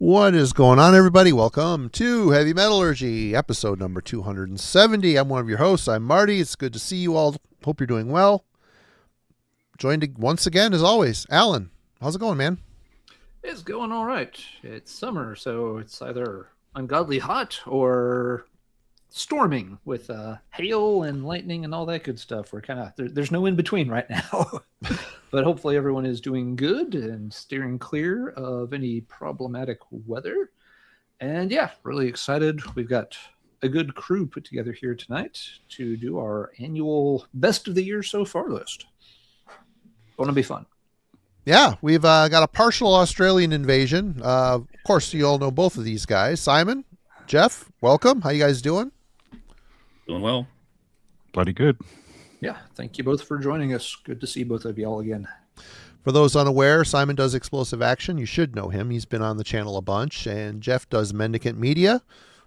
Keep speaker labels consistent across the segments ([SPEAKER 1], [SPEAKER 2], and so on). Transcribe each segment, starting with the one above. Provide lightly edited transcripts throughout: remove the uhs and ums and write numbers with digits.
[SPEAKER 1] What is going on, everybody? Welcome to Heavy Metallurgy, episode number 270. I'm one of your hosts. I'm Marty. It's good to see you all. Hope you're doing well. Joined once again, as always, Alan. How's it going, man?
[SPEAKER 2] It's going all right. It's summer, so it's either ungodly hot or storming with hail and lightning and all that good stuff. We're kind of there's no in between right now. But hopefully everyone is doing good and steering clear of any problematic weather. And yeah, really excited. We've got a good crew put together here tonight to do our annual best of the year so far list. Going to be fun.
[SPEAKER 1] Yeah, we've got a partial Australian invasion. Of course, you all know both of these guys. Simon, Geoff, welcome. How you guys doing?
[SPEAKER 3] Doing well.
[SPEAKER 4] Bloody good.
[SPEAKER 2] Yeah, thank you both for joining us. Good to see both of y'all again.
[SPEAKER 1] For those unaware, Simon does Explosive Action. You should know him. He's been on the channel a bunch. And Geoff does Mendicant Media,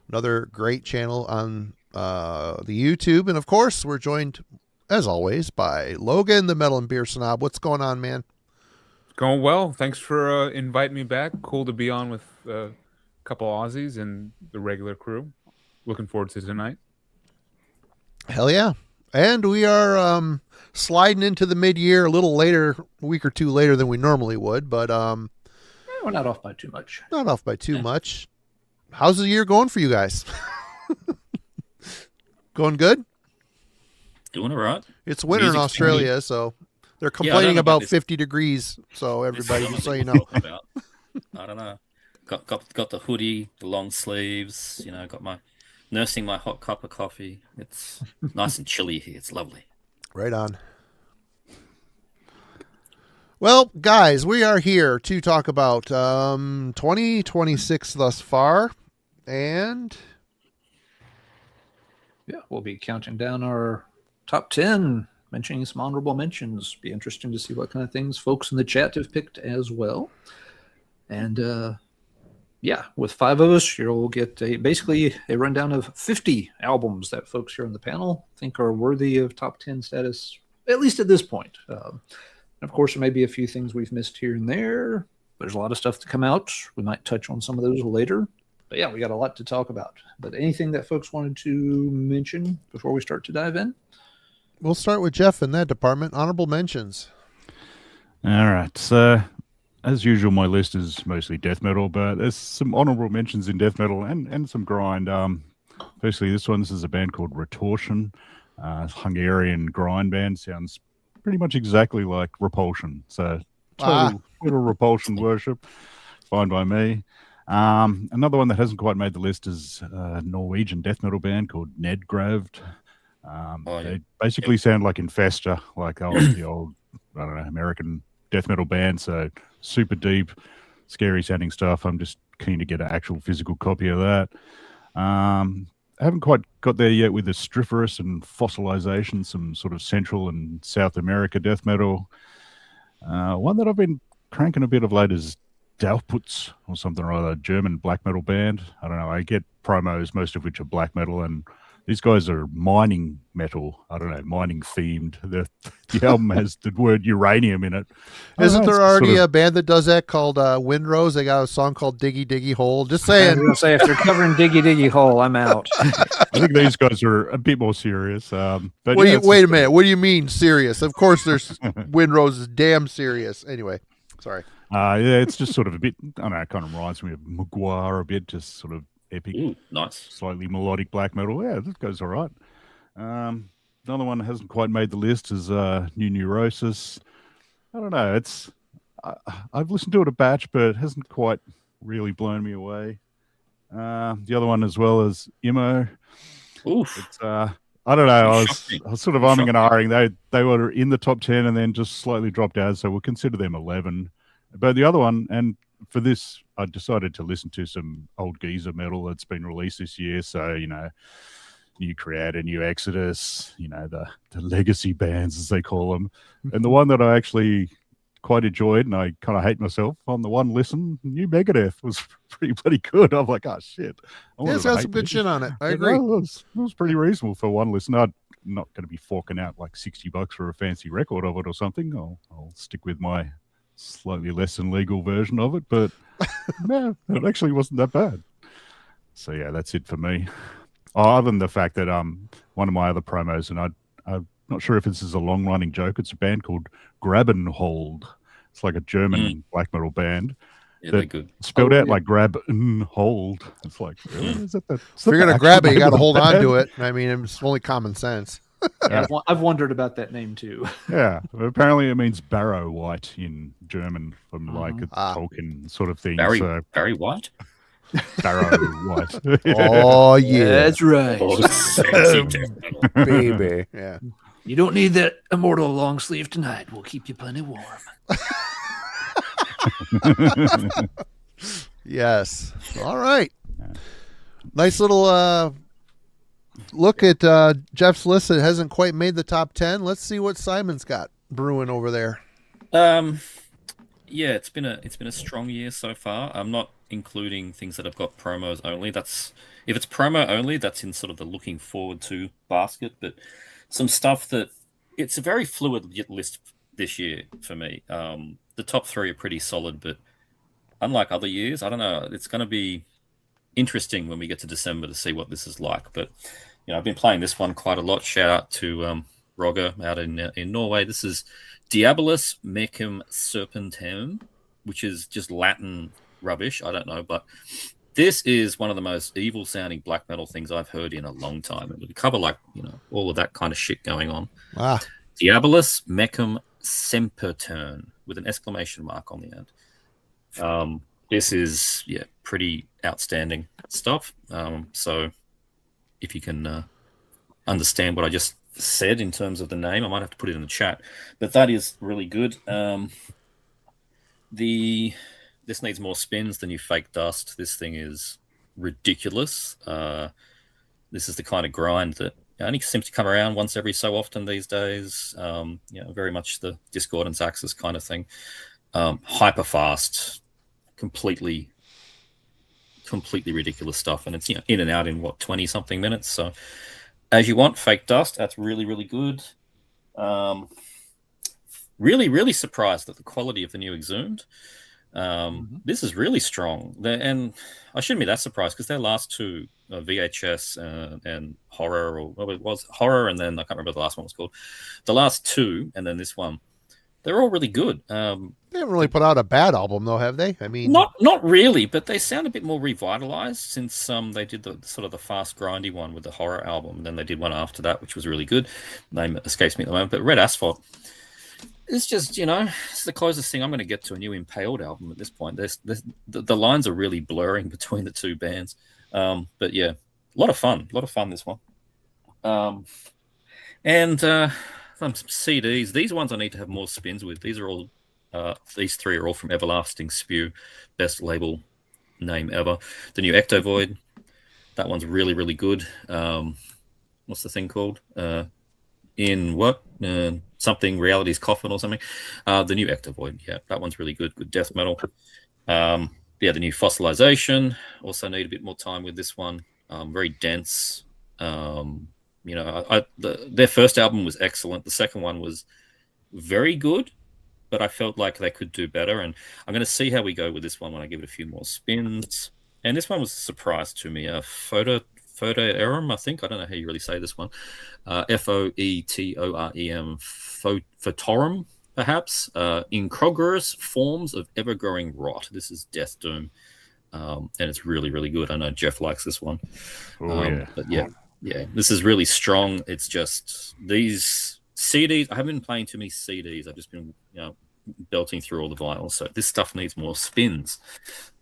[SPEAKER 1] another great channel on the YouTube. And, of course, we're joined, as always, by Logan, the Metal and Beer Snob. What's going on, man?
[SPEAKER 4] Going well. Thanks for inviting me back. Cool to be on with a couple Aussies and the regular crew. Looking forward to tonight.
[SPEAKER 1] Hell yeah. And we are sliding into the mid-year a little later, a week or two later than we normally would, but
[SPEAKER 2] We're not off by too much.
[SPEAKER 1] not off by too much. How's the year going for you guys? Going good?
[SPEAKER 3] Doing all right.
[SPEAKER 1] It's winter in
[SPEAKER 3] Music's
[SPEAKER 1] Australia, so they're
[SPEAKER 3] I don't
[SPEAKER 1] complaining
[SPEAKER 3] know
[SPEAKER 1] about
[SPEAKER 3] this-
[SPEAKER 1] 50 degrees, so
[SPEAKER 3] This
[SPEAKER 1] everybody,
[SPEAKER 3] summer
[SPEAKER 1] just so
[SPEAKER 3] that
[SPEAKER 1] you
[SPEAKER 3] you're
[SPEAKER 1] know.
[SPEAKER 3] talking about. I don't know. Got the hoodie, the long sleeves. Got nursing my hot cup of coffee. It's nice and chilly here. It's lovely.
[SPEAKER 1] Right on. Well, guys, we are here to talk about 2026 thus far, and
[SPEAKER 2] Yeah, we'll be counting down our top 10, mentioning some honorable mentions. Be interesting to see what kind of things folks in the chat have picked as well. And yeah, with 5 of us, you'll get basically a rundown of 50 albums that folks here on the panel think are worthy of top 10 status, at least at this point. And of course, there may be a few things we've missed here and there. There's a lot of stuff to come out. We might touch on some of those later. But yeah, we got a lot to talk about. But anything that folks wanted to mention before we start to dive in?
[SPEAKER 1] we'll start with Geoff in that department. Honorable mentions.
[SPEAKER 4] All right. So, as usual, my list is mostly death metal, but there's some honorable mentions in death metal and some grind. Firstly, this is a band called Retortion. Hungarian grind band. Sounds pretty much exactly like Repulsion. So, total Repulsion worship. Fine by me. Another one that hasn't quite made the list is a Norwegian death metal band called Nedgravd. They basically sound like Infesta, like the old, I don't know, American death metal band. So super deep, scary sounding stuff. I'm just keen to get an actual physical copy of that. I haven't quite got there yet with the Striferous and Fossilization, some sort of Central and South America death metal. One that I've been cranking a bit of late is Dalputz or something or other, German black metal band. I don't know. I get promos, most of which are black metal, and these guys are mining metal. I don't know, mining themed. The album has the word uranium in it.
[SPEAKER 1] Isn't there already a band that does that called Windrose? They got a song called Diggy Diggy Hole. Just
[SPEAKER 2] I was
[SPEAKER 1] saying.
[SPEAKER 2] going to say, if they're covering Diggy Diggy Hole, I'm out.
[SPEAKER 4] I think these guys are a bit more serious. But
[SPEAKER 1] Wait a minute. What do you mean serious? Of course, there's Windrose is damn serious. Anyway, sorry.
[SPEAKER 4] Yeah, it's just sort of a bit, I don't know, it kind of reminds me of Mugwar a bit, just sort of epic,
[SPEAKER 3] Ooh, nice.
[SPEAKER 4] slightly melodic black metal. Yeah, that goes all right. Another one that hasn't quite made the list is New Neurosis. I don't know, I've listened to it a batch, but it hasn't quite really blown me away. The other one as well is Immo.
[SPEAKER 3] Oof.
[SPEAKER 4] It's, I don't know, I was sort of umming and ahhing. They were in the top 10 and then just slightly dropped out, so we'll consider them 11. But the other one, and for this, I decided to listen to some old geezer metal that's been released this year. So, New Creator, New Exodus, the legacy bands, as they call them. And the one that I actually quite enjoyed, and I kind of hate myself on the one listen, New Megadeth was pretty bloody good. I'm like, oh, shit.
[SPEAKER 1] Yeah, it's got some good shit on it. I agree.
[SPEAKER 4] It was pretty reasonable for one listen. I'm not going to be forking out like $60 for a fancy record of it or something. I'll stick with my slightly less than legal version of it, but No, it actually wasn't that bad. So yeah, that's it for me. Oh, other than the fact that one of my other promos, and I'm not sure if this is a long running joke. It's a band called Grab and Hold. It's like a German black metal band.
[SPEAKER 3] Yeah, they're good.
[SPEAKER 4] Spelled out like grab and hold. It's like, really? Is that the?
[SPEAKER 1] If you're gonna grab it, you got to hold on to it. I mean, it's only common sense.
[SPEAKER 2] Yeah, I've wondered about that name too.
[SPEAKER 4] Yeah, apparently it means barrow white in German, from like a Tolkien sort of thing.
[SPEAKER 3] Barry White?
[SPEAKER 4] Barrow white.
[SPEAKER 1] Oh yeah,
[SPEAKER 2] That's right.
[SPEAKER 3] Oh, sexy death metal.
[SPEAKER 1] baby. Yeah.
[SPEAKER 2] You don't need that immortal long sleeve tonight. We'll keep you plenty warm.
[SPEAKER 1] Yes. All right. Nice little look at Geoff's list that hasn't quite made the top 10. Let's see what Simon's got brewing over there.
[SPEAKER 3] Yeah, it's been a strong year so far. I'm not including things that have got promos only. If it's promo only, that's in sort of the looking forward to basket. But some stuff that it's a very fluid list this year for me. The top three are pretty solid, but unlike other years, I don't know. It's going to be interesting when we get to December to see what this is like. But I've been playing this one quite a lot. Shout out to Roger out in Norway. This is Diabolus Mecum Serpentem, which is just Latin rubbish. I don't know, but this is one of the most evil sounding black metal things I've heard in a long time. It would cover all of that kind of shit going on.
[SPEAKER 1] Ah.
[SPEAKER 3] Diabolus Mecum Semperturn with an exclamation mark on the end. This is pretty outstanding stuff. So if you can understand what I just said in terms of the name, I might have to put it in the chat, but that is really good. This needs more spins than you fake dust. This thing is ridiculous. This is the kind of grind that only seems to come around once every so often these days. Very much the Discordance Axis kind of thing. Hyper fast, completely ridiculous stuff, and it's in and out in 20 something minutes. So as you want, fake dust. That's really, really good. Really, really surprised at the quality of the new Exhumed. This is really strong, and I shouldn't be that surprised because their last two, VHS and Horror, or it was Horror, and then I can't remember what the last one was called. The last two, and then this one, they're all really good.
[SPEAKER 1] They haven't really put out a bad album, though, have they? I mean,
[SPEAKER 3] not really, but they sound a bit more revitalized since they did the sort of the fast grindy one with the Horror album, and then they did one after that, which was really good. Name escapes me at the moment, but Red Asphalt. It's just, it's the closest thing I'm going to get to a new Impaled album at this point. The lines are really blurring between the two bands. But yeah, a lot of fun this one. And some CDs. These ones I need to have more spins with. These three are all from Everlasting Spew, best label name ever. The new Ectovoid, that one's really, really good. What's the thing called? In what? Something Reality's Coffin or something. The new Ectovoid, yeah, that one's really good. Good death metal. The new Fossilization. Also need a bit more time with this one. Very dense. Their first album was excellent. The second one was very good, but I felt like they could do better. And I'm going to see how we go with this one when I give it a few more spins. And this one was a surprise to me. Photoerem, I think. I don't know how you really say this one. Foetorem. Photorum, perhaps. Incongruous Forms of Ever-Growing Rot. This is Death Doom. And it's really, really good. I know Geoff likes this one. But yeah, this is really strong. It's just these CDs. I haven't been playing too many CDs. I've just been, belting through all the vinyl. So this stuff needs more spins.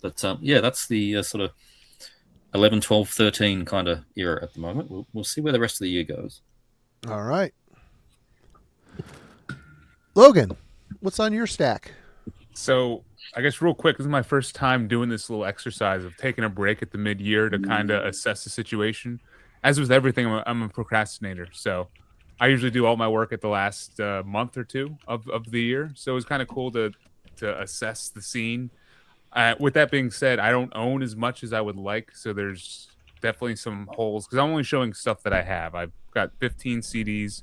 [SPEAKER 3] But that's the sort of 11, 12, 13 kind of era at the moment. We'll see where the rest of the year goes.
[SPEAKER 1] All right. Logan, what's on your stack?
[SPEAKER 5] So I guess real quick, this is my first time doing this little exercise of taking a break at the mid-year to kind of assess the situation. As with everything, I'm a procrastinator. So I usually do all my work at the last month or two of the year. So it was kind of cool to assess the scene. With that being said, I don't own as much as I would like. So there's definitely some holes because I'm only showing stuff that I have. I've got 15 CDs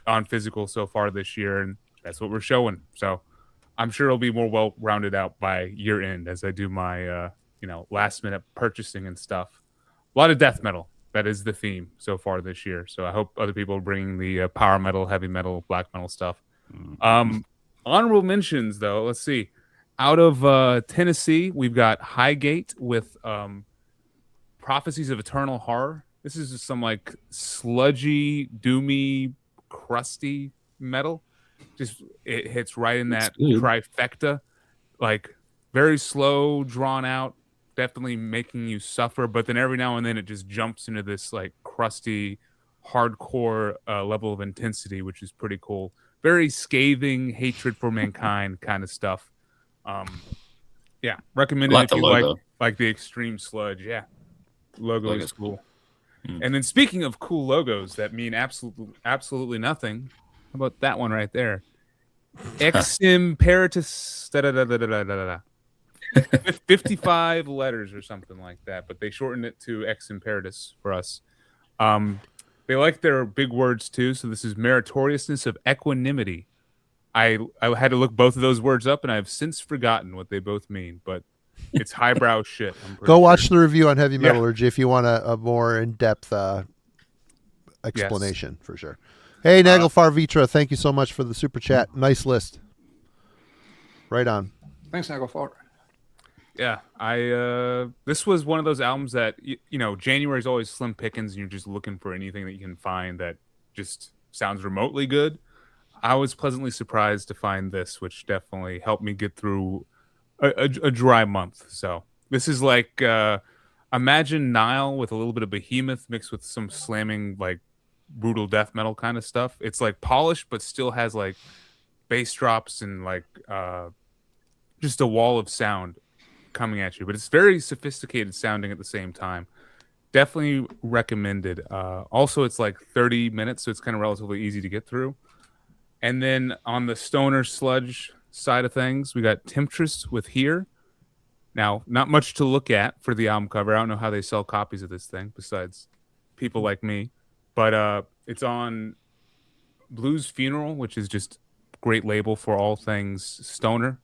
[SPEAKER 5] on physical so far this year, and that's what we're showing. So I'm sure it'll be more well rounded out by year end as I do my last minute purchasing and stuff. A lot of death metal. That is the theme so far this year. So I hope other people are bringing the power metal, heavy metal, black metal stuff. Honorable mentions, though. Let's see. Out of Tennessee, we've got Highgate with Prophecies of Eternal Horror. This is just some like sludgy, doomy, crusty metal. Just it hits right in that trifecta. Like very slow, drawn out, definitely making you suffer. But then every now and then it just jumps into this like crusty, hardcore level of intensity, which is pretty cool. Very scathing, hatred for mankind kind of stuff. Yeah, recommend it
[SPEAKER 3] Like
[SPEAKER 5] if
[SPEAKER 3] the
[SPEAKER 5] you
[SPEAKER 3] logo.
[SPEAKER 5] like the extreme sludge. Yeah, logo
[SPEAKER 3] Logo's
[SPEAKER 5] is cool.
[SPEAKER 3] Mm.
[SPEAKER 5] And then speaking of cool logos that mean absolutely nothing, how about that one right there? Ex Imperatus 55 letters or something like that, but they shortened it to Ex Imperatus for us. They like their big words too, so this is meritoriousness of equanimity. I had to look both of those words up, and I've since forgotten what they both mean, but it's highbrow shit.
[SPEAKER 1] Go watch the review on Heavy Metallurgy if you want a more in-depth explanation, for sure. Hey, Nagelfar Vitra, thank you so much for the super chat. Nice list. Right on.
[SPEAKER 2] Thanks, Nagelfar.
[SPEAKER 5] Yeah, this was one of those albums that January is always slim pickings, and you're just looking for anything that you can find that just sounds remotely good. I was pleasantly surprised to find this, which definitely helped me get through a dry month. So this is like imagine Nile with a little bit of Behemoth mixed with some slamming like brutal death metal kind of stuff. It's like polished, but still has like bass drops and like just a wall of sound coming at you. But it's very sophisticated sounding at the same time. Definitely recommended. Also, it's like 30 minutes, so it's kind of relatively easy to get through. And then on the stoner sludge side of things, we got Temptress with Here. Now, not much to look at for the album cover. I don't know how they sell copies of this thing besides people like me. But it's on Blues Funeral, which is just a great label for all things stoner.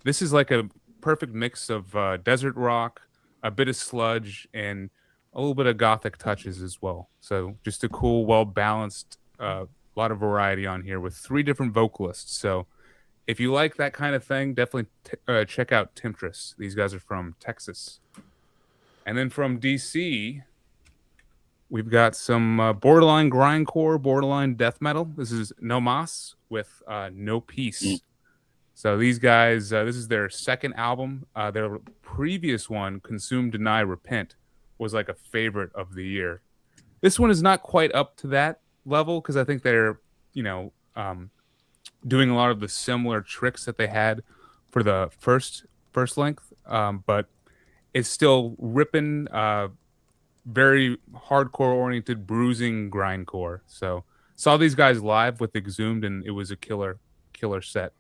[SPEAKER 5] This is like a perfect mix of desert rock, a bit of sludge, and a little bit of gothic touches as well. So just a cool, well-balanced lot of variety on here with 3 different vocalists. So if you like that kind of thing, definitely check out Temptress. These guys are from Texas. And then from DC, we've got some borderline grindcore, borderline death metal. This is No Mas with No Peace. So these guys, this is their second album. Their previous one, Consume, Deny, Repent, was like a favorite of the year. This one is not quite up to that level because I think they're doing a lot of the similar tricks that they had for the first length, but it's still ripping, very hardcore oriented, bruising grindcore. So saw these guys live with Exhumed, and it was a killer set.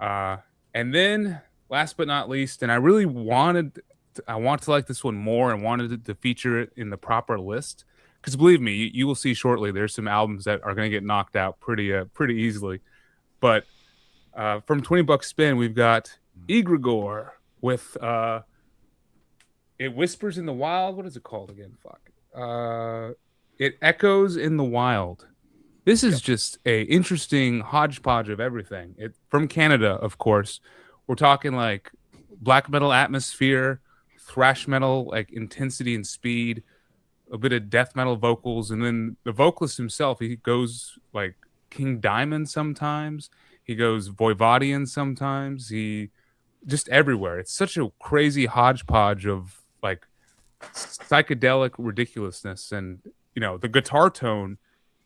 [SPEAKER 5] And then last but not least, and I really want to like this one more and wanted to feature it in the proper list. Because believe me, you will see shortly, there's some albums that are going to get knocked out pretty easily. But from $20 Spin, we've got Egregore with It Whispers in the Wild. What is it called again? Fuck. It Echoes in the Wild. This is just a interesting hodgepodge of everything. From Canada, of course. We're talking like black metal atmosphere, thrash metal, like intensity and speed, a bit of death metal vocals, and then the vocalist himself, he goes like King Diamond sometimes, he goes Voivodian sometimes, he just everywhere. It's such a crazy hodgepodge of like psychedelic ridiculousness, and the guitar tone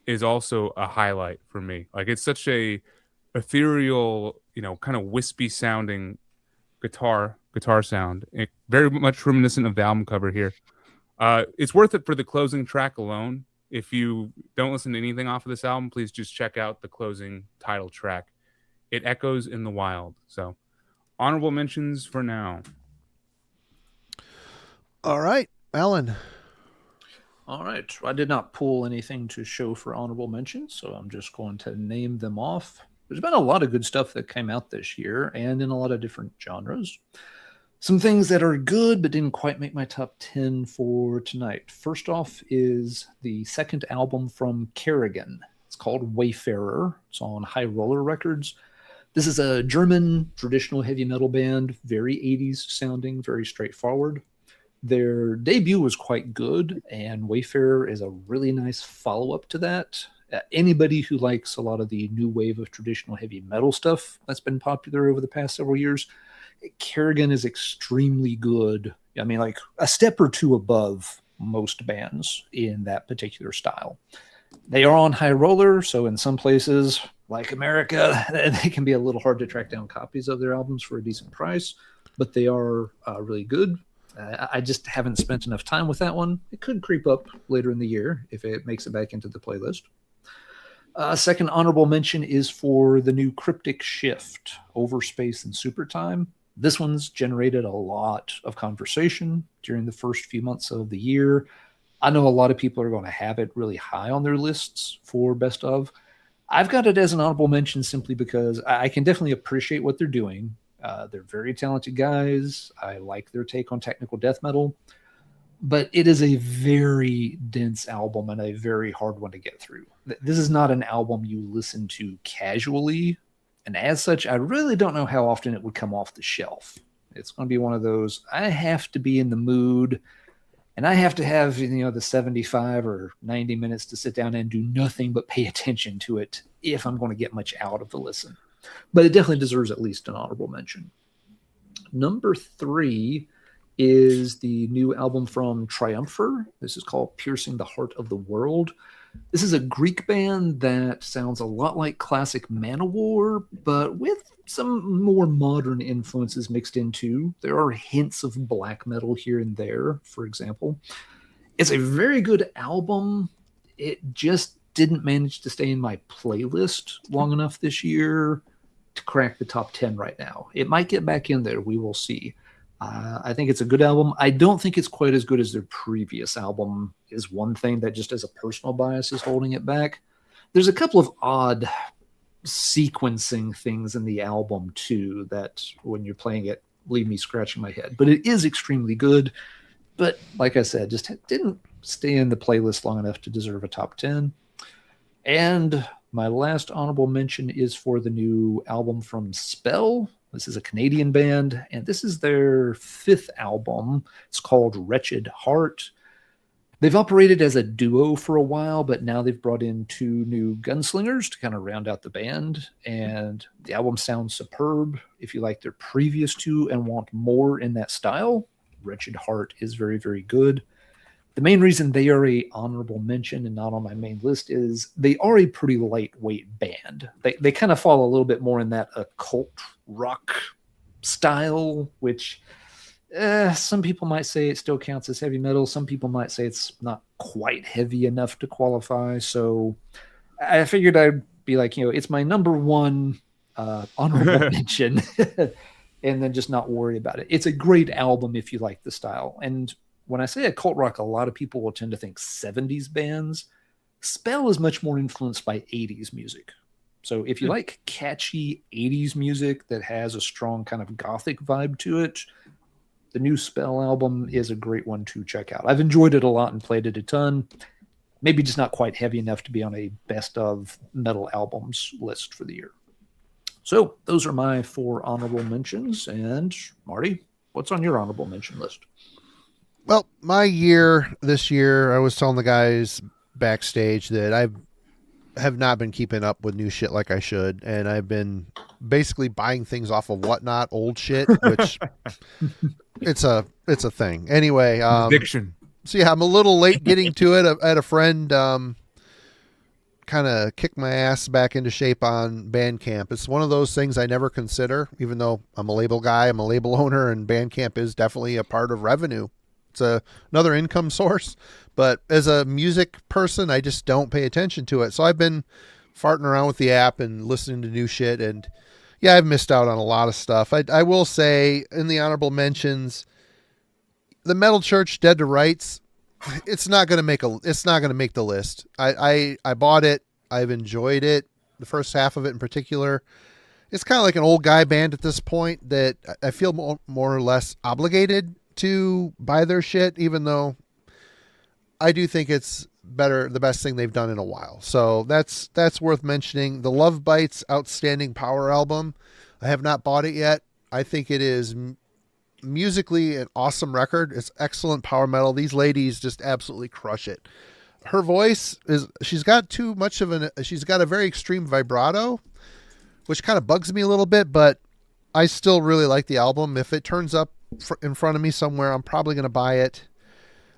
[SPEAKER 5] is also a highlight for me. Like it's such a ethereal, kind of wispy sounding guitar sound. Very much reminiscent of the album cover here. It's worth it for the closing track alone. If you don't listen to anything off of this album, please just check out the closing title track. It Echoes in the Wild. So, honorable mentions for now.
[SPEAKER 1] All right, Alan.
[SPEAKER 2] All right. I did not pull anything to show for honorable mentions, so I'm just going to name them off. there's been a lot of good stuff that came out this year and in a lot of different genres. Some things that are good but didn't quite make my top 10 for tonight. First off is the second album from Kerrigan. It's called Wayfarer. It's on High Roller Records. This is a German traditional heavy metal band, very 80s sounding, very straightforward. Their debut was quite good, and Wayfarer is a really nice follow-up to that. Anybody who likes a lot of the new wave of traditional heavy metal stuff that's been popular over the past several years, Kerrigan is extremely good. I mean, like a step or two above most bands in that particular style. They are on High Roller, so in some places, like America, they can be a little hard to track down copies of their albums for a decent price, but they are really good. I just haven't spent enough time with that one. It could creep up later in the year if it makes it back into the playlist. Second honorable mention is for the new Cryptic Shift, Overspace and Supertime. This one's generated a lot of conversation during the first few months of the year. I know a lot of people are going to have it really high on their lists for best of. I've got it as an honorable mention simply because I can definitely appreciate what they're doing. They're very talented guys. I like their take on technical death metal. But it is a very dense album and a very hard one to get through. This is not an album you listen to casually. And as such, I really don't know how often it would come off the shelf. It's going to be one of those, I have to be in the mood, and I have to have, the 75 or 90 minutes to sit down and do nothing but pay attention to it if I'm going to get much out of the listen. But it definitely deserves at least an honorable mention. Number 3 is the new album from Triumpher. This is called Piercing the Heart of the World. This is a Greek band that sounds a lot like classic Manowar, but with some more modern influences mixed into. There are hints of black metal here and there, for example. It's a very good album. It just didn't manage to stay in my playlist long enough this year to crack the top 10 right now. It might get back in there. We will see. I think it's a good album. I don't think it's quite as good as their previous album is one thing that just as a personal bias is holding it back. There's a couple of odd sequencing things in the album too that when you're playing it leave me scratching my head. But it is extremely good. But like I said, just didn't stay in the playlist long enough to deserve a top 10. And my last honorable mention is for the new album from Spell. This is a Canadian band, and this is their 5th album. It's called Wretched Heart. They've operated as a duo for a while, but now they've brought in 2 new gunslingers to kind of round out the band, and the album sounds superb. If you like their previous 2 and want more in that style, Wretched Heart is very, very good. The main reason they are a honorable mention and not on my main list is they are a pretty lightweight band. They kind of fall a little bit more in that occult rock style, which some people might say it still counts as heavy metal. Some people might say it's not quite heavy enough to qualify. So I figured I'd be like, it's my number 1 honorable mention and then just not worry about it. It's a great album if you like the style. And when I say occult rock, a lot of people will tend to think 70s bands. Spell is much more influenced by 80s music. So if you like catchy 80s music that has a strong kind of gothic vibe to it, the new Spell album is a great one to check out. I've enjoyed it a lot and played it a ton. Maybe just not quite heavy enough to be on a best of metal albums list for the year. So those are my 4 honorable mentions. And Marty, what's on your honorable mention list?
[SPEAKER 1] Well, this year, I was telling the guys backstage that I have not been keeping up with new shit like I should, and I've been basically buying things off of Whatnot, old shit, which it's a thing. Anyway,
[SPEAKER 5] addiction.
[SPEAKER 1] So yeah, I'm a little late getting to it. I had a friend kind of kick my ass back into shape on Bandcamp. It's one of those things I never consider, even though I'm a label guy, I'm a label owner, and Bandcamp is definitely a part of revenue. It's another income source, but as a music person, I just don't pay attention to it. So I've been farting around with the app and listening to new shit, and yeah, I've missed out on a lot of stuff. I will say in the honorable mentions, the Metal Church Dead to Rights, it's not going to make the list. I bought it. I've enjoyed it. the first half of it in particular. It's kind of like an old guy band at this point that I feel more or less obligated to buy their shit, even though I do think it's the best thing they've done in a while. So that's worth mentioning. The Love Bites Outstanding Power album. I have not bought it yet. I think it is musically an awesome record. It's excellent power metal. These ladies just absolutely crush it. Her voice she's got a very extreme vibrato, which kind of bugs me a little bit, but I still really like the album. If it turns up in front of me somewhere, I'm probably going to buy it.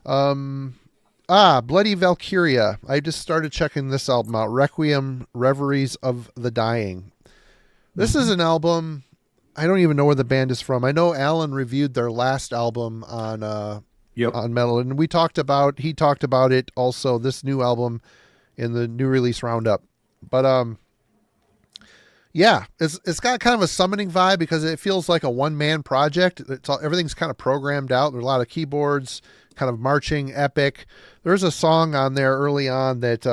[SPEAKER 1] Bloody Valkyria. I just started checking this album out. Requiem, Reveries of the Dying. This is an album, I don't even know where the band is from. I know Alan reviewed their last album on Metal, and he talked about it also, this new album in the new release roundup. But yeah, it's got kind of a summoning vibe because it feels like a one-man project. Everything's kind of programmed out. There's a lot of keyboards, kind of marching, epic. There's a song on there early on that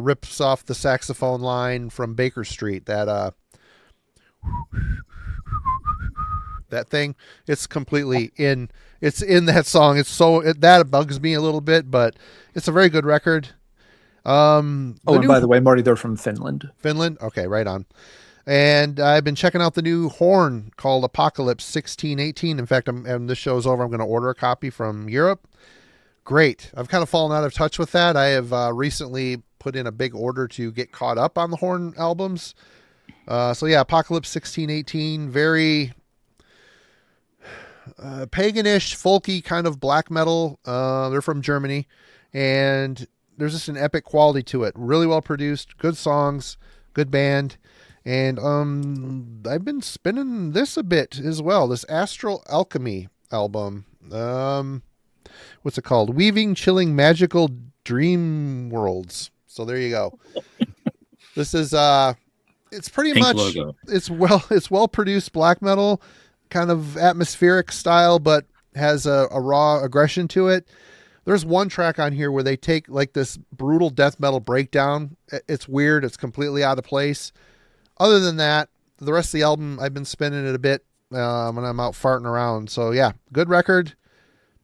[SPEAKER 1] rips off the saxophone line from Baker Street. That thing. It's completely in that song. That bugs me a little bit, but it's a very good record.
[SPEAKER 2] And by the way, Marty, they're from Finland.
[SPEAKER 1] Finland? Okay, right on. And I've been checking out the new horn called Apocalypse 1618. In fact, and this show's over, I'm going to order a copy from Europe. Great. I've kind of fallen out of touch with that. I have recently put in a big order to get caught up on the horn albums. So yeah, Apocalypse 1618, very paganish, folky kind of black metal. They're from Germany, and there's just an epic quality to it. Really well produced, good songs, good band. And I've been spinning this a bit as well. This Astral Alchemy album. What's it called? Weaving Chilling Magical Dream Worlds. So there you go. This is it's pretty
[SPEAKER 3] Pink
[SPEAKER 1] much
[SPEAKER 3] logo.
[SPEAKER 1] It's well produced black metal, kind of atmospheric style, but has a raw aggression to it. There's one track on here where they take like this brutal death metal breakdown. It's weird. It's completely out of place. Other than that, the rest of the album, I've been spinning it a bit when I'm out farting around. So yeah, good record.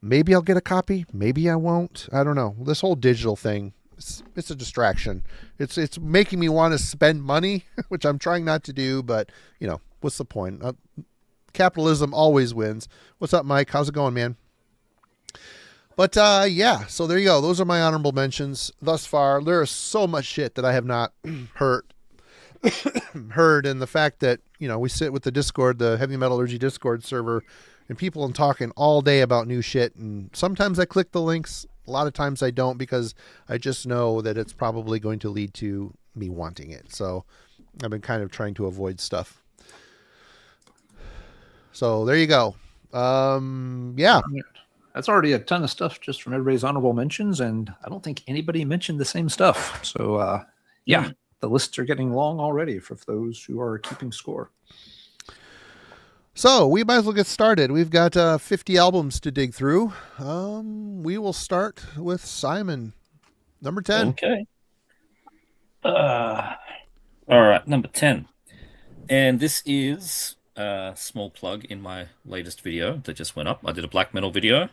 [SPEAKER 1] Maybe I'll get a copy. Maybe I won't. I don't know. This whole digital thing, it's a distraction. It's making me want to spend money, which I'm trying not to do. But you know, what's the point? Capitalism always wins. What's up, Mike? How's it going, man? But yeah, so there you go. Those are my honorable mentions thus far. There is so much shit that I have not heard, and the fact that, you know, we sit with the Discord, the Heavy Metallurgy Discord server, and people are talking all day about new shit, and sometimes I click the links, a lot of times I don't, because I just know that it's probably going to lead to me wanting it. So I've been kind of trying to avoid stuff. So there you go. Yeah.
[SPEAKER 2] That's already a ton of stuff just from everybody's honorable mentions, and I don't think anybody mentioned the same stuff. So, yeah, the lists are getting long already for those who are keeping score.
[SPEAKER 1] So we might as well get started. We've got 50 albums to dig through. We will start with Simon, number 10.
[SPEAKER 3] Okay. All right, number 10. And this is a small plug in my latest video that just went up. I did a black metal video.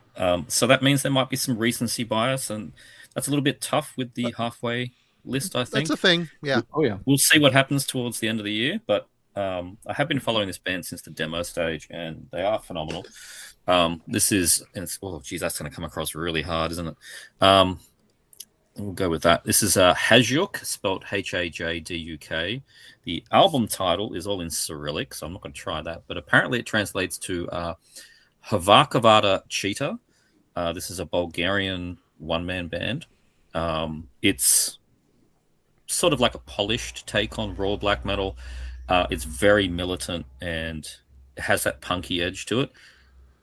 [SPEAKER 3] So that means there might be some recency bias, and that's a little bit tough with the halfway list, I think.
[SPEAKER 1] That's a thing, yeah.
[SPEAKER 2] Oh, yeah.
[SPEAKER 3] We'll see what happens towards the end of the year, but I have been following this band since the demo stage, and they are phenomenal. This is, and it's, oh, geez, that's going to come across really hard, isn't it? We'll go with that. This is Hajduk, spelled Hajduk. The album title is all in Cyrillic, so I'm not going to try that, but apparently it translates to Havakavada Cheetah. This is a Bulgarian one-man band. It's sort of like a polished take on raw black metal. It's very militant and has that punky edge to it.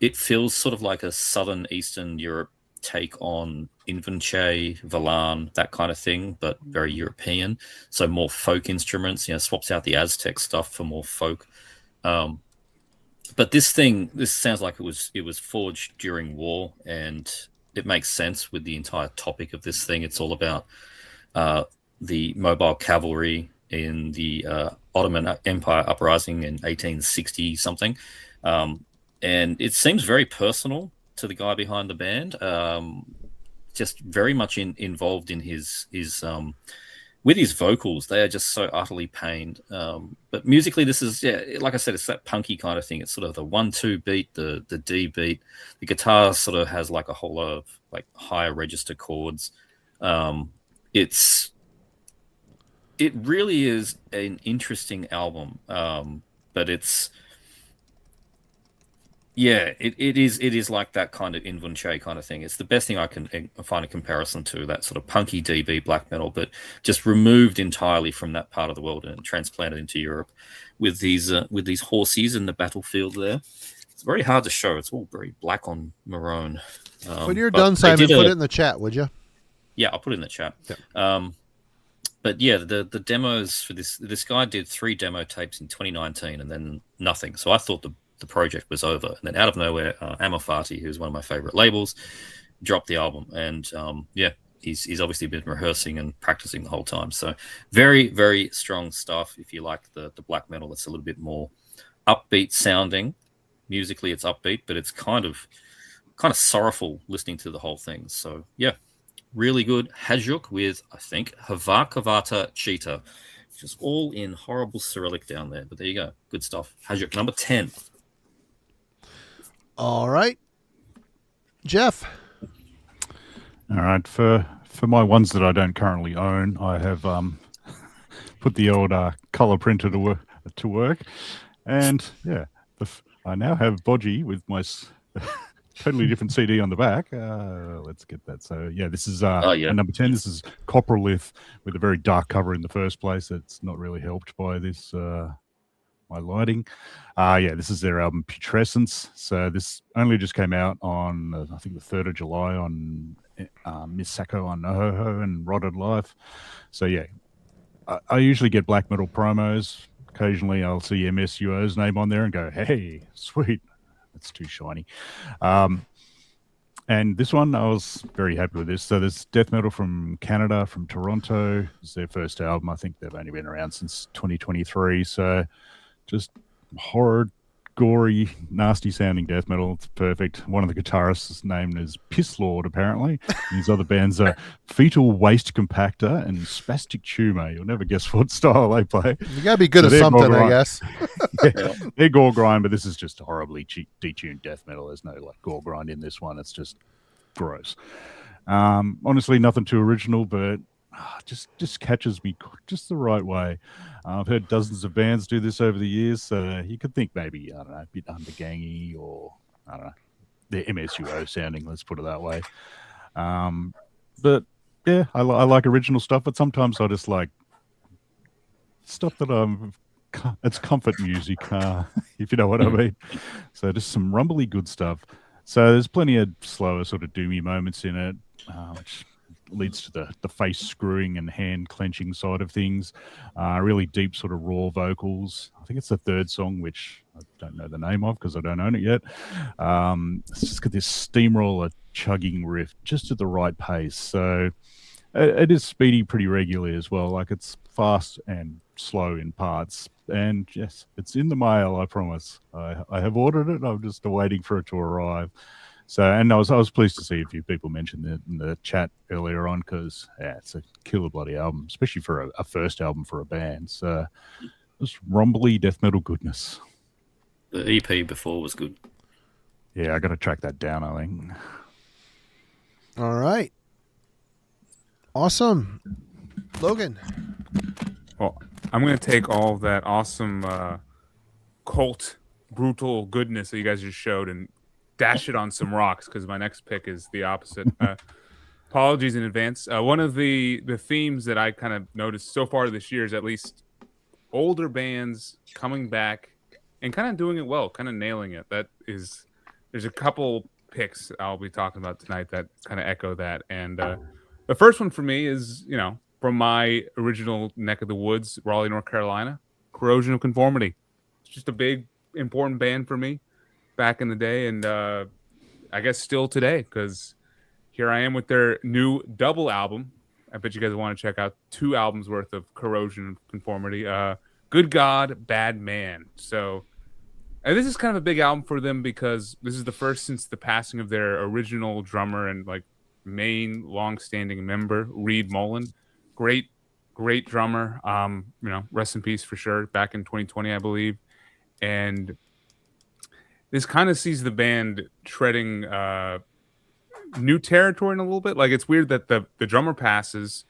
[SPEAKER 3] It feels sort of like a southern Eastern Europe take on Invenche, Valan, that kind of thing, but very European. So more folk instruments, you know, swaps out the Aztec stuff for more folk. But this sounds like it was forged during war, and it makes sense with the entire topic of this thing. It's all about the mobile cavalry in the Ottoman Empire uprising in 1860 something, and it seems very personal to the guy behind the band. Just very much involved in his with his vocals. They are just so utterly pained. But musically, this is, like I said, it's that punky kind of thing. It's sort of the 1-2 beat, the D beat. The guitar sort of has like a whole lot of like higher register chords. It really is an interesting album. But it's, it is like that kind of Invunche kind of thing. It's the best thing I can find a comparison to, that sort of punky DB black metal, but just removed entirely from that part of the world and transplanted into Europe with these horses in the battlefield there. It's very hard to show. It's all very black on maroon.
[SPEAKER 1] When you're done, Simon, put it in the chat, would you?
[SPEAKER 3] Yeah, I'll put it in the chat.
[SPEAKER 1] Yeah.
[SPEAKER 3] But yeah, the demos for this guy did 3 demo tapes in 2019 and then nothing. So I thought the project was over, and then out of nowhere, Amorfati, who's one of my favorite labels, dropped the album, and he's obviously been rehearsing and practicing the whole time. So very, very strong stuff. If you like the black metal, that's a little bit more upbeat sounding. Musically, it's upbeat, but it's kind of sorrowful listening to the whole thing. So yeah, really good. Hajuk with, I think, Havakavata Cheetah, which is all in horrible Cyrillic down there. But there you go, good stuff. Hajuk number 10.
[SPEAKER 1] All right, Geoff.
[SPEAKER 4] All right, for my ones that I don't currently own, I have put the old color printer to work, and yeah, I now have Bodgy with my totally different CD on the back. Let's get that. So yeah, this is number 10. This is Copperlith with a very dark cover in the first place. It's not really helped by this my lighting. This is their album Putrescence. So this only just came out on I think the 3rd of July on Miss Sacco on Nohoho and Rotted Life. So yeah, I usually get black metal promos. Occasionally I'll see MSUO's name on there and go, hey, sweet, it's too shiny. And this one, I was very happy with this. So there's death metal from Canada, from Toronto. It's their first album. I think they've only been around since 2023. So just horror, gory, nasty sounding death metal. It's perfect. One of the guitarists' name is Piss Lord, apparently. These other bands are Fetal Waste Compactor and Spastic Tumor. You'll never guess what style they play.
[SPEAKER 1] You gotta be good at something, I guess.
[SPEAKER 4] They're gore grind, but this is just horribly detuned death metal. There's no like gore grind in this one. It's just gross. Honestly, nothing too original, but just catches me just the right way. I've heard dozens of bands do this over the years, so you could think maybe, I don't know, a bit undergangy, or I don't know, they're MSUO sounding, let's put it that way. But yeah, I like original stuff, but sometimes I just like stuff that it's comfort music, if you know what I mean. So just some rumbly good stuff. So there's plenty of slower sort of doomy moments in it, which leads to the face screwing and hand clenching side of things. Really deep sort of raw vocals. I think it's the 3rd song, which I don't know the name of because I don't own it yet. It's just got this steamroller chugging riff just at the right pace. So it is speedy pretty regularly as well. Like it's fast and slow in parts. And yes, it's in the mail, I promise. I have ordered it. I'm just waiting for it to arrive. So, and I was pleased to see a few people mention it in the chat earlier on, because it's a killer bloody album, especially for a first album for a band. So, just rumbly death metal goodness.
[SPEAKER 3] The EP before was good.
[SPEAKER 4] Yeah, I got to track that down, I think.
[SPEAKER 1] All right. Awesome. Logan.
[SPEAKER 5] Well, I'm going to take all of that awesome cult, brutal goodness that you guys just showed and dash it on some rocks, because my next pick is the opposite. Apologies in advance. One of the themes that I kind of noticed so far this year is at least older bands coming back and kind of doing it well, kind of nailing it. There's a couple picks I'll be talking about tonight that kind of echo that. And the first one for me is, from my original neck of the woods, Raleigh, North Carolina, Corrosion of Conformity. It's just a big, important band for me back in the day, and I guess still today, because here I am with their new double album, I bet you guys want to check out 2 albums worth of Corrosion and Conformity. Good God, Bad Man. So and this is kind of a big album for them because this is the first since the passing of their original drummer and like main long-standing member, Reed Mullen. Great drummer. Rest in peace for sure. Back in 2020, I believe. And this kind of sees the band treading new territory in a little bit. Like it's weird that the drummer passes.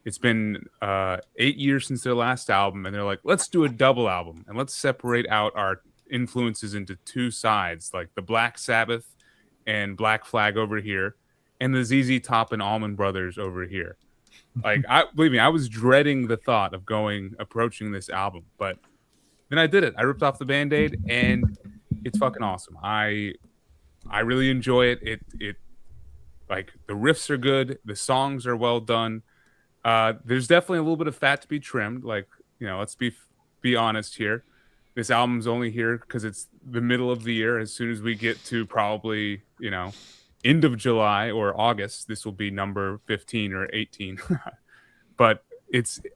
[SPEAKER 5] It's been 8 years since their last album, and they're like, let's do a double album and let's separate out our influences into 2 sides, like the Black Sabbath and Black Flag over here, and the ZZ Top and Allman Brothers over here. Like, believe me, I was dreading the thought of approaching this album, but then I did it. I ripped off the Band-Aid, and it's fucking awesome. I really enjoy it. It like the riffs are good, the songs are well done. There's definitely a little bit of fat to be trimmed. Like, let's be honest here. This album's only here because it's the middle of the year. As soon as we get to probably, end of July or August, this will be number 15 or 18. But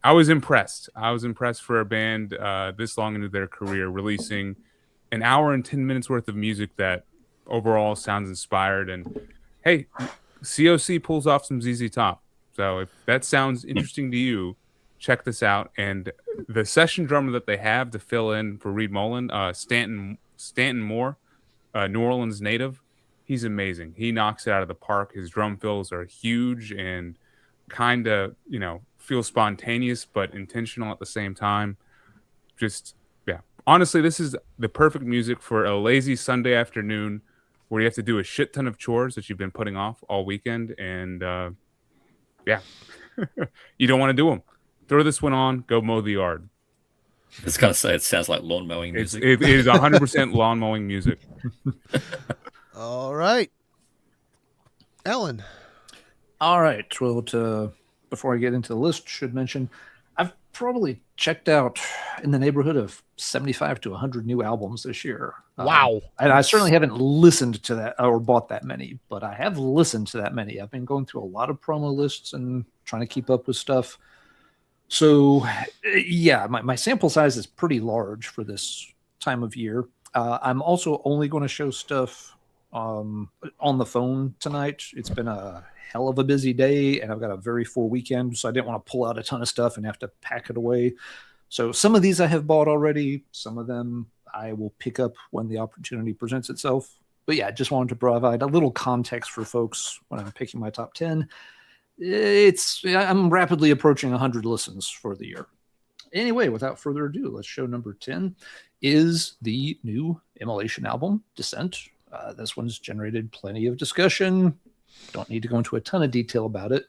[SPEAKER 5] I was impressed. I was impressed for a band this long into their career releasing an hour and 10 minutes worth of music that overall sounds inspired. And hey, COC pulls off some ZZ Top. So if that sounds interesting to you, check this out. And the session drummer that they have to fill in for Reed Mullen, Stanton Moore, New Orleans native, he's amazing. He knocks it out of the park. His drum fills are huge and kind of, feel spontaneous but intentional at the same time. Just, yeah. Honestly, this is the perfect music for a lazy Sunday afternoon where you have to do a shit ton of chores that you've been putting off all weekend. And, yeah, you don't want to do them. Throw this one on, go mow the yard.
[SPEAKER 3] I was going to say, it sounds like lawn mowing music.
[SPEAKER 5] It is 100% lawn mowing music.
[SPEAKER 1] All right. Ellen.
[SPEAKER 2] All right. Well, before I get into the list, should mention I've probably checked out in the neighborhood of 75 to 100 new albums this year.
[SPEAKER 1] Wow.
[SPEAKER 2] And I certainly haven't listened to that or bought that many, but I have listened to that many. I've been going through a lot of promo lists and trying to keep up with stuff. So, yeah, my sample size is pretty large for this time of year. I'm also only going to show stuff on the phone tonight. It's been a hell of a busy day, and I've got a very full weekend, so I didn't want to pull out a ton of stuff and have to pack it away. So some of these I have bought already. Some of them I will pick up when the opportunity presents itself. But yeah, just wanted to provide a little context for folks when I'm picking my top 10. I'm rapidly approaching 100 listens for the year. Anyway, without further ado, let's show number 10 is the new Immolation album, Descent. This one's generated plenty of discussion. Don't need to go into a ton of detail about it.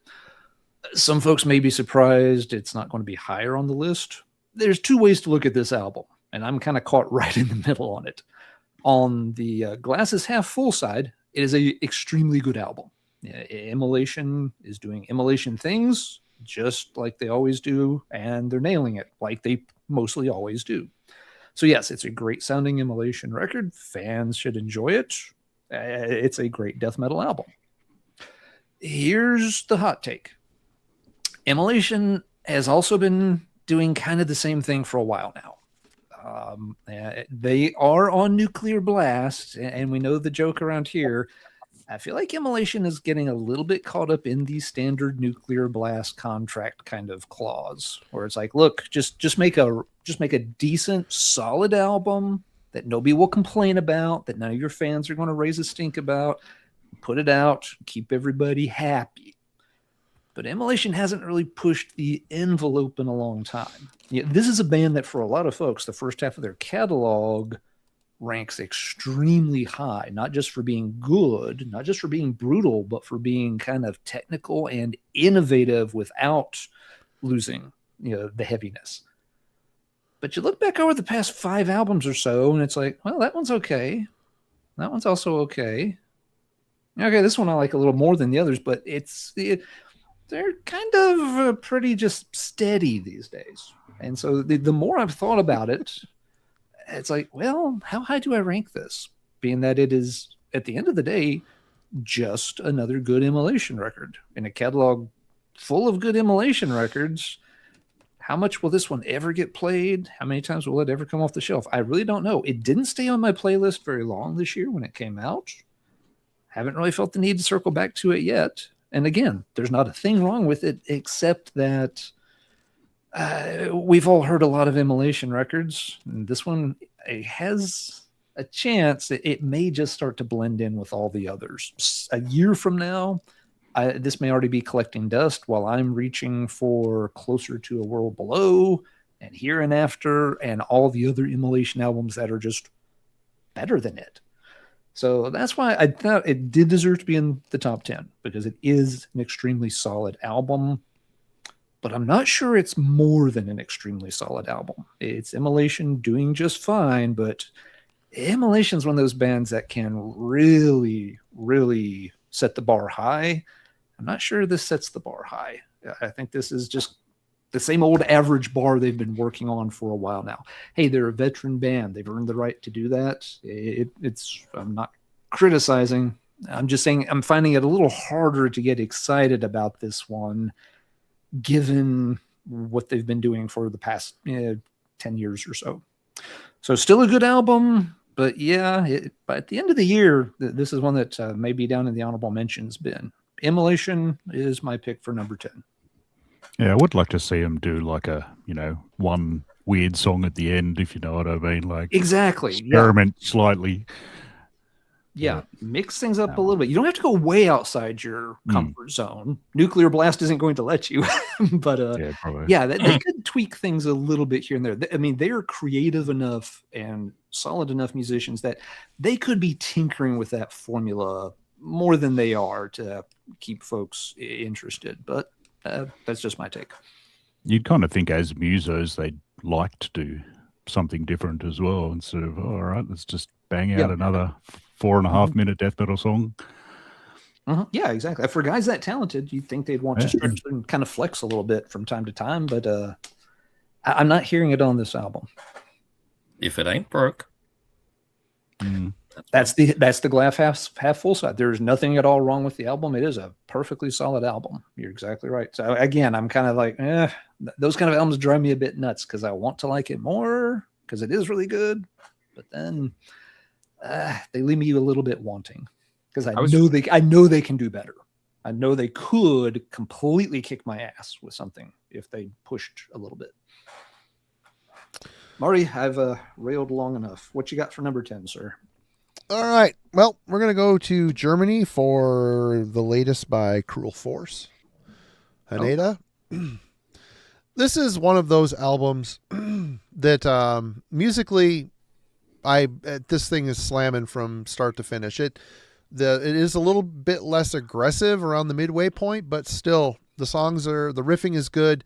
[SPEAKER 2] Some folks may be surprised it's not going to be higher on the list. There's 2 ways to look at this album, and I'm kind of caught right in the middle on it. On the glass is half full side, it is a extremely good album. Immolation is doing Immolation things just like they always do, and they're nailing it like they mostly always do. So yes, it's a great sounding Immolation record. Fans should enjoy it. It's a great death metal album. Here's the hot take. Immolation has also been doing kind of the same thing for a while now. They are on Nuclear Blast, and we know the joke around here. I feel like Immolation is getting a little bit caught up in the standard Nuclear Blast contract kind of clause, where it's like, look, just make a decent, solid album that nobody will complain about, that none of your fans are going to raise a stink about. Put it out, keep everybody happy. But Immolation hasn't really pushed the envelope in a long time. This is a band that for a lot of folks, the first half of their catalog ranks extremely high, not just for being good, not just for being brutal, but for being kind of technical and innovative without losing, the heaviness. But you look back over the past 5 albums or so, and it's like, well, that one's okay. That one's also okay. Okay, this one I like a little more than the others, but they're kind of pretty just steady these days. And so the more I've thought about it, it's like, well, how high do I rank this? Being that it is, at the end of the day, just another good Immolation record in a catalog full of good immolation records. How much will this one ever get played? How many times will it ever come off the shelf? I really don't know. It didn't stay on my playlist very long this year when it came out. Haven't really felt the need to circle back to it yet. And again, there's not a thing wrong with it, except that we've all heard a lot of immolation records. And this one has a chance that it may just start to blend in with all the others. A year from now, this may already be collecting dust while I'm reaching for Closer to a World Below and Here and After and all the other immolation albums that are just better than it. So that's why I thought it did deserve to be in the top 10, because it is an extremely solid album. But I'm not sure it's more than an extremely solid album. It's Immolation doing just fine, but Immolation is one of those bands that can really, really set the bar high. I'm not sure this sets the bar high. I think this is just the same old average bar they've been working on for a while now. Hey, they're a veteran band. They've earned the right to do that. I'm not criticizing. I'm just saying I'm finding it a little harder to get excited about this one, given what they've been doing for the past 10 years or so. So still a good album, but yeah, but at the end of the year, this is one that may be down in the honorable mentions bin. Immolation is my pick for number 10.
[SPEAKER 4] Yeah, I would like to see them do like a, one weird song at the end, if you know what I mean. Like
[SPEAKER 2] exactly.
[SPEAKER 4] Experiment slightly.
[SPEAKER 2] Yeah, mix things up a little bit. You don't have to go way outside your comfort zone. Nuclear Blast isn't going to let you, but they could tweak things a little bit here and there. I mean, they are creative enough and solid enough musicians that they could be tinkering with that formula more than they are to keep folks interested. But that's just my take.
[SPEAKER 4] You'd kind of think as musos they'd like to do something different as well, instead of, all right, let's just bang out another 4.5 minute death metal song.
[SPEAKER 2] Yeah, exactly. For guys that talented, you'd think they'd want to stretch and kind of flex a little bit from time to time, but I'm not hearing it on this album.
[SPEAKER 3] If it ain't broke.
[SPEAKER 2] That's the glass half full side. There's nothing at all wrong with the album. It is a perfectly solid album. You're exactly right. So again, I'm kind of like, those kind of albums drive me a bit nuts because I want to like it more because it is really good, but then they leave me a little bit wanting because I know they can do better. I know they could completely kick my ass with something if they pushed a little bit. Marty, I've railed long enough. What you got for number 10, sir?
[SPEAKER 1] All right. Well, we're going to go to Germany for the latest by Cruel Force. Haneda. This is one of those albums that musically, this thing is slamming from start to finish. It is a little bit less aggressive around the midway point, but still the riffing is good.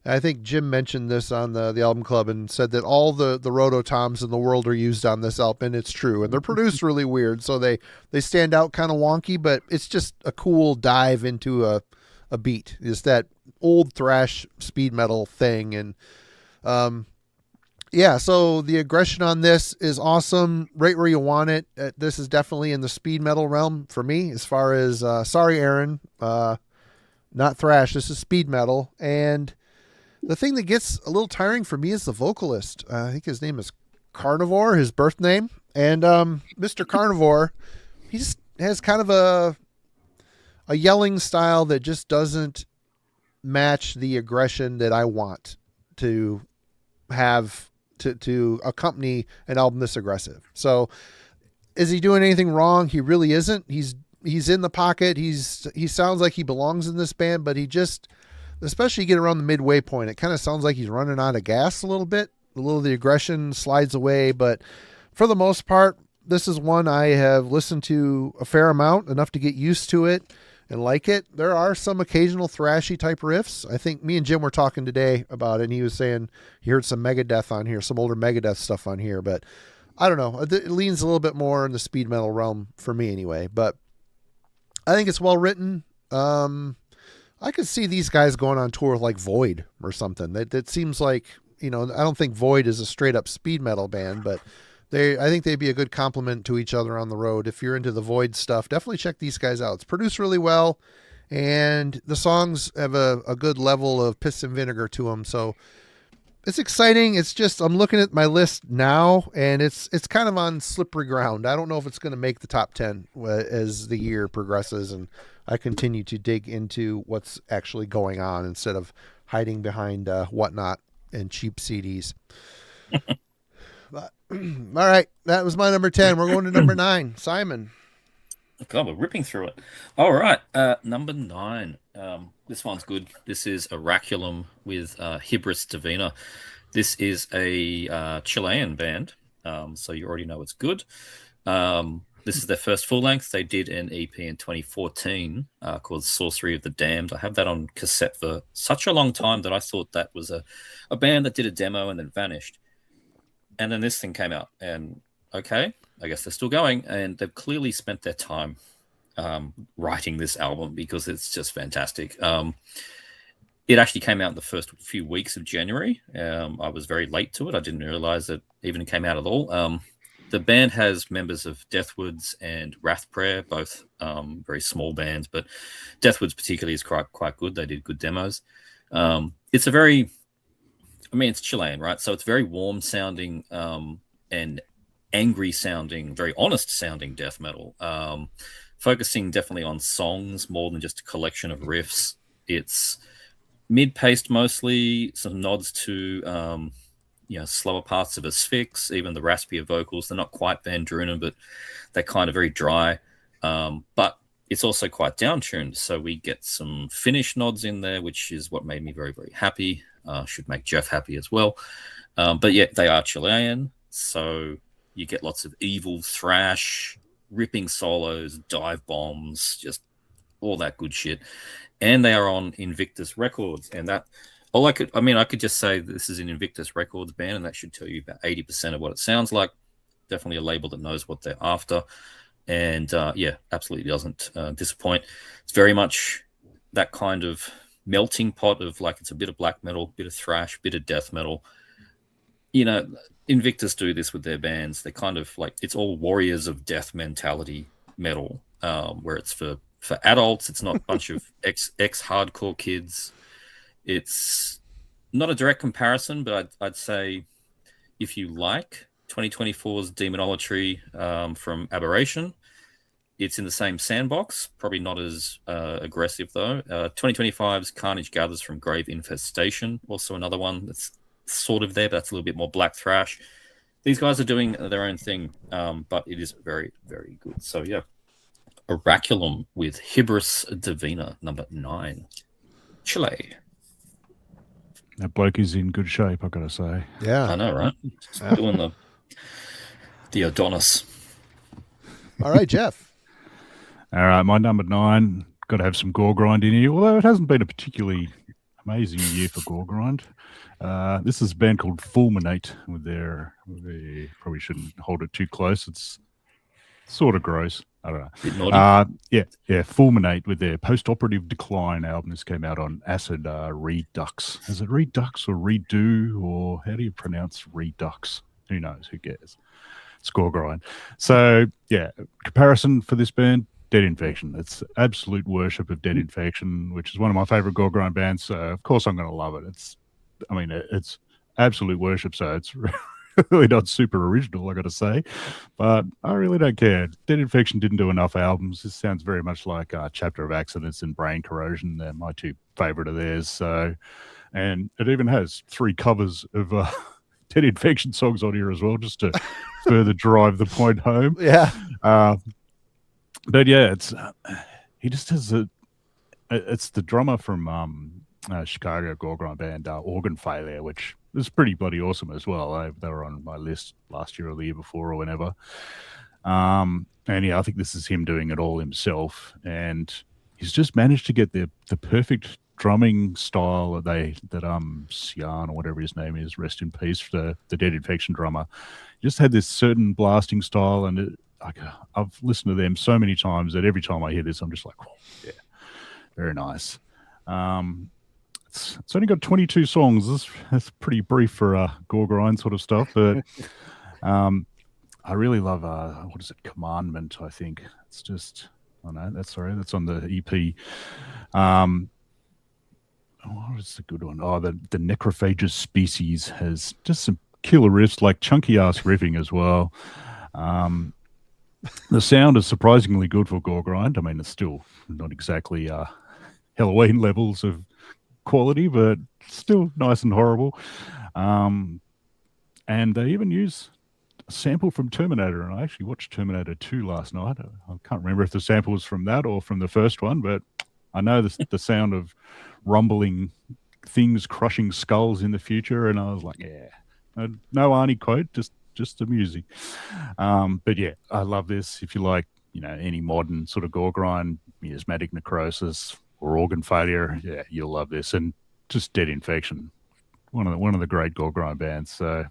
[SPEAKER 1] I think Jim mentioned this on the album club and said that all the rototoms in the world are used on this album, and it's true. And they're produced really weird, so they stand out kind of wonky, but it's just a cool dive into a beat. It's that old thrash speed metal thing. And so the aggression on this is awesome, right where you want it. This is definitely in the speed metal realm for me as far as, sorry, Aaron, not thrash. This is speed metal. And the thing that gets a little tiring for me is the vocalist. I think his name is Carnivore, his birth name. And Mr. Carnivore, he just has kind of a yelling style that just doesn't match the aggression that I want to have to accompany an album this aggressive. So is he doing anything wrong? He really isn't. He's in the pocket. He sounds like he belongs in this band, but he just, especially you get around the midway point, it kind of sounds like he's running out of gas a little bit. A little of the aggression slides away, but for the most part, this is one I have listened to a fair amount, enough to get used to it and like it. There are some occasional thrashy type riffs. I think me and Jim were talking today about it, and he was saying he heard some Megadeth on here, some older Megadeth stuff on here, but I don't know. It leans a little bit more in the speed metal realm for me anyway, but I think it's well written. I could see these guys going on tour with like Void or something. That seems like, I don't think Void is a straight up speed metal band, but I think they'd be a good complement to each other on the road. If you're into the Void stuff, definitely check these guys out. It's produced really well, and the songs have a good level of piss and vinegar to them. So it's exciting. It's just I'm looking at my list now, and it's kind of on slippery ground. I don't know if it's going to make the top 10 as the year progresses, and I continue to dig into what's actually going on instead of hiding behind whatnot and cheap CDs. But, all right, that was my number 10. We're going to number 9. Simon.
[SPEAKER 3] God, we're ripping through it. All right, number 9. This one's good. This is Oraculum with Hybris Divina. This is a Chilean band, so you already know it's good. This is their first full length. They did an EP in 2014 called Sorcery of the Damned. I have that on cassette for such a long time that I thought that was a band that did a demo and then vanished. And then this thing came out, and okay, I guess they're still going, and they've clearly spent their time writing this album because it's just fantastic. It actually came out in the first few weeks of January. I was very late to it. I didn't realize it even came out at all. The band has members of Deathwoods and Wrath Prayer, both very small bands, but Deathwoods particularly is quite good. They did good demos. It's a very, it's Chilean, right? So it's very warm sounding and angry sounding, very honest sounding death metal. Focusing definitely on songs more than just a collection of riffs. It's mid-paced mostly, some nods to slower parts of Asphyx, even the raspier vocals. They're not quite Van Drunen, but they're kind of very dry. But it's also quite down-tuned, so we get some Finnish nods in there, which is what made me very, very happy. Should make Geoff happy as well. But yeah, they are Chilean, so you get lots of evil thrash, ripping solos, dive bombs, just all that good shit. And they are on Invictus Records, and that I could just say this is an Invictus Records band, and that should tell you about 80% of what it sounds like. Definitely a label that knows what they're after, and absolutely doesn't disappoint. It's very much that kind of melting pot of like, it's a bit of black metal, bit of thrash, bit of death metal. Invictus do this with their bands. They kind of like, it's all warriors of death mentality metal, where it's for adults. It's not a bunch of ex hardcore kids. It's not a direct comparison, but I'd say if you like 2024's Demonolatry from Aberration, it's in the same sandbox. Probably not as aggressive though. 2025's Carnage Gathers from Grave Infestation, also another one that's sort of there, but that's a little bit more black thrash. These guys are doing their own thing, but it is very, very good. So yeah, Oraculum with Hybris Divina, number 9, Chile.
[SPEAKER 4] That bloke is in good shape, I've got to say.
[SPEAKER 1] Yeah,
[SPEAKER 3] I know, right? Just doing the Adonis.
[SPEAKER 1] All right, Geoff.
[SPEAKER 4] All right, my number 9. Got to have some gore grind in here, although it hasn't been a particularly amazing year for gore grind. This is a band called Fulminate with their probably shouldn't hold it too close. It's sort of gross. I don't know. Fulminate with their Post-Operative Decline album. This came out on Acid Redux. Is it Redux or Redo, or how do you pronounce Redux? Who knows? Who cares? Score grind. So yeah, comparison for this band, Dead Infection. It's absolute worship of Dead Infection, which is one of my favorite gore grind bands. So of course I'm going to love it. It's absolute worship. So it's really not super original, I got to say, but I really don't care. Dead Infection didn't do enough albums. This sounds very much like Chapter of Accidents and Brain Corrosion. They're my two favorite of theirs. So, and it even has 3 covers of Dead Infection songs on here as well, just to further drive the point home.
[SPEAKER 1] Yeah.
[SPEAKER 4] But yeah, it's he just has it's the drummer from Chicago gore grind band Organ Failure, which is pretty bloody awesome as well. They were on my list last year or the year before or whenever. And yeah, I think this is him doing it all himself, and he's just managed to get the perfect drumming style that Sian or whatever his name is, rest in peace, the Dead Infection drummer, he just had this certain blasting style, and I've listened to them so many times that every time I hear this, I'm just like, oh, yeah, very nice. It's only got 22 songs. That's pretty brief for gore grind sort of stuff, but I really love what is it, Commandment, I think. It's just Oh no, that's on the EP. What is the good one? Oh, the Necrophagous Species has just some killer riffs, like chunky ass riffing as well. The sound is surprisingly good for gore grind. I mean, it's still not exactly Halloween levels of quality, but still nice and horrible. And they even use a sample from Terminator, and I actually watched Terminator 2 last night. I can't remember if the sample was from that or from the first one, but I know the sound of rumbling things crushing skulls in the future, and I was like, yeah, no Arnie quote, just the music. But yeah, I love this. If you like, any modern sort of gore grind, miasmatic necrosis or organ failure, yeah, you'll love this. And just Dead Infection, one of the great gore grind bands. So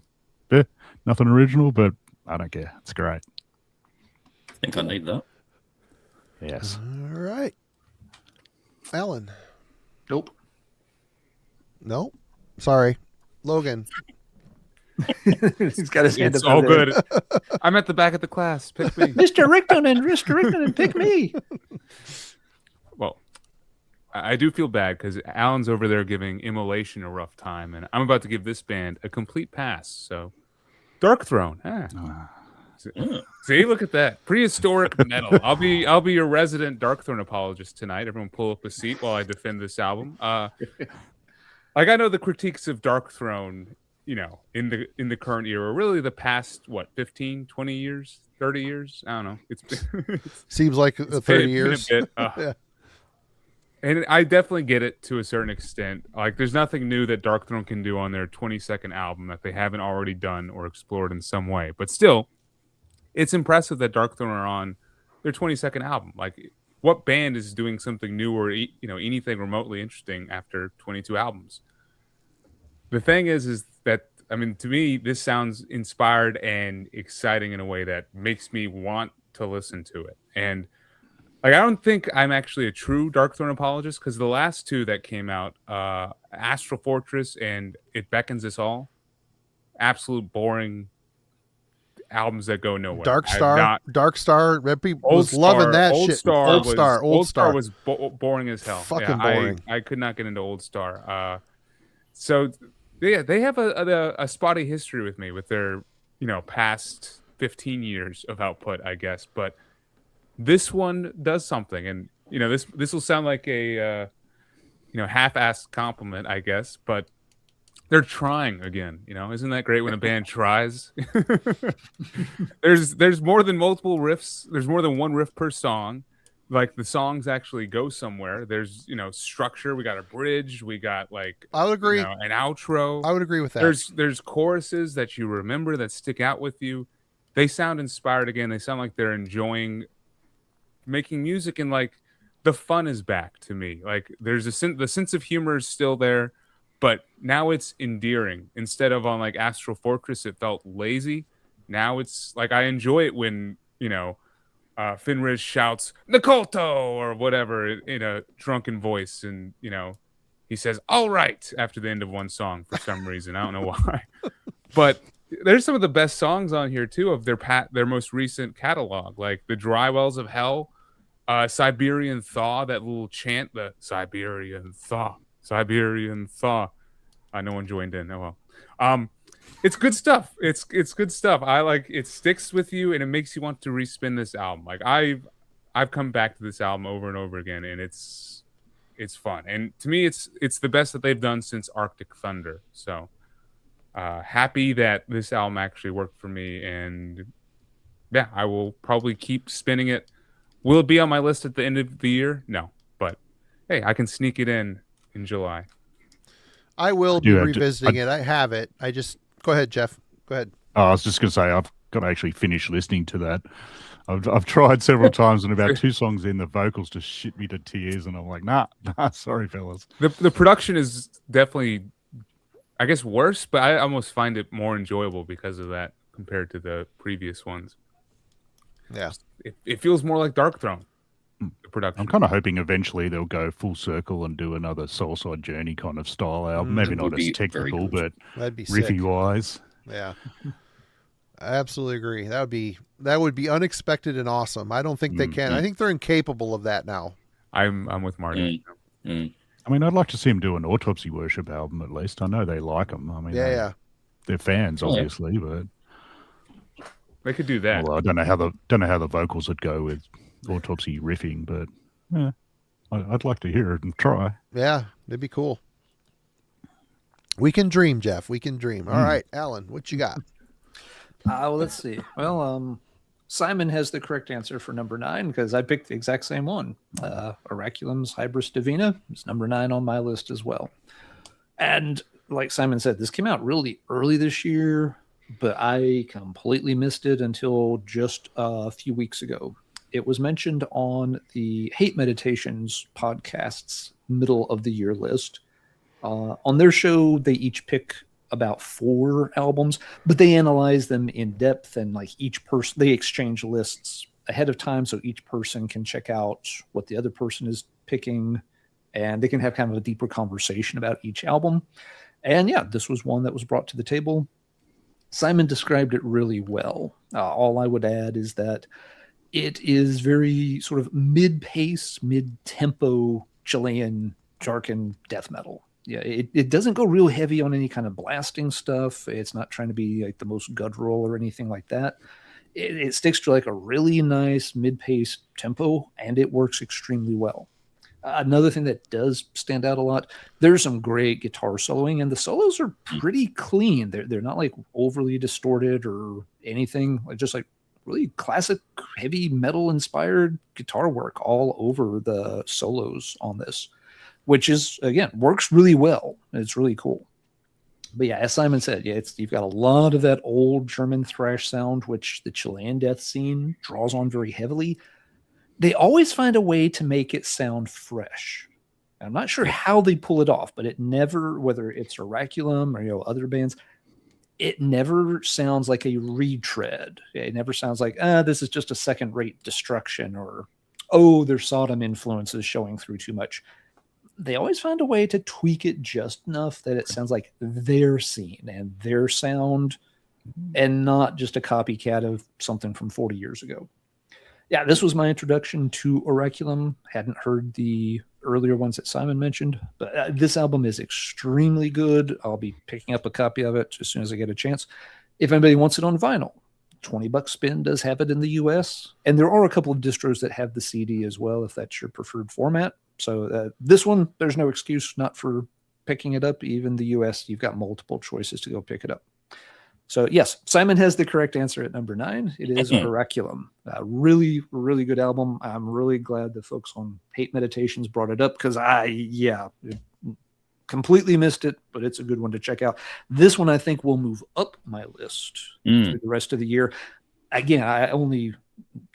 [SPEAKER 4] yeah, nothing original, but I don't care. It's great.
[SPEAKER 3] I think I need that.
[SPEAKER 4] Yes.
[SPEAKER 1] All right. Alan.
[SPEAKER 2] Nope.
[SPEAKER 1] No. Sorry. Logan.
[SPEAKER 2] He's got his hand
[SPEAKER 5] It's
[SPEAKER 2] up.
[SPEAKER 5] all
[SPEAKER 2] there.
[SPEAKER 5] good. I'm at the back of the class. Pick me.
[SPEAKER 2] Mr. Rickton, pick me.
[SPEAKER 5] Well, I do feel bad because Alan's over there giving Immolation a rough time, and I'm about to give this band a complete pass. So, Dark Throne. See, look at that prehistoric metal. I'll be your resident Dark Throne apologist tonight. Everyone, pull up a seat while I defend this album. Like, I know the critiques of Dark Throne, in the current era, really the past 15, 20 years, 30 years. I don't know. It's
[SPEAKER 1] Seems like 30 years.
[SPEAKER 5] Been a bit,
[SPEAKER 1] Yeah.
[SPEAKER 5] And I definitely get it to a certain extent. Like, there's nothing new that Dark Throne can do on their 22nd album that they haven't already done or explored in some way. But still, it's impressive that Dark Throne are on their 22nd album. Like, what band is doing something new or anything remotely interesting after 22 albums? The thing is that, I mean, to me, this sounds inspired and exciting in a way that makes me want to listen to it. And like, I don't think I'm actually a true Dark Throne apologist, because the last two that came out, Astral Fortress and It Beckons Us All, absolute boring albums that go nowhere.
[SPEAKER 1] Dark Star was loving that shit. Old Star
[SPEAKER 5] was boring as hell.
[SPEAKER 1] Fucking boring.
[SPEAKER 5] I could not get into Old Star. So yeah, they have a spotty history with me with their past 15 years of output, I guess. But this one does something, and this will sound like a half-assed compliment, I guess, but they're trying again. Isn't that great when a band tries? There's more than multiple riffs. There's more than one riff per song. Like, the songs actually go somewhere. There's structure. We got a bridge. We got, like,
[SPEAKER 1] I would agree.
[SPEAKER 5] An outro.
[SPEAKER 1] I would agree with that.
[SPEAKER 5] There's choruses that you remember that stick out with you. They sound inspired again. They sound like they're enjoying making music, and like the fun is back to me. Like, there's the sense of humor is still there, but now it's endearing. Instead of on like Astral Fortress, it felt lazy. Now it's like I enjoy it when Fenris shouts "Nicolto" or whatever in a drunken voice, and he says "all right" after the end of one song for some reason. I don't know why, but there's some of the best songs on here too of their most recent catalog, like the Dry Wells of Hell, Siberian Thaw, that little chant, the Siberian Thaw. No one joined in. Oh well. It's good stuff. It's good stuff. I like it. Sticks with you, and it makes you want to respin this album. Like, I've come back to this album over and over again, and it's fun. And to me, it's the best that they've done since Arctic Thunder. So happy that this album actually worked for me, and yeah, I will probably keep spinning it. Will it be on my list at the end of the year? No, but hey, I can sneak it in July.
[SPEAKER 1] I will be revisiting it. I have it. I just go ahead, Geoff. Go ahead.
[SPEAKER 4] Oh, I was just going to say I've got to actually finish listening to that. I've tried several times, and about 2 songs in, the vocals just shit me to tears, and I'm like, nah, sorry, fellas.
[SPEAKER 5] The production is definitely, I guess, worse, but I almost find it more enjoyable because of that compared to the previous ones.
[SPEAKER 1] Yeah,
[SPEAKER 5] it feels more like Dark Throne. The production.
[SPEAKER 4] I'm kind of hoping eventually they'll go full circle and do another Soulside Journey kind of style album. Maybe not as technical, but
[SPEAKER 1] that'd be
[SPEAKER 4] riffy
[SPEAKER 1] sick.
[SPEAKER 4] wise.
[SPEAKER 1] Yeah. I absolutely agree. That would be unexpected and awesome. I don't think they can. I think they're incapable of that now.
[SPEAKER 5] I'm with Marty.
[SPEAKER 4] I mean, I'd like to see him do an Autopsy Worship album at least. I know they like him. I mean, they're fans, obviously, but
[SPEAKER 5] they could do that.
[SPEAKER 4] Although I don't know how the vocals would go with Autopsy riffing, but yeah, I'd like to hear it and try.
[SPEAKER 1] Yeah, it'd be cool. We can dream, Geoff. We can dream. All right, Alan, what you got?
[SPEAKER 2] Well, let's see. Well, Simon has the correct answer for number 9 because I picked the exact same one. Oraculum's Hybris Divina is number 9 on my list as well. And like Simon said, this came out really early this year, but I completely missed it until just a few weeks ago. It was mentioned on the Hate Meditations podcast's middle of the year list. On their show, they each pick about 4 albums, but they analyze them in depth, and like each person, they exchange lists ahead of time so each person can check out what the other person is picking, and they can have kind of a deeper conversation about each album. And yeah, this was one that was brought to the table. Simon described it really well. All I would add is that it is very sort of mid-pace, mid-tempo Chilean jargon death metal. Yeah, it doesn't go real heavy on any kind of blasting stuff. It's not trying to be like the most guttural or anything like that. It sticks to like a really nice mid-pace tempo, and it works extremely well. Another thing that does stand out a lot, there's some great guitar soloing, and the solos are pretty clean. They're not like overly distorted or anything. Just like really classic heavy metal inspired guitar work all over the solos on this, which is, again, works really well. It's really cool. But yeah, as Simon said, yeah, you've got a lot of that old German thrash sound, which the Chilean death scene draws on very heavily. They always find a way to make it sound fresh. I'm not sure how they pull it off, but it never, whether it's Oraculum or other bands, it never sounds like a retread. It never sounds like, this is just a second-rate destruction, or, there's Sodom influences showing through too much. They always find a way to tweak it just enough that it sounds like their scene and their sound, and not just a copycat of something from 40 years ago. Yeah, this was my introduction to Oraculum. Hadn't heard the earlier ones that Simon mentioned, but this album is extremely good. I'll be picking up a copy of it as soon as I get a chance. If anybody wants it on vinyl, $20 spin does have it in the US. And there are a couple of distros that have the CD as well, if that's your preferred format. So this one, there's no excuse not for picking it up. Even the US, you've got multiple choices to go pick it up. So yes, Simon has the correct answer at number 9. It is Oraculum. Really, really good album. I'm really glad the folks on Hate Meditations brought it up, because completely missed it, but it's a good one to check out. This one I think will move up my list through the rest of the year. Again, I only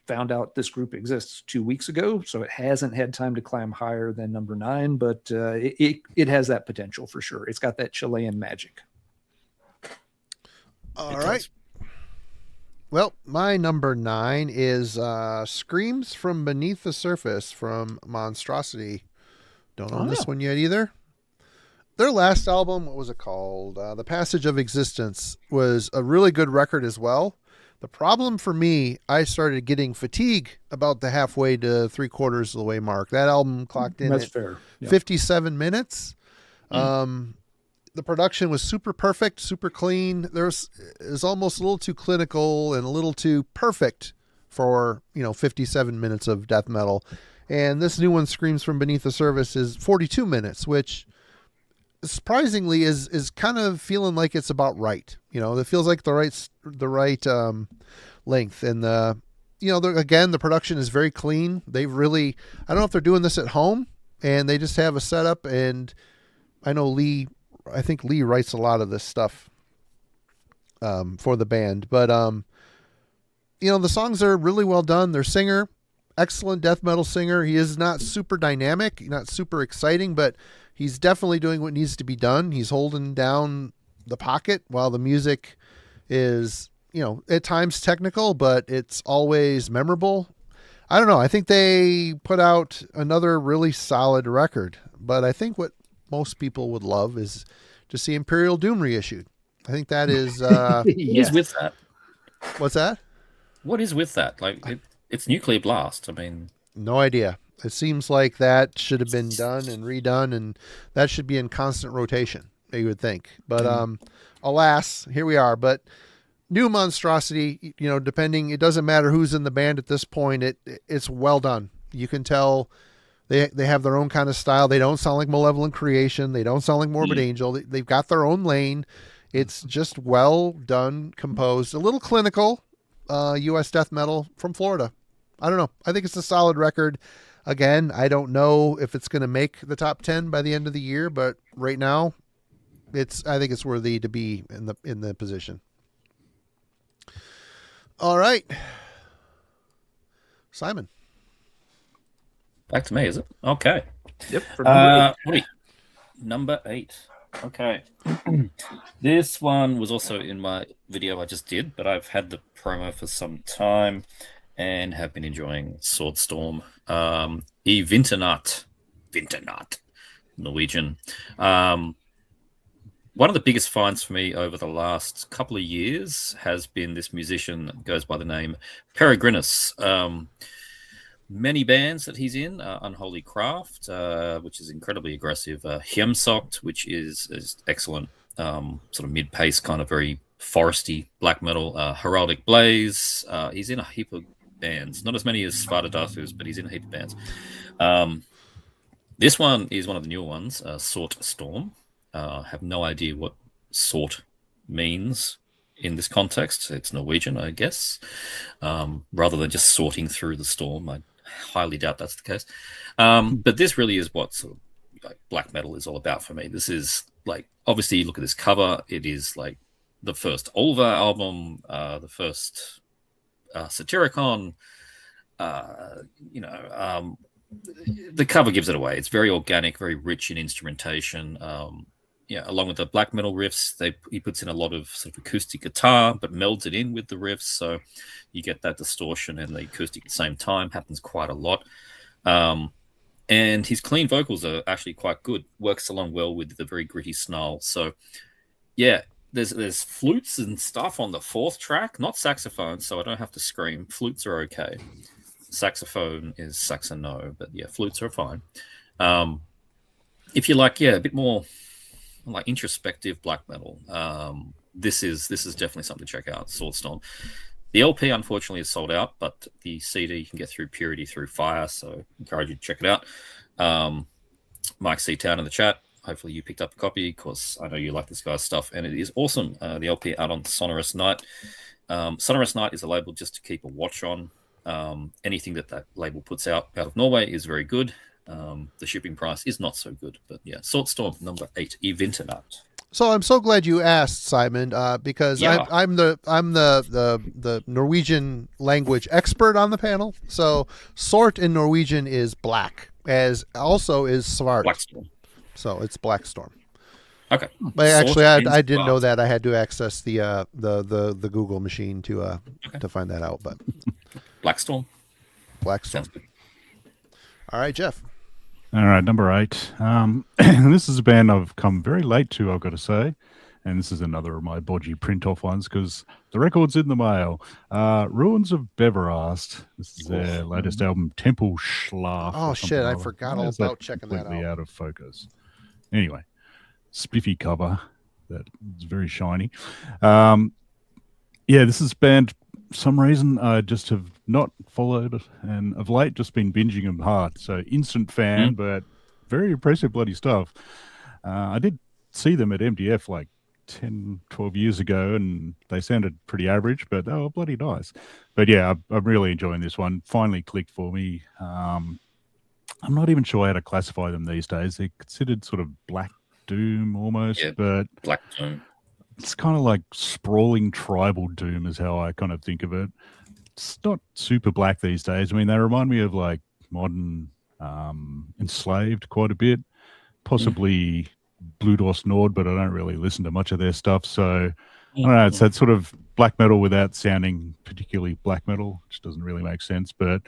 [SPEAKER 2] found out this group exists 2 weeks ago, so it hasn't had time to climb higher than number 9, but it has that potential for sure. It's got that Chilean magic.
[SPEAKER 1] All right. Well, my number 9 is Screams from Beneath the Surface from Monstrosity. Don't own this one yet either. Their last album, what was it called? The Passage of Existence, was a really good record as well. The problem for me, I started getting fatigue about the halfway to 3/4 of the way mark. That album clocked in at 57 minutes. The production was super perfect, super clean. It was almost a little too clinical and a little too perfect for 57 minutes of death metal. And this new one, Screams from Beneath the Surface, is 42 minutes, which surprisingly is kind of feeling like it's about right. It feels like the right length. And again, the production is very clean. They really, I don't know if they're doing this at home and they just have a setup. And I know I think Lee writes a lot of this stuff for the band, but the songs are really well done. Their singer, excellent death metal singer. He is not super dynamic, not super exciting, but he's definitely doing what needs to be done. He's holding down the pocket while the music is, at times technical, but it's always memorable. I don't know. I think they put out another really solid record, but I think what most people would love is to see Imperial Doom reissued. I think that is
[SPEAKER 3] He's with that.
[SPEAKER 1] What's that?
[SPEAKER 3] What is with that? Like, it's Nuclear Blast. I mean,
[SPEAKER 1] No idea. It seems like that should have been done and redone, and that should be in constant rotation, you would think. But alas, here we are. But new monstrosity, depending, it doesn't matter who's in the band at this point. It's well done. You can tell they have their own kind of style. They don't sound like Malevolent Creation. They don't sound like Morbid Angel. They've got their own lane. It's just well done, composed, a little clinical. U.S. death metal from Florida. I don't know. I think it's a solid record. Again, I don't know if it's going to make the top 10 by the end of the year, but right now, I think it's worthy to be in the position. All right, Simon.
[SPEAKER 3] back to me, is it? Okay.
[SPEAKER 2] Yep. For number 8.
[SPEAKER 3] Wait. Number 8. Okay. This one was also in my video I just did, but I've had the promo for some time and have been enjoying Swordstorm. I Vinternatt, Norwegian. One of the biggest finds for me over the last couple of years has been this musician that goes by the name Peregrinus. Many bands that he's in, Unholy Craft, which is incredibly aggressive, Hjemsokt, which is excellent, sort of mid-pace, kind of very foresty black metal, Heraldic Blaze. He's in a heap of bands, not as many as Svartadathus, but he's in a heap of bands. This one is one of the newer ones, Sort Storm. Have no idea what sort means in this context. It's Norwegian, I guess, rather than just sorting through the storm. I highly doubt that's the case. But this really is what sort of like black metal is all about for me. This is like, obviously, you look at this cover, it is like the first Ulva album, the first Satyricon. The cover gives it away. It's very organic, very rich in instrumentation. Along with the black metal riffs, he puts in a lot of sort of acoustic guitar, but melds it in with the riffs, so you get that distortion and the acoustic at the same time. Happens quite a lot. And his clean vocals are actually quite good. Works along well with the very gritty snarl. So, yeah, there's flutes and stuff on the 4th track, not saxophone, so I don't have to scream. Flutes are okay. Saxophone is saxono, but yeah, flutes are fine. If you like, a bit more like introspective black metal, this is definitely something to check out. Swordstorm. The LP unfortunately is sold out, but the CD you can get through Purity through Fire, so encourage you to check it out. Mike Seatown in the chat. Hopefully you picked up a copy because I know you like this guy's stuff, and it is awesome. The LP out on Sonorous Night. Sonorous Night is a label just to keep a watch on. Anything that label puts out of Norway is very good. The shipping price is not so good, but yeah, Swordstorm number 8, I Vinternatt.
[SPEAKER 1] So I'm so glad you asked, Simon, because I'm the Norwegian language expert on the panel. So sort in Norwegian is black, as also is Svart.
[SPEAKER 3] Blackstorm.
[SPEAKER 1] So it's Blackstorm.
[SPEAKER 3] Okay.
[SPEAKER 1] But actually, I didn't know that. I had to access the Google machine to find that out. But
[SPEAKER 3] Blackstorm.
[SPEAKER 1] Blackstorm. All right, Geoff.
[SPEAKER 4] All right, number 8. This is a band I've come very late to, I've got to say. And this is another of my bodgy print-off ones because the record's in the mail. Ruins of Beverast. This is their latest album, Temple Schlaf.
[SPEAKER 1] Oh, shit, I forgot all about checking that
[SPEAKER 4] completely
[SPEAKER 1] out.
[SPEAKER 4] Out of focus. Anyway, spiffy cover. That is very shiny. This is a band, for some reason, I just have not followed, and of late just been binging them hard. So instant fan, but very impressive bloody stuff. I did see them at MDF like 10, 12 years ago, and they sounded pretty average, but they were bloody nice. But yeah, I'm really enjoying this one. Finally clicked for me. I'm not even sure how to classify them these days. They're considered sort of black doom almost, but
[SPEAKER 3] Black Doom.
[SPEAKER 4] It's kind of like sprawling tribal doom is how I kind of think of it. It's not super black these days. I mean, they remind me of like modern Enslaved quite a bit, possibly Blue Doss Nord, but I don't really listen to much of their stuff. So I don't know, it's that sort of black metal without sounding particularly black metal, which doesn't really make sense, but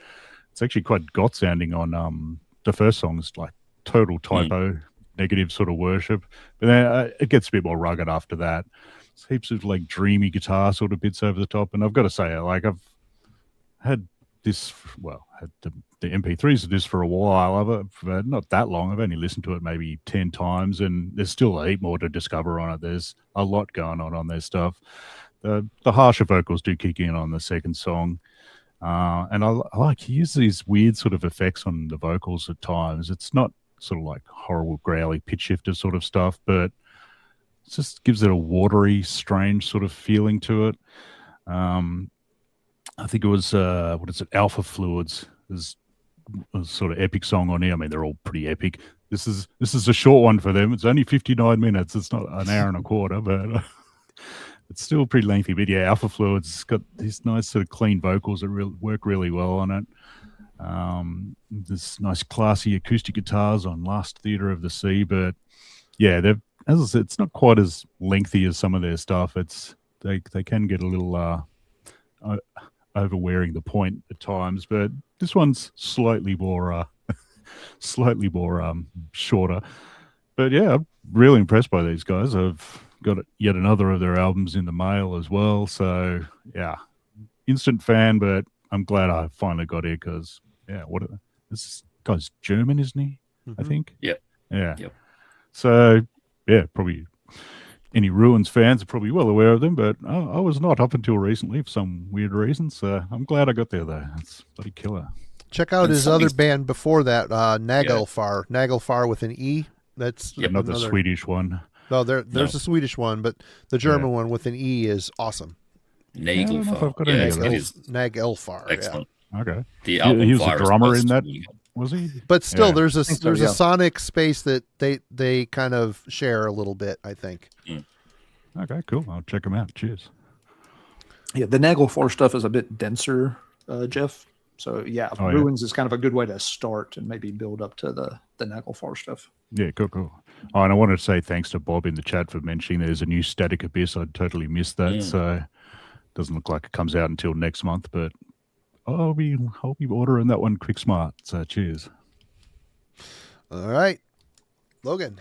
[SPEAKER 4] it's actually quite goth sounding on the first song is like total typo, negative sort of worship. But then it gets a bit more rugged after that. heaps of like dreamy guitar sort of bits over the top. And I've got to say, like I've had this, well, had the MP3s of this for a while. I've not that long. I've only listened to it maybe 10 times, and there's still a heap more to discover on it. There's a lot going on their stuff. The harsher vocals do kick in on the second song. And I like, he uses these weird sort of effects on the vocals at times. It's not sort of like horrible growly pitch shifter sort of stuff, but it just gives it a watery, strange sort of feeling to it. I think it was what is it, Alpha Fluids is a sort of epic song on here. I mean, they're all pretty epic. This is a short one for them. It's only 59 minutes. It's not an hour and a quarter, but it's still pretty lengthy. But yeah, Alpha Fluids got these nice sort of clean vocals that work really well on it. There's nice classy acoustic guitars on Last Theatre of the Sea, but yeah, they've, as I said, it's not quite as lengthy as some of their stuff. They can get a little overwearing the point at times, but this one's slightly more shorter. But yeah, I'm really impressed by these guys. I've got yet another of their albums in the mail as well, so yeah, instant fan. But I'm glad I finally got here because yeah, this guy's German, isn't he? I think.
[SPEAKER 3] Yep.
[SPEAKER 4] Yeah.
[SPEAKER 3] Yep.
[SPEAKER 4] So yeah, probably any Ruins fans are probably well aware of them, but I was not up until recently for some weird reason. So I'm glad I got there though. It's bloody killer.
[SPEAKER 1] Check out his other band before that, Nagelfar. Nagelfar with an E. That's
[SPEAKER 4] another Swedish one.
[SPEAKER 1] No, there's a Swedish one, but the German one with an E is awesome.
[SPEAKER 3] Nagelfar.
[SPEAKER 1] Nagelfar.
[SPEAKER 3] Excellent.
[SPEAKER 4] Yeah. Okay.
[SPEAKER 3] The album
[SPEAKER 4] he was a drummer in that, was he?
[SPEAKER 1] But still,
[SPEAKER 4] Yeah.
[SPEAKER 1] there's a sonic space that they kind of share a little bit, I think.
[SPEAKER 4] Okay, cool. I'll check them out. Cheers.
[SPEAKER 2] Yeah, the Nagelfar stuff is a bit denser, Geoff. So yeah, Ruins is kind of a good way to start and maybe build up to the Nagelfar stuff.
[SPEAKER 4] Yeah, cool. Oh, and I wanted to say thanks to Bob in the chat for mentioning there's a new Static Abyss. I'd totally missed that, so it doesn't look like it comes out until next month, but I'll be ordering that one quick smart. So cheers.
[SPEAKER 1] All right, Logan.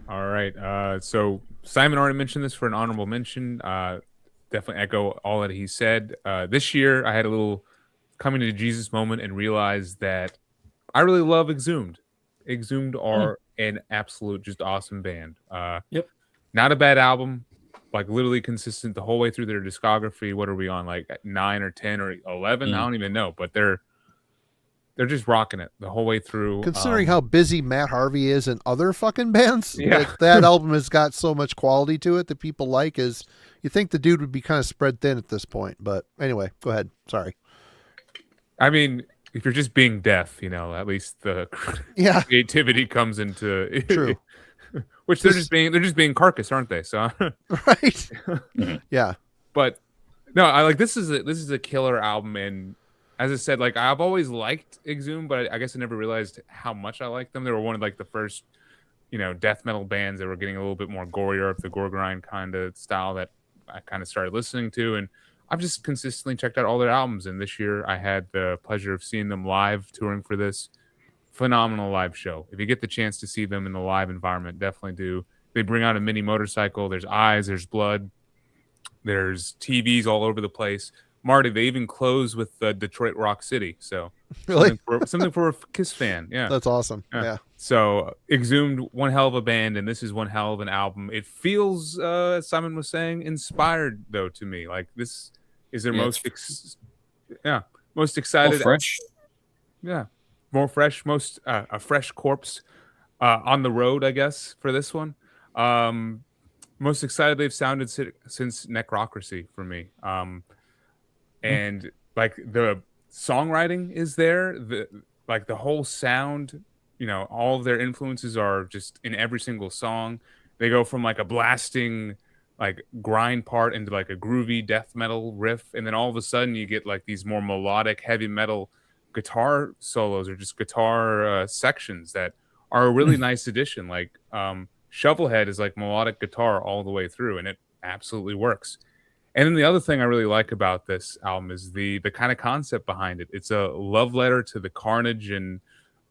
[SPEAKER 5] All right. So Simon already mentioned this for an honorable mention. Definitely echo all that he said. This year, I had a little coming to Jesus moment and realized that I really love Exhumed. Exhumed are an absolute just awesome band.
[SPEAKER 3] Yep.
[SPEAKER 5] Not a bad album. Like literally consistent the whole way through their discography. What are we on? Like 9 or 10 or 11? I don't even know. But they're just rocking it the whole way through.
[SPEAKER 1] Considering how busy Matt Harvey is in other fucking bands, that album has got so much quality to it that people like. Is you think the dude would be kind of spread thin at this point? But anyway, go ahead. Sorry.
[SPEAKER 5] I mean, if you're just being deaf, at least the creativity comes into
[SPEAKER 1] True.
[SPEAKER 5] Which they're just being Carcass, aren't they? So
[SPEAKER 1] right. Yeah.
[SPEAKER 5] But no, I like this is a killer album, and as I said, like I've always liked Exhumed, but I guess I never realized how much I liked them. They were one of like the first, death metal bands that were getting a little bit more gorier of the gore grind kind of style that I kind of started listening to, and I've just consistently checked out all their albums. And this year I had the pleasure of seeing them live touring for this phenomenal live show. If you get the chance to see them in the live environment, definitely do. They bring out a mini motorcycle. There's eyes, there's blood, there's TVs all over the place. Marty, they even close with Detroit Rock City. So
[SPEAKER 1] really
[SPEAKER 5] something for a Kiss fan. Yeah.
[SPEAKER 1] That's awesome. Yeah.
[SPEAKER 5] So Exhumed, one hell of a band, and this is one hell of an album. It feels, as Simon was saying, inspired though to me. Like this is their most excited.
[SPEAKER 3] More fresh.
[SPEAKER 5] More fresh, most a fresh corpse on the road, I guess, for this one. Most excited they've sounded since Necrocracy for me. And like the songwriting is there, the whole sound, all of their influences are just in every single song. They go from like a blasting like grind part into like a groovy death metal riff, and then all of a sudden you get like these more melodic heavy metal guitar solos or just guitar sections that are a really nice addition. Like Shovelhead is like melodic guitar all the way through, and it absolutely works. And then the other thing I really like about this album is the kind of concept behind it. It's a love letter to the carnage and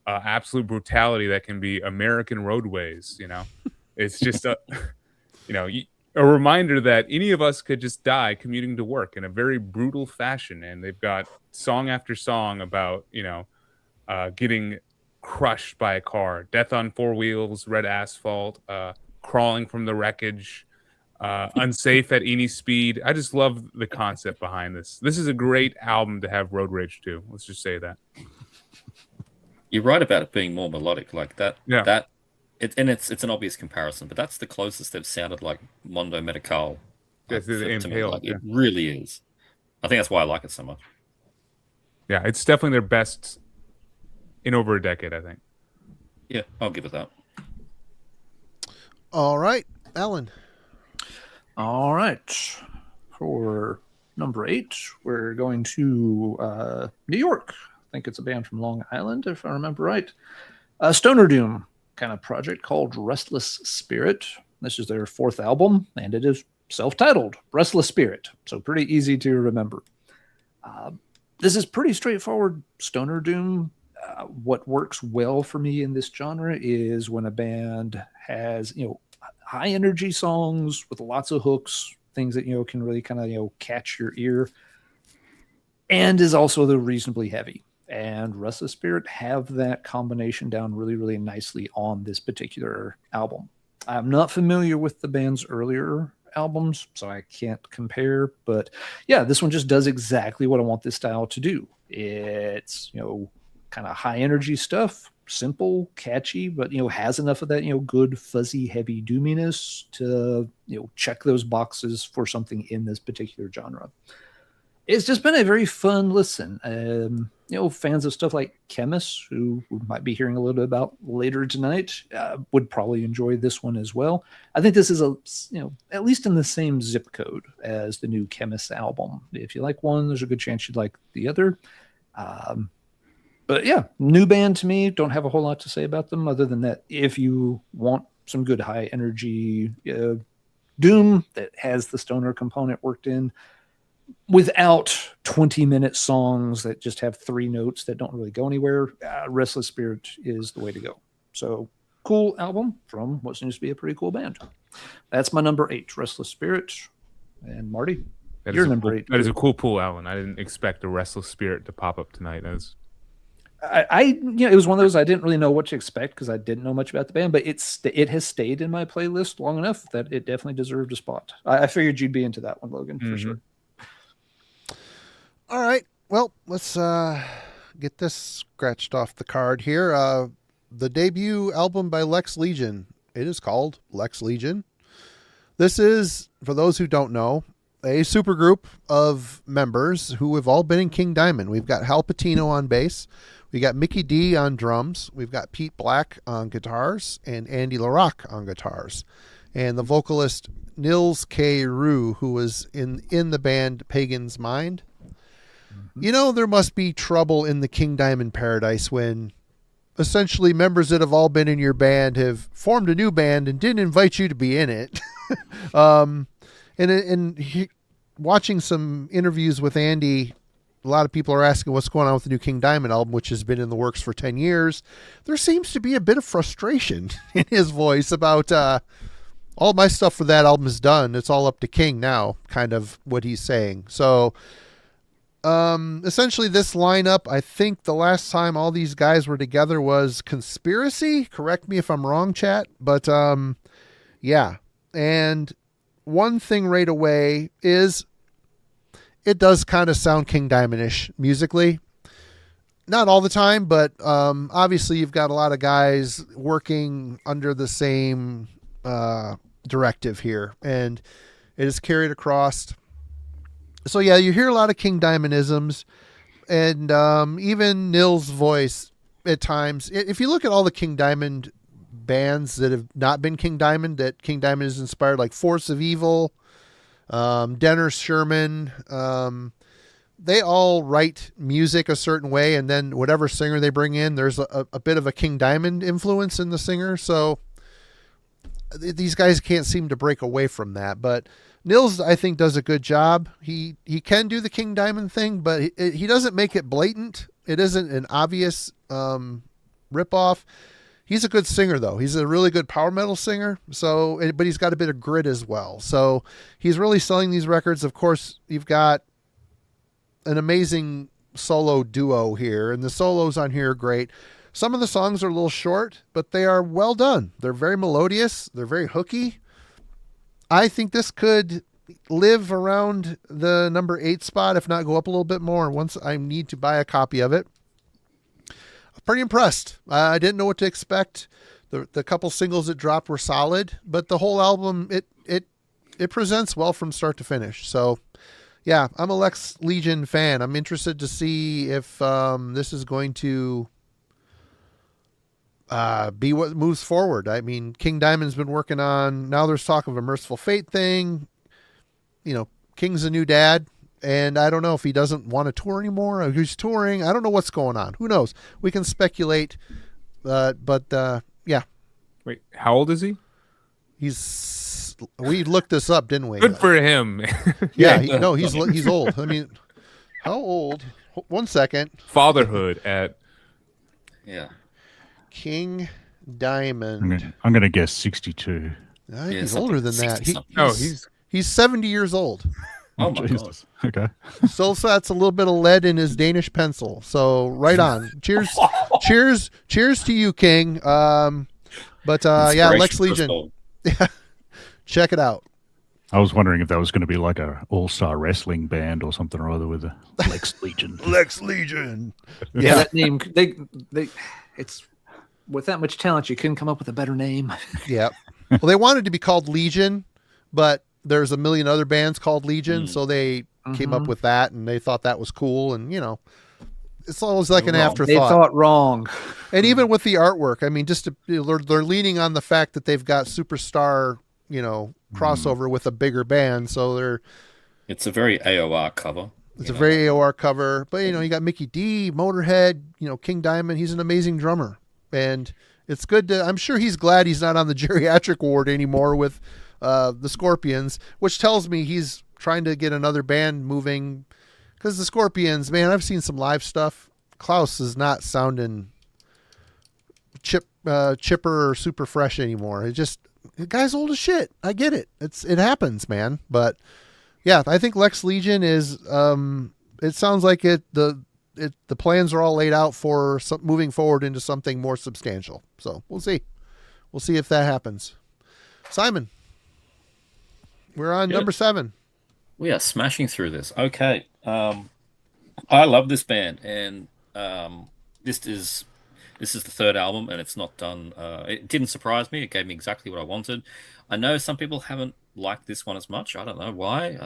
[SPEAKER 5] absolute brutality that can be American roadways. It's just a reminder that any of us could just die commuting to work in a very brutal fashion. And they've got song after song about, getting crushed by a car, death on four wheels, red asphalt, crawling from the wreckage, unsafe at any speed. I just love the concept behind this. This is a great album to have road rage to. Let's just say that.
[SPEAKER 3] You're right about it being more melodic like that.
[SPEAKER 5] Yeah.
[SPEAKER 3] It's an obvious comparison, but that's the closest they've sounded like Mondo Medical.
[SPEAKER 5] That's the Impale,
[SPEAKER 3] It really is. I think that's why I like it so much.
[SPEAKER 5] Yeah, it's definitely their best in over a decade, I think.
[SPEAKER 3] Yeah, I'll give it that.
[SPEAKER 1] All right, Alan.
[SPEAKER 2] All right. For number 8, we're going to New York. I think it's a band from Long Island, if I remember right. A stoner doom kind of project called Restless Spirit. This is their 4th album, and it is self-titled, Restless Spirit. So pretty easy to remember. This is pretty straightforward stoner doom. What works well for me in this genre is when a band has, high energy songs with lots of hooks, things that, can really kind of, catch your ear, and is also the reasonably heavy. And Restless Spirit have that combination down really, really nicely on this particular album. I'm not familiar with the band's earlier albums, so I can't compare, but yeah, this one just does exactly what I want this style to do. It's, kind of high energy stuff, simple, catchy, but has enough of that good fuzzy heavy doominess to check those boxes for something in this particular genre. It's just been a very fun listen. Fans of stuff like Chemist, who we might be hearing a little bit about later tonight, would probably enjoy this one as well. I think this is at least in the same zip code as the new Chemist album. If you like one, there's a good chance you'd like the other. But yeah, new band to me. Don't have a whole lot to say about them other than that. If you want some good high energy doom that has the stoner component worked in without 20-minute songs that just have 3 notes that don't really go anywhere, Restless Spirit is the way to go. So cool album from what seems to be a pretty cool band. That's my number 8, Restless Spirit. And Marty, you're number 8.
[SPEAKER 5] That is a cool pool, Alan. I didn't expect a Restless Spirit to pop up tonight. That was...
[SPEAKER 2] it was one of those I didn't really know what to expect because I didn't know much about the band, but it has stayed in my playlist long enough that it definitely deserved a spot. I figured you'd be into that one, Logan, for sure.
[SPEAKER 1] All right. Well, let's get this scratched off the card here. The debut album by Lex Legion. It is called Lex Legion. This is, for those who don't know, a supergroup of members who have all been in King Diamond. We've got Hal Patino on bass. We got Mickey D on drums. We've got Pete Black on guitars and Andy LaRocque on guitars. And the vocalist Nils K. Rue, who was in the band Pagan's Mind. There must be trouble in the King Diamond paradise when essentially members that have all been in your band have formed a new band and didn't invite you to be in it. Watching some interviews with Andy, a lot of people are asking what's going on with the new King Diamond album, which has been in the works for 10 years. There seems to be a bit of frustration in his voice about all my stuff for that album is done. It's all up to King now, kind of what he's saying. So essentially this lineup, I think the last time all these guys were together was Conspiracy. Correct me if I'm wrong, chat. But yeah. And one thing right away is it does kind of sound King Diamond-ish musically. Not all the time, but obviously you've got a lot of guys working under the same directive here, and it is carried across. So yeah, you hear a lot of King Diamond-isms, and even Nils' voice at times. If you look at all the King Diamond bands that have not been King Diamond, that King Diamond is inspired, like Force of Evil, Denner Sherman, they all write music a certain way, and then whatever singer they bring in, there's a bit of a King Diamond influence in the singer. So these guys can't seem to break away from that. But Nils, I think, does a good job. He can do the King Diamond thing, but he doesn't make it blatant. It isn't an obvious ripoff. He's a good singer, though. He's a really good power metal singer. So, but he's got a bit of grit as well. So he's really selling these records. Of course, you've got an amazing solo duo here, and the solos on here are great. Some of the songs are a little short, but they are well done. They're very melodious. They're very hooky. I think this could live around the number 8 spot, if not go up a little bit more. Once I need to buy a copy of it. I'm pretty impressed. I didn't know what to expect. The couple singles that dropped were solid, but the whole album, it presents well from start to finish. So, yeah, I'm a Lex Legion fan. I'm interested to see if this is going to be what moves forward. I mean, King Diamond's been working on, now there's talk of a Merciful Fate thing. You know, King's a new dad, and I don't know if he doesn't want to tour anymore, or he's touring. I don't know what's going on. Who knows? We can speculate, but yeah.
[SPEAKER 5] Wait, how old is he?
[SPEAKER 1] We looked this up, didn't we?
[SPEAKER 5] Good for him.
[SPEAKER 1] Yeah, he's old. I mean, how old? 1 second.
[SPEAKER 5] Fatherhood at
[SPEAKER 3] Yeah.
[SPEAKER 1] King Diamond.
[SPEAKER 4] I'm gonna guess 62.
[SPEAKER 1] He's older than that. He's 70 years old.
[SPEAKER 3] Oh my
[SPEAKER 4] Jesus.
[SPEAKER 3] God.
[SPEAKER 4] Okay.
[SPEAKER 1] Still that's a little bit of lead in his Danish pencil. So right on. Cheers to you, King. But yeah, Lex Legion. Yeah. Check it out.
[SPEAKER 4] I was wondering if that was going to be like a all-star wrestling band or something or other with a Lex Legion.
[SPEAKER 1] Lex Legion.
[SPEAKER 2] Yeah, that name. It's with that much talent, you couldn't come up with a better name.
[SPEAKER 1] Yeah. Well, they wanted to be called Legion, but there's a million other bands called Legion, so they came up with that, and they thought that was cool. And it's always like an afterthought.
[SPEAKER 2] They thought wrong.
[SPEAKER 1] And even with the artwork, I mean, they're leaning on the fact that they've got superstar, crossover with a bigger band. So
[SPEAKER 3] it's a very AOR cover.
[SPEAKER 1] It's a very AOR cover, but you got Mickey D, Motorhead, King Diamond. He's an amazing drummer, and it's good to. I'm sure he's glad he's not on the geriatric ward anymore with the Scorpions, which tells me he's trying to get another band moving. Because the Scorpions, man, I've seen some live stuff. Klaus is not sounding chipper or super fresh anymore. The guy's old as shit. I get it. It happens, man. But yeah, I think Lex Legion is. It sounds like the plans are all laid out for moving forward into something more substantial. So we'll see. We'll see if that happens. Simon, we're on number 7.
[SPEAKER 3] We are smashing through this. Okay. I love this band, and this is the third album, and it's not done. It didn't surprise me. It gave me exactly what I wanted. I know some people haven't liked this one as much. I don't know why.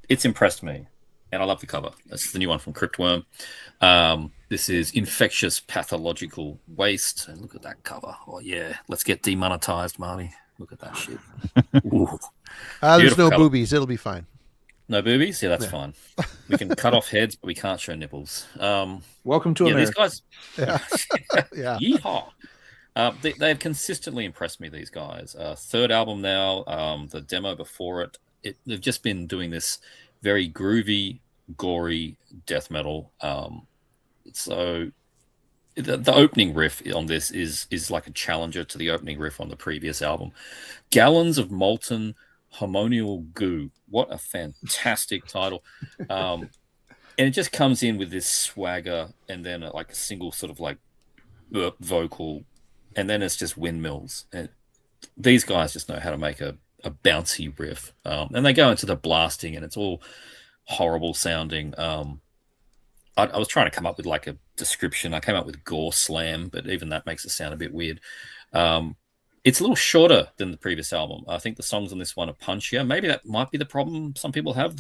[SPEAKER 3] It's impressed me, and I love the cover. That's the new one from Cryptworm. This is Infectious Pathological Waste, and look at that cover. Oh yeah, let's get demonetized, Marty. Look at that shit.
[SPEAKER 1] There's no boobies. It'll be fine.
[SPEAKER 3] No boobies? Yeah, that's fine. We can cut off heads, but we can't show nipples.
[SPEAKER 2] Welcome to America.
[SPEAKER 3] These guys.
[SPEAKER 1] Yeah.
[SPEAKER 3] Yeehaw. They've consistently impressed me, these guys. Third album now, the demo before it. They've just been doing this very groovy, gory death metal. So the opening riff on this is like a challenger to the opening riff on the previous album. Gallons of molten hormonial goo. What a fantastic title. And it just comes in with this swagger, and then like a single sort of like vocal, and then it's just windmills. And these guys just know how to make a bouncy riff. And they go into the blasting, and it's all horrible sounding. I was trying to come up with like a description. I came up with gore slam, but even that makes it sound a bit weird. It's a little shorter than the previous album. I think the songs on this one are punchier. Maybe that might be the problem some people have.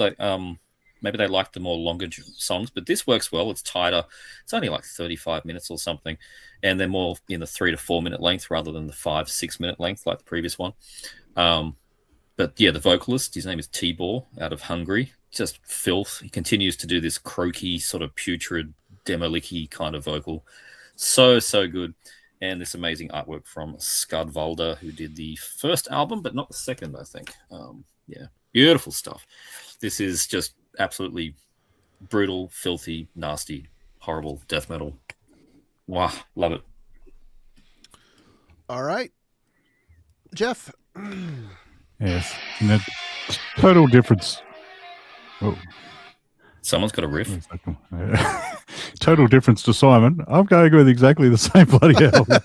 [SPEAKER 3] Maybe they like the more longer songs, but this works well. It's tighter. It's only like 35 minutes or something, and they're more in the 3 to 4 minute length rather than the 5-6 minute length like the previous one. But yeah, the vocalist, his name is Tibor out of Hungary. Just filth. He continues to do this croaky, sort of putrid, demolicky kind of vocal. So good. And this amazing artwork from Skadvalder, who did the first album, but not the second, I think. Yeah, beautiful stuff. This is just absolutely brutal, filthy, nasty, horrible death metal. Wow, love it.
[SPEAKER 1] All right, Geoff.
[SPEAKER 4] Yes. And that total difference. Oh,
[SPEAKER 3] Someone's got a riff.
[SPEAKER 4] where's that gone? Total difference to Simon. I'm going with exactly the same bloody album.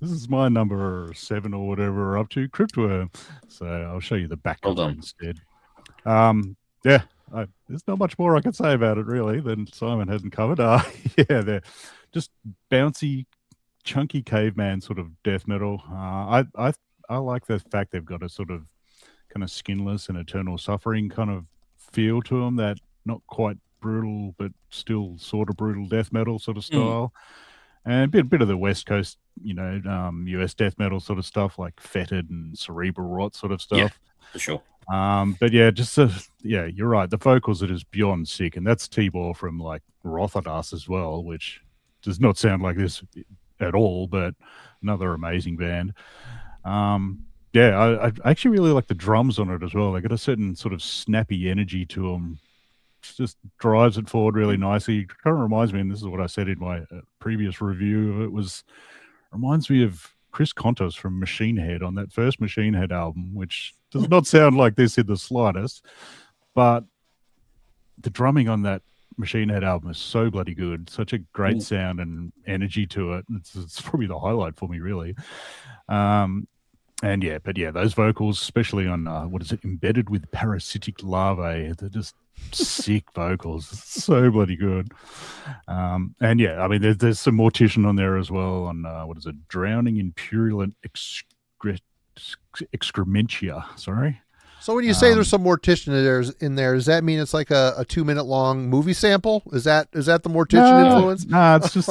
[SPEAKER 4] This is my number 7 or whatever we're up to, Cryptworm. So I'll show you the back
[SPEAKER 3] Well
[SPEAKER 4] cover
[SPEAKER 3] done.
[SPEAKER 4] instead. There's not much more I can say about it really than Simon hasn't covered. Yeah, they're just bouncy, chunky caveman sort of death metal. I like the fact they've got a sort of kind of skinless and eternal suffering kind of feel to them. That not quite brutal, but still sort of brutal death metal sort of style. And a bit of the West Coast, US death metal sort of stuff like Fetid and Cerebral Rot sort of stuff.
[SPEAKER 3] Yeah, for sure.
[SPEAKER 4] But yeah, you're right. The vocals are just beyond sick, and that's T-Ball from like Rothadas as well, which does not sound like this at all, but another amazing band. I actually really like the drums on it as well. They got a certain sort of snappy energy to them. Just drives it forward really nicely. Kind of reminds me, and this is what I said in my previous review of it, reminds me of Chris Contos from Machine Head on that first Machine Head album, which does not sound like this in the slightest, but the drumming on that Machine Head album is so bloody good. Such a great sound and energy to it. It's probably the highlight for me, really. Those vocals, especially on Embedded with Parasitic Larvae, they're just sick vocals. It's so bloody good. There's some Mortician on there as well on Drowning in Purulent Excrementia. Sorry.
[SPEAKER 1] So when you say there's some Mortician in there, does that mean it's like a 2-minute long movie sample? Is that the Mortician influence?
[SPEAKER 4] No, it's just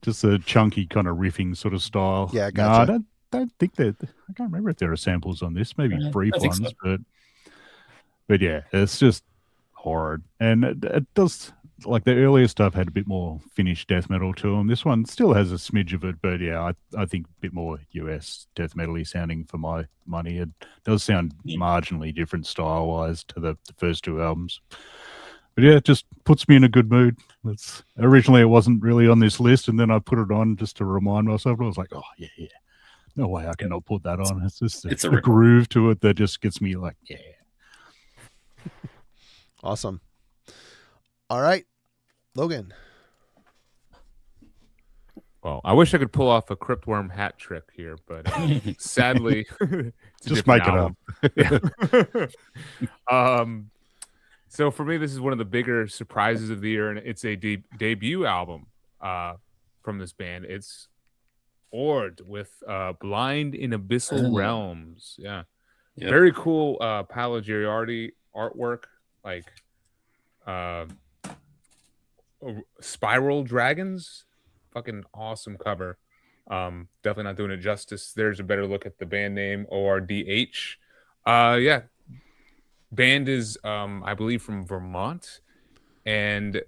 [SPEAKER 4] just a chunky kind of riffing sort of style.
[SPEAKER 1] Yeah, gotcha.
[SPEAKER 4] No, I don't think that. I can't remember if there are samples on this. Maybe brief ones, so. but yeah, it's just horrid, and it does. Like the earlier stuff had a bit more finished death metal to them. This one still has a smidge of it, but yeah, I think a bit more US death metal-y sounding for my money. It does sound marginally different style-wise to the first 2 albums. But yeah, it just puts me in a good mood. Originally it wasn't really on this list, and then I put it on just to remind myself. And I was like, oh yeah. No way I cannot put that on. It's just a groove to it that just gets me like, yeah.
[SPEAKER 1] Awesome. All right, Logan.
[SPEAKER 5] Well, I wish I could pull off a Cryptworm hat trick here, but sadly,
[SPEAKER 4] just make it
[SPEAKER 5] up. So for me, this is one of the bigger surprises of the year, and it's a debut album from this band. It's Ord with Blind in Abyssal Realms. Yeah. Yep. Very cool Paolo Giriardi artwork, like Spiral Dragons. Fucking awesome cover. Definitely not doing it justice. There's a better look at the band name, ORDH. Band is I believe from Vermont, and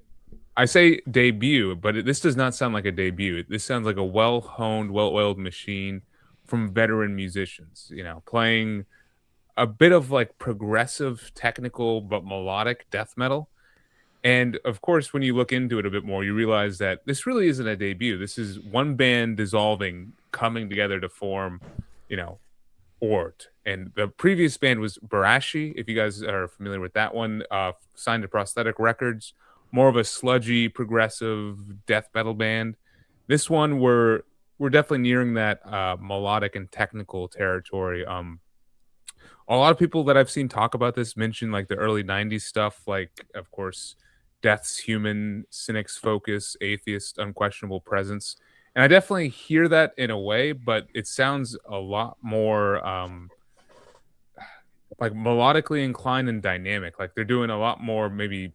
[SPEAKER 5] I say debut, but this does not sound like a debut. This sounds like a well-honed, well-oiled machine from veteran musicians, playing a bit of like progressive, technical, but melodic death metal. And of course, when you look into it a bit more, you realize that this really isn't a debut. This is one band dissolving, coming together to form, Ord. And the previous band was Barashi, if you guys are familiar with that one, signed to Prosthetic Records, more of a sludgy, progressive death metal band. This one, we're definitely nearing that melodic and technical territory. A lot of people that I've seen talk about this mention like the early 90s stuff, like, of course, Death's Human, Cynic's Focus, Atheist, Unquestionable Presence. And I definitely hear that in a way, but it sounds a lot more like melodically inclined and dynamic. Like they're doing a lot more maybe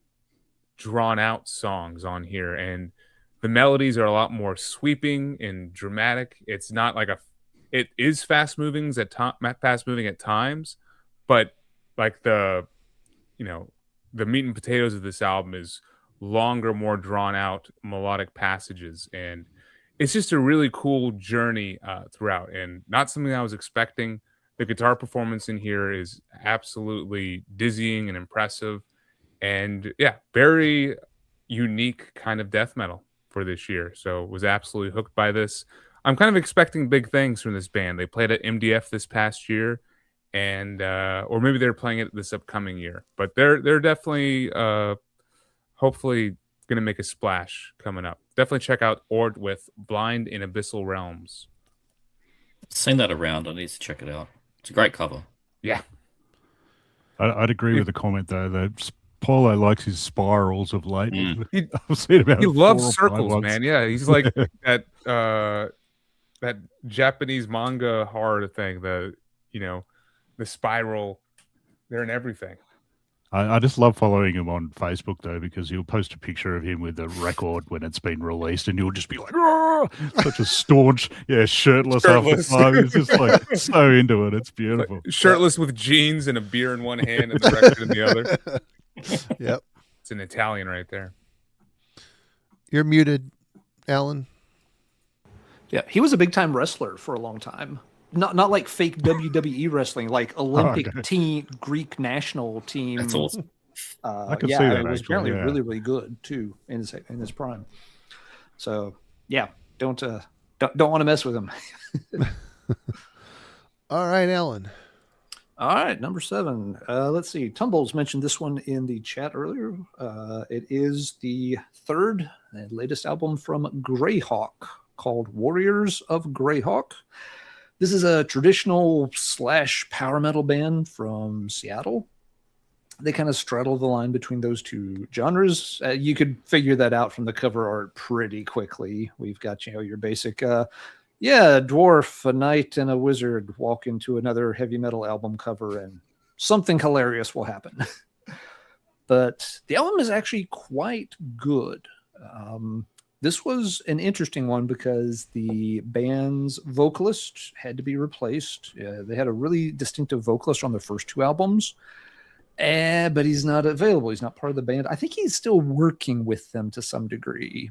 [SPEAKER 5] drawn out songs on here. And the melodies are a lot more sweeping and dramatic. It's not like it is fast moving at times, but like the meat and potatoes of this album is longer, more drawn out melodic passages. And it's just a really cool journey throughout, and not something I was expecting. The guitar performance in here is absolutely dizzying and impressive. And yeah, very unique kind of death metal for this year. So was absolutely hooked by this. I'm kind of expecting big things from this band. They played at MDF this past year, and or maybe they're playing it this upcoming year. But they're definitely hopefully going to make a splash coming up. Definitely check out Ord with Blind in Abyssal Realms.
[SPEAKER 3] Seen that around. I need to check it out. It's a great cover.
[SPEAKER 5] Yeah.
[SPEAKER 4] I'd agree with the comment though that Paulo likes his spirals of late.
[SPEAKER 5] He,
[SPEAKER 4] I've seen about
[SPEAKER 5] he
[SPEAKER 4] 4
[SPEAKER 5] loves
[SPEAKER 4] or 5
[SPEAKER 5] circles,
[SPEAKER 4] ones.
[SPEAKER 5] man. Yeah, he's like that Japanese manga horror thing. The spiral. They're in everything.
[SPEAKER 4] I just love following him on Facebook though, because he'll post a picture of him with the record when it's been released, and you'll just be like, "Rah!" Such a staunch, shirtless. After time. He's just like so into it. It's beautiful.
[SPEAKER 5] Like, shirtless with jeans and a beer in one hand and the record in the other.
[SPEAKER 1] Yep.
[SPEAKER 5] It's an Italian right there.
[SPEAKER 1] You're muted, Alan.
[SPEAKER 2] Yeah, he was a big time wrestler for a long time. Not like fake WWE wrestling, like Olympic team, Greek national team.
[SPEAKER 3] That's awesome.
[SPEAKER 4] I can see that.
[SPEAKER 2] It was
[SPEAKER 4] actually,
[SPEAKER 2] apparently
[SPEAKER 4] yeah.
[SPEAKER 2] really, really good too in his prime. So yeah, don't want to mess with him.
[SPEAKER 1] All right, Alan.
[SPEAKER 2] All right, number 7. Let's see. Tumbles mentioned this one in the chat earlier. It is the 3rd and latest album from Greyhawk called Warriors of Greyhawk. This is a traditional / power metal band from Seattle. They kind of straddle the line between those two genres. You could figure that out from the cover art pretty quickly. We've got, your basic, a dwarf, a knight, and a wizard walk into another heavy metal album cover, and something hilarious will happen. But the album is actually quite good. This was an interesting one because the band's vocalist had to be replaced. They had a really distinctive vocalist on the first 2 albums, but he's not available. He's not part of the band. I think he's still working with them to some degree,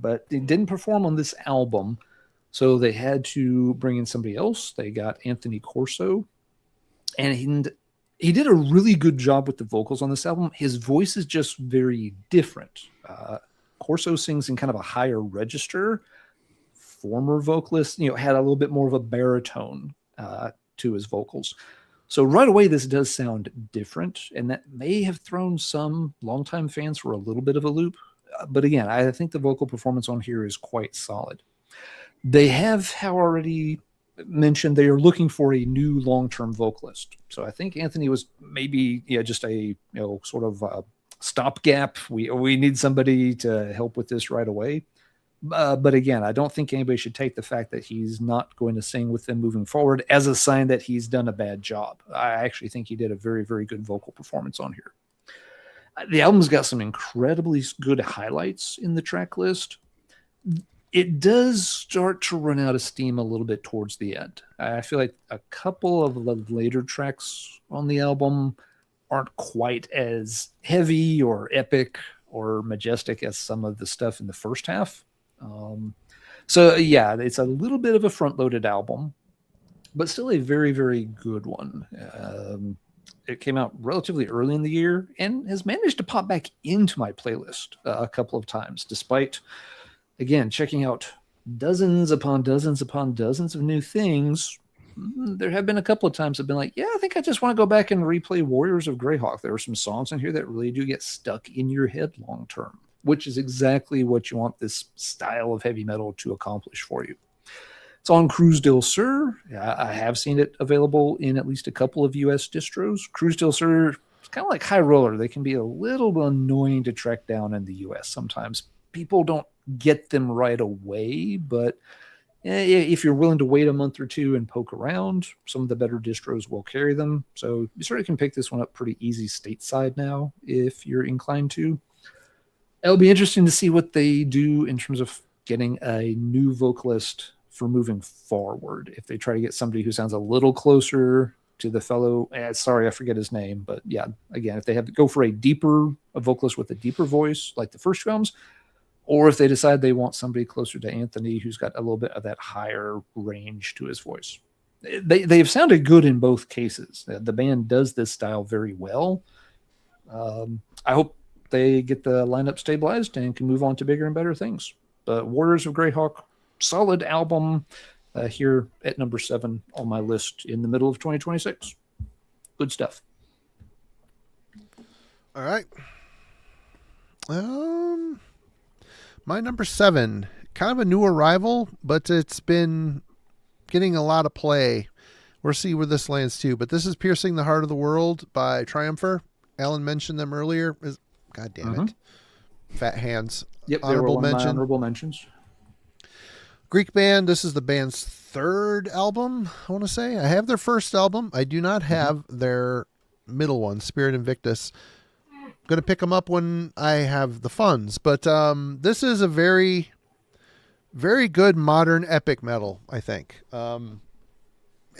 [SPEAKER 2] but he didn't perform on this album, so they had to bring in somebody else. They got Anthony Corso, and he did a really good job with the vocals on this album. His voice is just very different. Corso sings in kind of a higher register. Former vocalist, had a little bit more of a baritone to his vocals. So right away, this does sound different, and that may have thrown some longtime fans for a little bit of a loop. But again, I think the vocal performance on here is quite solid. They have, how already mentioned, they are looking for a new long-term vocalist. So I think Anthony was maybe just a sort of stopgap. We need somebody to help with this right away. But again, I don't think anybody should take the fact that he's not going to sing with them moving forward as a sign that he's done a bad job. I actually think he did a very, very good vocal performance on here. The album's got some incredibly good highlights in the track list. It does start to run out of steam a little bit towards the end. I feel like a couple of the later tracks on the album aren't quite as heavy or epic or majestic as some of the stuff in the first half. So yeah, it's a little bit of a front-loaded album, but still a very, very good one. It came out relatively early in the year and has managed to pop back into my playlist a couple of times, despite, again, checking out dozens upon dozens upon dozens of new things. There have been a couple of times I've been like, I think I just want to go back and replay Warriors of Greyhawk. There are some songs in here that really do get stuck in your head long term, which is exactly what you want this style of heavy metal to accomplish for you. It's on Cruz del Sur. I have seen it available in at least a couple of US distros. Cruz del Sur is kind of like High Roller. They can be a little annoying to track down in the US sometimes. People don't get them right away, but if you're willing to wait a month or two and poke around, some of the better distros will carry them. So you sort of can pick this one up pretty easy stateside now if you're inclined to. It'll be interesting to see what they do in terms of getting a new vocalist for moving forward. If they try to get somebody who sounds a little closer to the fellow, sorry, I forget his name, but yeah, again, if they have to go for a vocalist with a deeper voice, like the first 2 albums, or if they decide they want somebody closer to Anthony who's got a little bit of that higher range to his voice. They've sounded good in both cases. The band does this style very well. I hope they get the lineup stabilized and can move on to bigger and better things. But Warriors of Greyhawk, solid album here at number 7 on my list in the middle of 2026. Good stuff.
[SPEAKER 1] All right. My number 7, kind of a new arrival, but it's been getting a lot of play. We'll see where this lands too. But this is Piercing the Heart of the World by Triumpher. Alan mentioned them earlier. God damn it. Fat hands.
[SPEAKER 2] Yep, they were one of my honorable mentions.
[SPEAKER 1] Greek band. This is the band's 3rd album, I want to say. I have their first album. I do not have their middle one, Spirit Invictus. I'm going to pick them up when I have the funds. But this is a very, very good modern epic metal, I think. And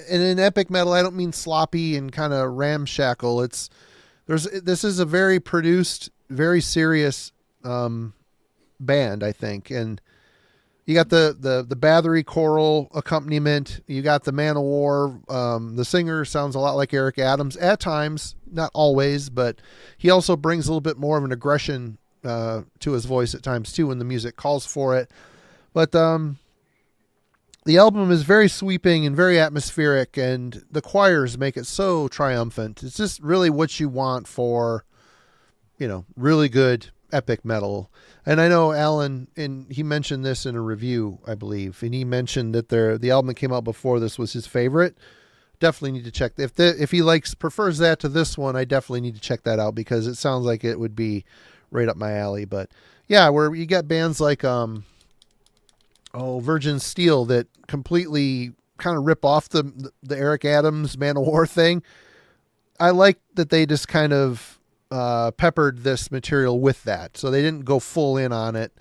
[SPEAKER 1] in epic metal, I don't mean sloppy and kind of ramshackle. This is a very produced, very serious band, I think. And you got the Bathory choral accompaniment. You got the Man of War. The singer sounds a lot like Eric Adams at times, not always, but he also brings a little bit more of an aggression to his voice at times too when the music calls for it. But the album is very sweeping and very atmospheric, and the choirs make it so triumphant. It's just really what you want for, really good epic metal. And I know Alan, and he mentioned this in a review, I believe, and he mentioned that the album that came out before this was his favorite. Definitely need to check if he prefers that to this one. I definitely need to check that out because it sounds like it would be right up my alley. But yeah, where you got bands like Virgin Steel that completely kind of rip off the Eric Adams Man of War thing. I like that they just kind of peppered this material with that. So they didn't go full in on it.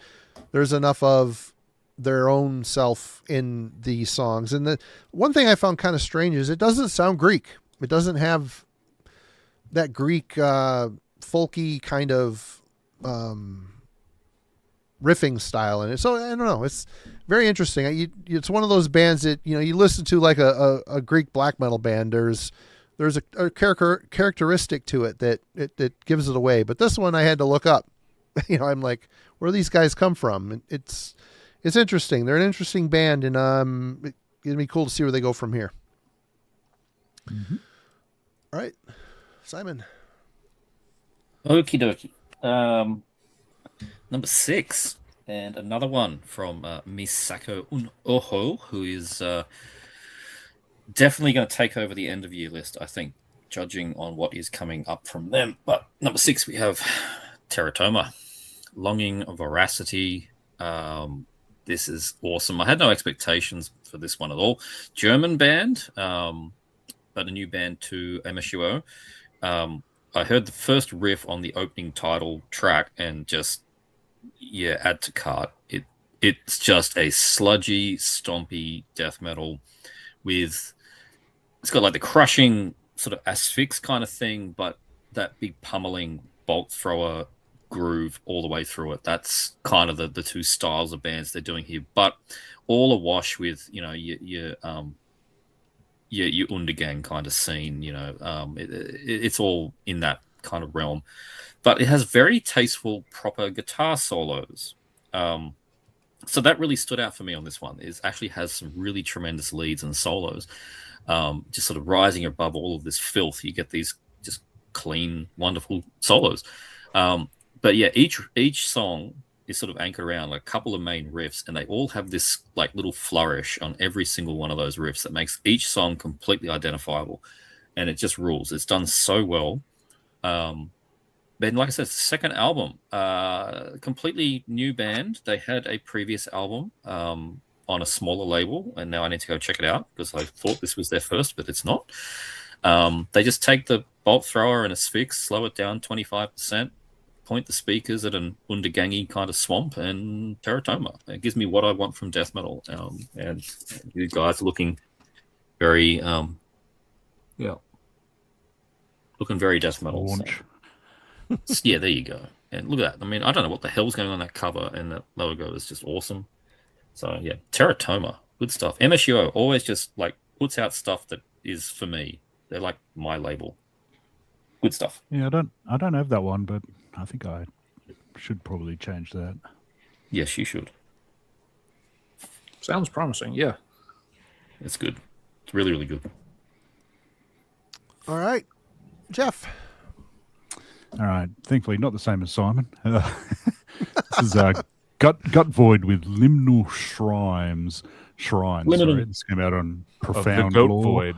[SPEAKER 1] There's enough of their own self in these songs. And the one thing I found kind of strange is it doesn't sound Greek. It doesn't have that Greek folky kind of riffing style in it. So I don't know. It's very interesting. It's one of those bands that, you listen to like a Greek black metal band. There's a characteristic to it that gives it away. But this one I had to look up. I'm like, where do these guys come from? It's interesting. They're an interesting band, and it'd be cool to see where they go from here. Mm-hmm. All right, Simon.
[SPEAKER 3] Okie dokie. Number 6, and another one from Misako Oho, who is definitely going to take over the end of year list, I think, judging on what is coming up from them. But number 6, we have Teratoma, Longing Veracity. This is awesome. I had no expectations for this one at all. German band, but a new band to MSUO. I heard the first riff on the opening title track and just, add to cart. It's just a sludgy, stompy death metal with... It's got like the crushing sort of asphyx kind of thing, but that big pummeling bolt thrower groove all the way through it. That's kind of the two styles of bands they're doing here, but all awash with, your undergang kind of scene, it's all in that kind of realm. But it has very tasteful, proper guitar solos. So that really stood out for me on this one. It actually has some really tremendous leads and solos. Just sort of rising above all of this filth, you get these just clean, wonderful solos. But yeah, each song is sort of anchored around like a couple of main riffs, and they all have this like little flourish on every single one of those riffs that makes each song completely identifiable, and it just rules. It's done so well. Then, like I said, second album, completely new band. They had a previous album on a smaller label, and now I need to go check it out because I thought this was their first, but it's not. They just take the bolt thrower and asphyx, slow it down 25%, point the speakers at an undergangy kind of swamp, and Teratoma. It gives me what I want from death metal. And you guys are looking very, looking very death metal. So. Yeah, there you go. And look at that. I mean, I don't know what the hell's going on that cover, and that logo is just awesome. So yeah, Teratoma, good stuff. MSUO always just like puts out stuff that is for me. They're like my label. Good stuff.
[SPEAKER 4] Yeah, I don't have that one, but I think I should probably change that.
[SPEAKER 3] Yes, you should.
[SPEAKER 2] Sounds promising. Yeah.
[SPEAKER 3] It's good. It's really, really good.
[SPEAKER 1] All right, Geoff.
[SPEAKER 4] All right. Thankfully, not the same as Simon. This is Gut Void with Liminal Shrines. Sorry, this came out on Profound
[SPEAKER 5] the Goat
[SPEAKER 4] Lore
[SPEAKER 5] Void.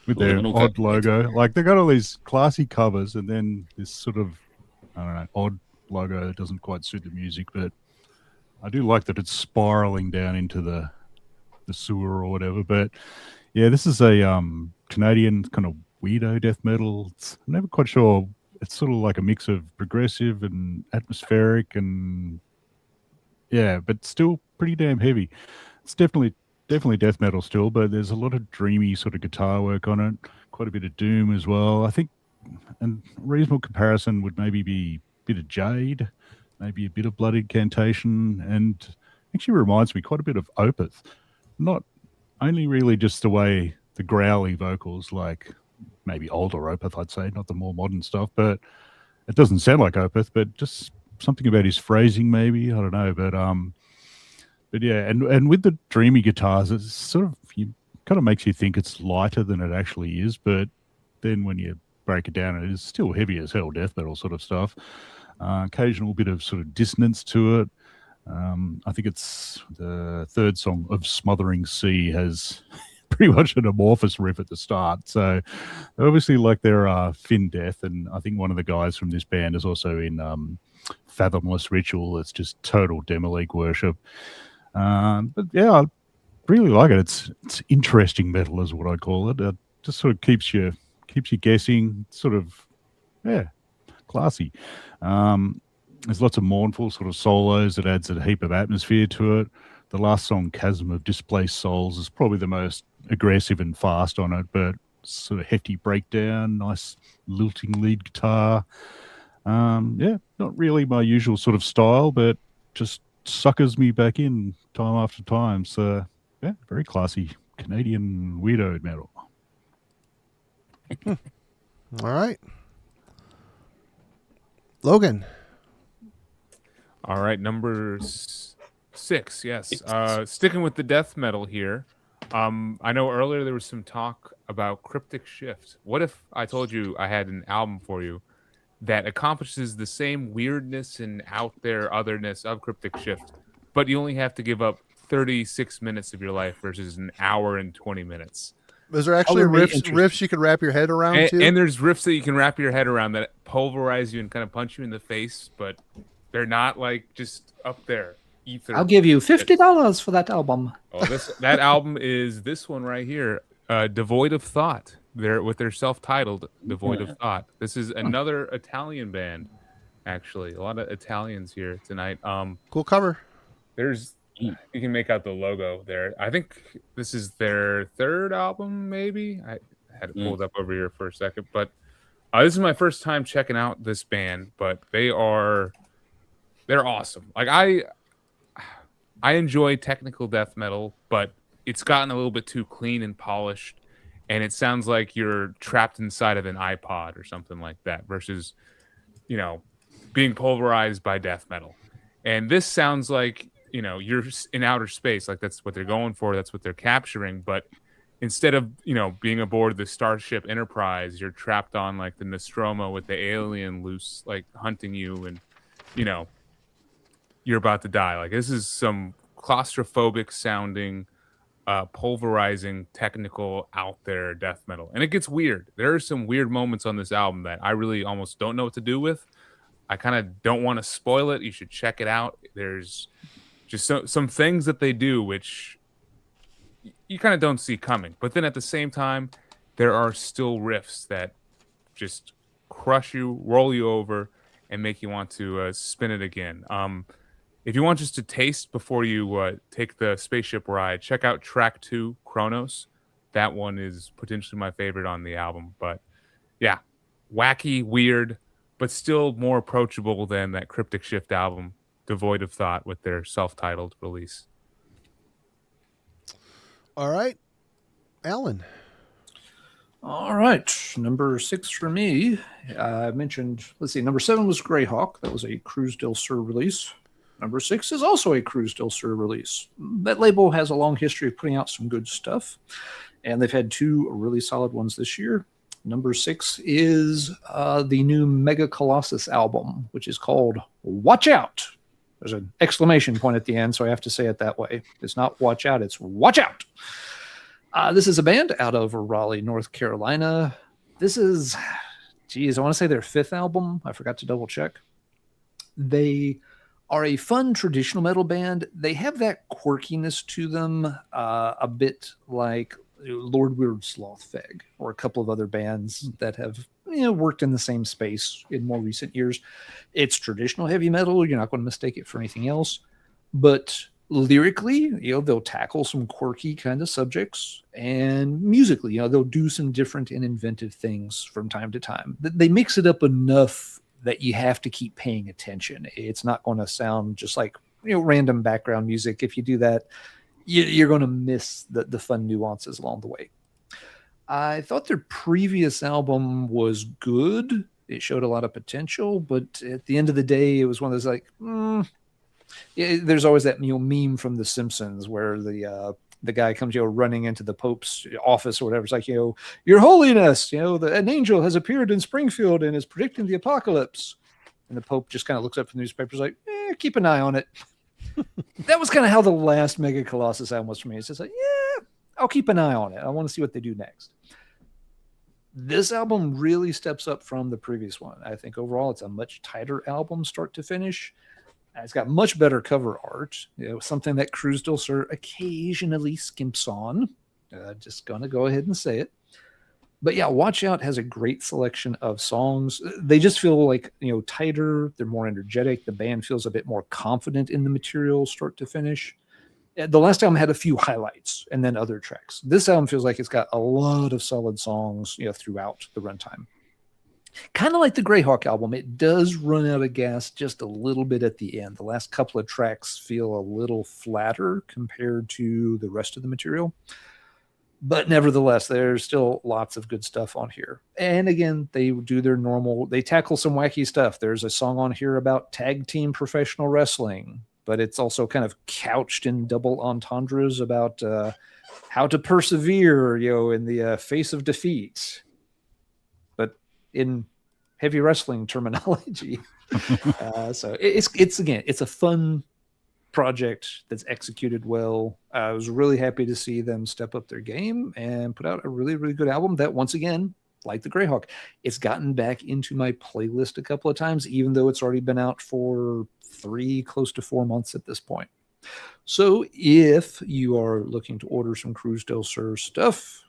[SPEAKER 4] with their
[SPEAKER 3] Liminal
[SPEAKER 4] odd
[SPEAKER 3] Goat.
[SPEAKER 4] logo. Like they got all these classy covers, and then this sort of odd logo that doesn't quite suit the music. But I do like that it's spiraling down into the sewer or whatever. But yeah, this is a Canadian kind of weirdo death metal. I'm never quite sure. It's sort of like a mix of progressive and atmospheric, and yeah, but still pretty damn heavy. It's definitely death metal still, but there's a lot of dreamy sort of guitar work on it. Quite a bit of doom as well. I think, and a reasonable comparison would maybe be a bit of Jade, maybe a bit of Blood Incantation, and actually reminds me quite a bit of Opeth. Not only really just the way the growly vocals, like maybe older Opeth, I'd say, not the more modern stuff, but it doesn't sound like Opeth, but just something about his phrasing, maybe, I don't know, but yeah, and with the dreamy guitars, it's sort of kind of makes you think it's lighter than it actually is, but then when you break it down, it is still heavy as hell, death metal sort of stuff. Occasional bit of sort of dissonance to it. I think it's the third song of Smothering Sea has pretty much an amorphous riff at the start. So they obviously like their Finn Death, and I think one of the guys from this band is also in Fathomless Ritual. It's just total Demolique worship. But yeah, I really like it. It's interesting metal is what I call it. It just sort of keeps you guessing. Sort of, yeah, classy. There's lots of mournful sort of solos that adds a heap of atmosphere to it. The last song, Chasm of Displaced Souls, is probably the most aggressive and fast on it, but sort of hefty breakdown, nice lilting lead guitar. Yeah, not really my usual sort of style, but just suckers me back in time after time. So yeah, very classy Canadian weirdo metal.
[SPEAKER 1] All right, Logan.
[SPEAKER 5] All right, number 6. Yes, sticking with the death metal here. I know earlier there was some talk about Cryptic Shift. What if I told you I had an album for you that accomplishes the same weirdness and out there otherness of Cryptic Shift, but you only have to give up 36 minutes of your life versus an hour and 20 minutes?
[SPEAKER 1] Is there actually riffs you can wrap your head around too?
[SPEAKER 5] And there's riffs that you can wrap your head around that pulverize you and kind of punch you in the face, but they're not like just up there. Ether.
[SPEAKER 2] I'll give you $50 for that album.
[SPEAKER 5] Oh, that album is this one right here, Devoid of Thought. They're with their self-titled Devoid of Thought. This is another Italian band, actually. A lot of Italians here tonight.
[SPEAKER 1] Cool cover.
[SPEAKER 5] You can make out the logo there. I think this is their third album, maybe. I had it pulled up over here for a second, but this is my first time checking out this band. But they're awesome. Like I enjoy technical death metal, but it's gotten a little bit too clean and polished, and it sounds like you're trapped inside of an iPod or something like that versus, being pulverized by death metal. And this sounds like, you're in outer space. Like that's what they're going for. That's what they're capturing. But instead of, being aboard the Starship Enterprise, you're trapped on like the Nostromo with the alien loose, like hunting you, and, you're about to die. Like this is some claustrophobic sounding, pulverizing, technical, out there death metal. And it gets weird. There are some weird moments on this album that I really almost don't know what to do with. I kind of don't want to spoil it. You should check it out. There's just some things that they do which you kind of don't see coming. But then at the same time, there are still riffs that just crush you, roll you over, and make you want to spin it again. If you want just a taste before you take the spaceship ride, check out track 2, Kronos. That one is potentially my favorite on the album. But yeah, wacky, weird, but still more approachable than that Cryptic Shift album, Devoid of Thought, with their self-titled release.
[SPEAKER 1] All right, Alan.
[SPEAKER 2] All right, number 6 for me. I mentioned, let's see, number 7 was Greyhawk. That was a Cruz del Sur release. Number 6 is also a Cruz del Sur release. That label has a long history of putting out some good stuff, and they've had 2 really solid ones this year. Number 6 is the new Mega Colossus album, which is called Watch Out. There's an exclamation point at the end, so I have to say it that way. It's not watch out, it's watch out. This is a band out of Raleigh, North Carolina. This is, I want to say their 5th album. I forgot to double check. They are a fun traditional metal band. They have that quirkiness to them, a bit like Lord Weird Slothfeg or a couple of other bands that have worked in the same space in more recent years. It's traditional heavy metal. You're not going to mistake it for anything else. But lyrically, they'll tackle some quirky kind of subjects, and musically, they'll do some different and inventive things from time to time. They mix it up enough that you have to keep paying attention. It's not going to sound just like random background music. If you do that, you're going to miss the fun nuances along the way. I thought their previous album was good. It showed a lot of potential, but at the end of the day, it was one of those like, there's always that meme from The Simpsons where the guy comes running into the Pope's office or whatever. It's like, Your Holiness, an angel has appeared in Springfield and is predicting the apocalypse. And the Pope just kind of looks up from the newspapers like, keep an eye on it. That was kind of how the last Mega Colossus album was for me. It's just like, I'll keep an eye on it. I want to see what they do next. This album really steps up from the previous one. I think overall it's a much tighter album start to finish. It's got much better cover art, something that Cruz del Sur occasionally skimps on. Just going to go ahead and say it. But yeah, Watch Out has a great selection of songs. They just feel like, tighter. They're more energetic. The band feels a bit more confident in the material start to finish. The last album had a few highlights and then other tracks. This album feels like it's got a lot of solid songs, throughout the runtime. Kind of like the Greyhawk album, it does run out of gas just a little bit at the end. The last couple of tracks feel a little flatter compared to the rest of the material. But nevertheless, there's still lots of good stuff on here. And again, they do their normal, they tackle some wacky stuff. There's a song on here about tag team professional wrestling, but it's also kind of couched in double entendres about how to persevere, in the face of defeat. But in heavy wrestling terminology. So it's a fun project that's executed well. I was really happy to see them step up their game and put out a really, really good album that, once again, like the Greyhawk, it's gotten back into my playlist a couple of times, even though it's already been out for 3, close to 4 months at this point. So if you are looking to order some Cruz del Sur stuff,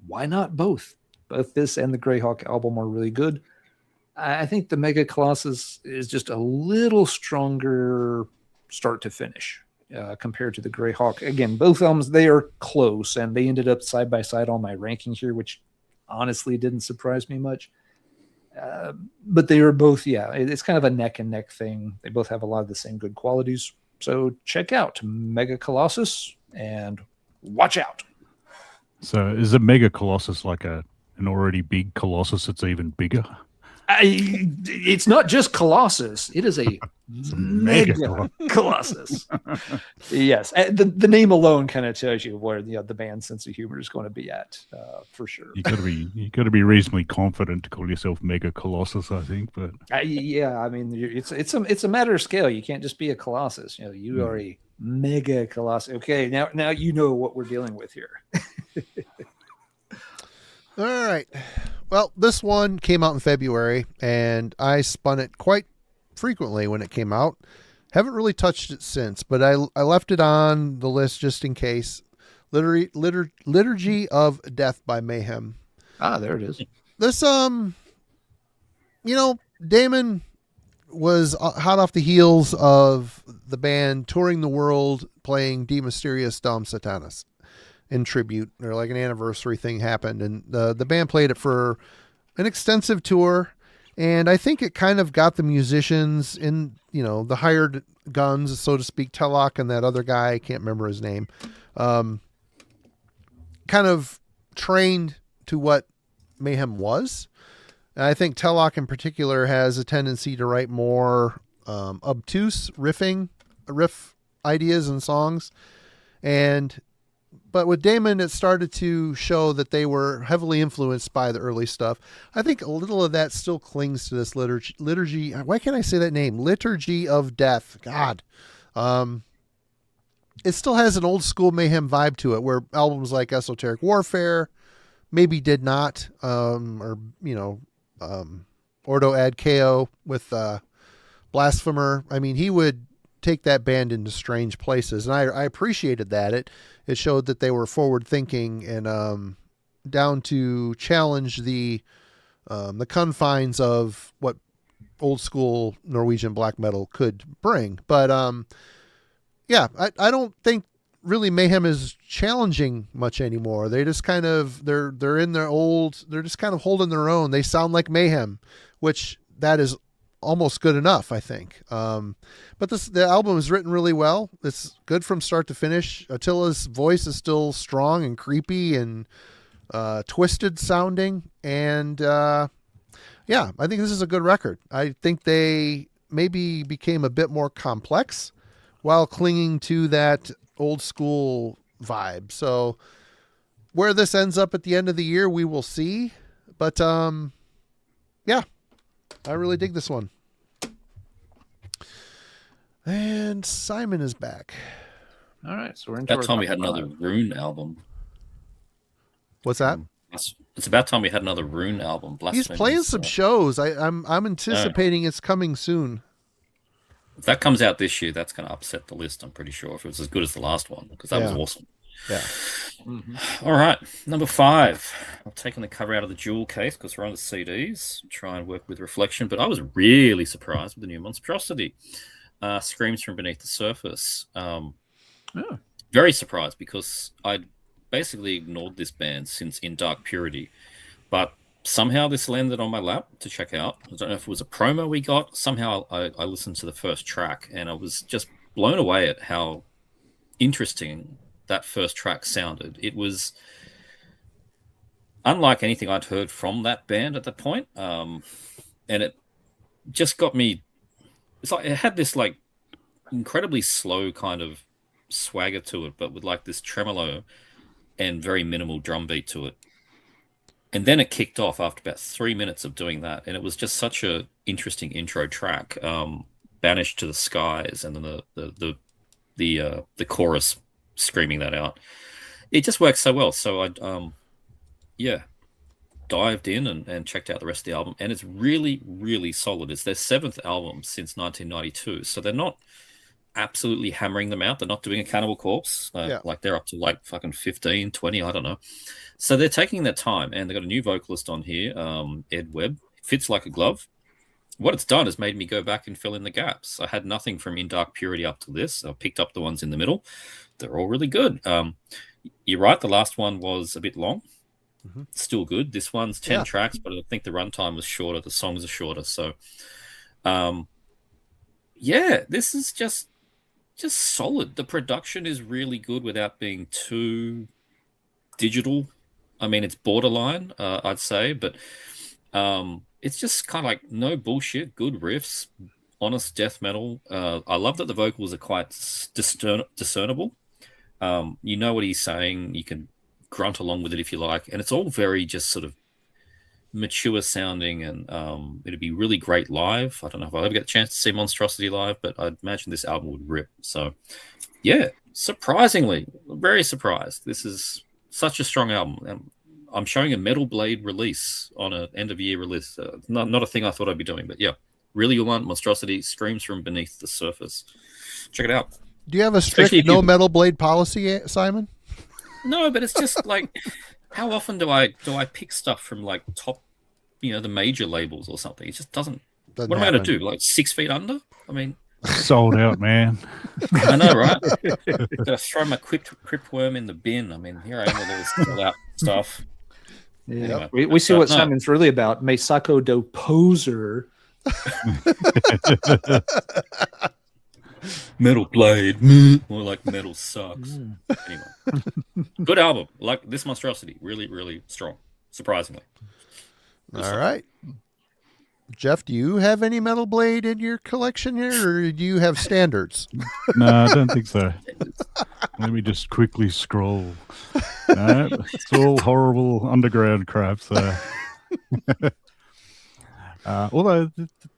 [SPEAKER 2] why not both? Both this and the Greyhawk album are really good. I think the Mega Colossus is just a little stronger start to finish compared to the Greyhawk. Again, both albums, they are close, and they ended up side by side on my ranking here, which honestly didn't surprise me much. But they are both, it's kind of a neck and neck thing. They both have a lot of the same good qualities. So check out Mega Colossus and Watch Out.
[SPEAKER 4] So is a Mega Colossus like an already big Colossus that's even bigger?
[SPEAKER 2] It's not just Colossus. It is a Mega Colossus. Yes. The name alone kind of tells you where the band's sense of humor is going to be at, for sure.
[SPEAKER 4] You got to be reasonably confident to call yourself Mega Colossus, I think. But it's a matter of scale. You can't just be a Colossus. You are a Mega Colossus. Okay, now you know what we're dealing with here.
[SPEAKER 1] All right. Well, this one came out in February, and I spun it quite frequently when it came out. Haven't really touched it since, but I left it on the list just in case. Liturgy of Death by Mayhem.
[SPEAKER 2] There it is.
[SPEAKER 1] This, Damon was hot off the heels of the band touring the world playing De Mysteriis Dom Satanas in tribute, or like an anniversary thing happened, and the band played it for an extensive tour, and I think it kind of got the musicians in, the hired guns, so to speak, Tellock and that other guy, I can't remember his name, kind of trained to what Mayhem was. And I think Tellock in particular has a tendency to write more obtuse riff ideas and songs. But with Damon, it started to show that they were heavily influenced by the early stuff. I think a little of that still clings to this liturgy. Why can't I say that name? Liturgy of Death. God. It still has an old school Mayhem vibe to it, where albums like Esoteric Warfare maybe did not, Ordo Ad Ko with Blasphemer. I mean, he would take that band into strange places, and I appreciated that. It showed that they were forward thinking and down to challenge the confines of what old school Norwegian black metal could bring. But I don't think really Mayhem is challenging much anymore. They just kind of they're just kind of holding their own. They sound like Mayhem, which that is almost good enough, I think. But the album is written really well. It's good from start to finish. Attila's voice is still strong and creepy and twisted sounding. And I think this is a good record. I think they maybe became a bit more complex while clinging to that old school vibe. So where this ends up at the end of the year, we will see. But I really dig this one. And Simon is back.
[SPEAKER 2] All right, so we're into
[SPEAKER 3] That time we had another Rune album.
[SPEAKER 1] What's that?
[SPEAKER 3] It's about time we had another Rune album.
[SPEAKER 1] He's playing some shows. I'm anticipating it's coming soon.
[SPEAKER 3] If that comes out this year, that's going to upset the list, I'm pretty sure, if it was as good as the last one, because that was awesome.
[SPEAKER 1] Yeah.
[SPEAKER 2] Mm-hmm.
[SPEAKER 3] All right, number 5. I'm taking the cover out of the jewel case because we're on the CDs. Try and work with reflection, but I was really surprised with the new Monstrosity. Screams from Beneath the Surface. Very surprised because I'd basically ignored this band since In Dark Purity, but somehow this landed on my lap to check out. I don't know if it was a promo we got. Somehow I listened to the first track and I was just blown away at how interesting that first track sounded. It was unlike anything I'd heard from that band at that point. And it just got me. It's like it had this like incredibly slow kind of swagger to it, but with like this tremolo and very minimal drum beat to it. And then it kicked off after about 3 minutes of doing that, and it was just such a interesting intro track. Banished to the Skies, and then the chorus screaming that out. It just works so well. So I dived in and checked out the rest of the album, and it's really, really solid. It's their 7th album since 1992, so they're not absolutely hammering them out. They're not doing a Cannibal Corpse. Like they're up to like fucking 15, 20, I don't know. So they're taking their time, and they've got a new vocalist on here, Ed Webb. Fits like a glove. What it's done is made me go back and fill in the gaps. I had nothing from In Dark Purity up to this. I picked up the ones in the middle. They're all really good. You're right, the last one was a bit long. Mm-hmm. Still good. This one's 10 tracks, but I think the runtime was shorter. The songs are shorter. So, this is just solid. The production is really good without being too digital. I mean, it's borderline, I'd say, but it's just kind of like no bullshit, good riffs, honest death metal. I love that the vocals are quite discernible. You know what he's saying. You can grunt along with it if you like, and it's all very just sort of mature sounding, and it'd be really great live. I don't know if I'll ever get a chance to see Monstrosity live, but I'd imagine this album would rip. So, surprisingly, very surprised. This is such a strong album. I'm showing a Metal Blade release on an end-of-year release. Not a thing I thought I'd be doing, but really you want Monstrosity, Screams from Beneath the Surface. Check it out.
[SPEAKER 1] Do you have a strict no Metal Blade policy, Simon?
[SPEAKER 3] No, but it's just like, how often do I pick stuff from like top, the major labels or something? It just doesn't what am I going to do? Like 6 feet under? I mean,
[SPEAKER 4] sold out, man.
[SPEAKER 3] I know, right? Gotta throw my crypt worm in the bin. I mean, here I am with all this sold out stuff.
[SPEAKER 2] Yeah, anyway, we see what Simon's really about. Meisako do Poser.
[SPEAKER 3] Metal Blade. More like metal sucks. Anyway. Good album. Like this Monstrosity. Really, really strong. Surprisingly.
[SPEAKER 1] All right. Geoff, do you have any Metal Blade in your collection here, or do you have standards?
[SPEAKER 4] No, I don't think so. Let me just quickly scroll. No, it's all horrible underground crap. So, although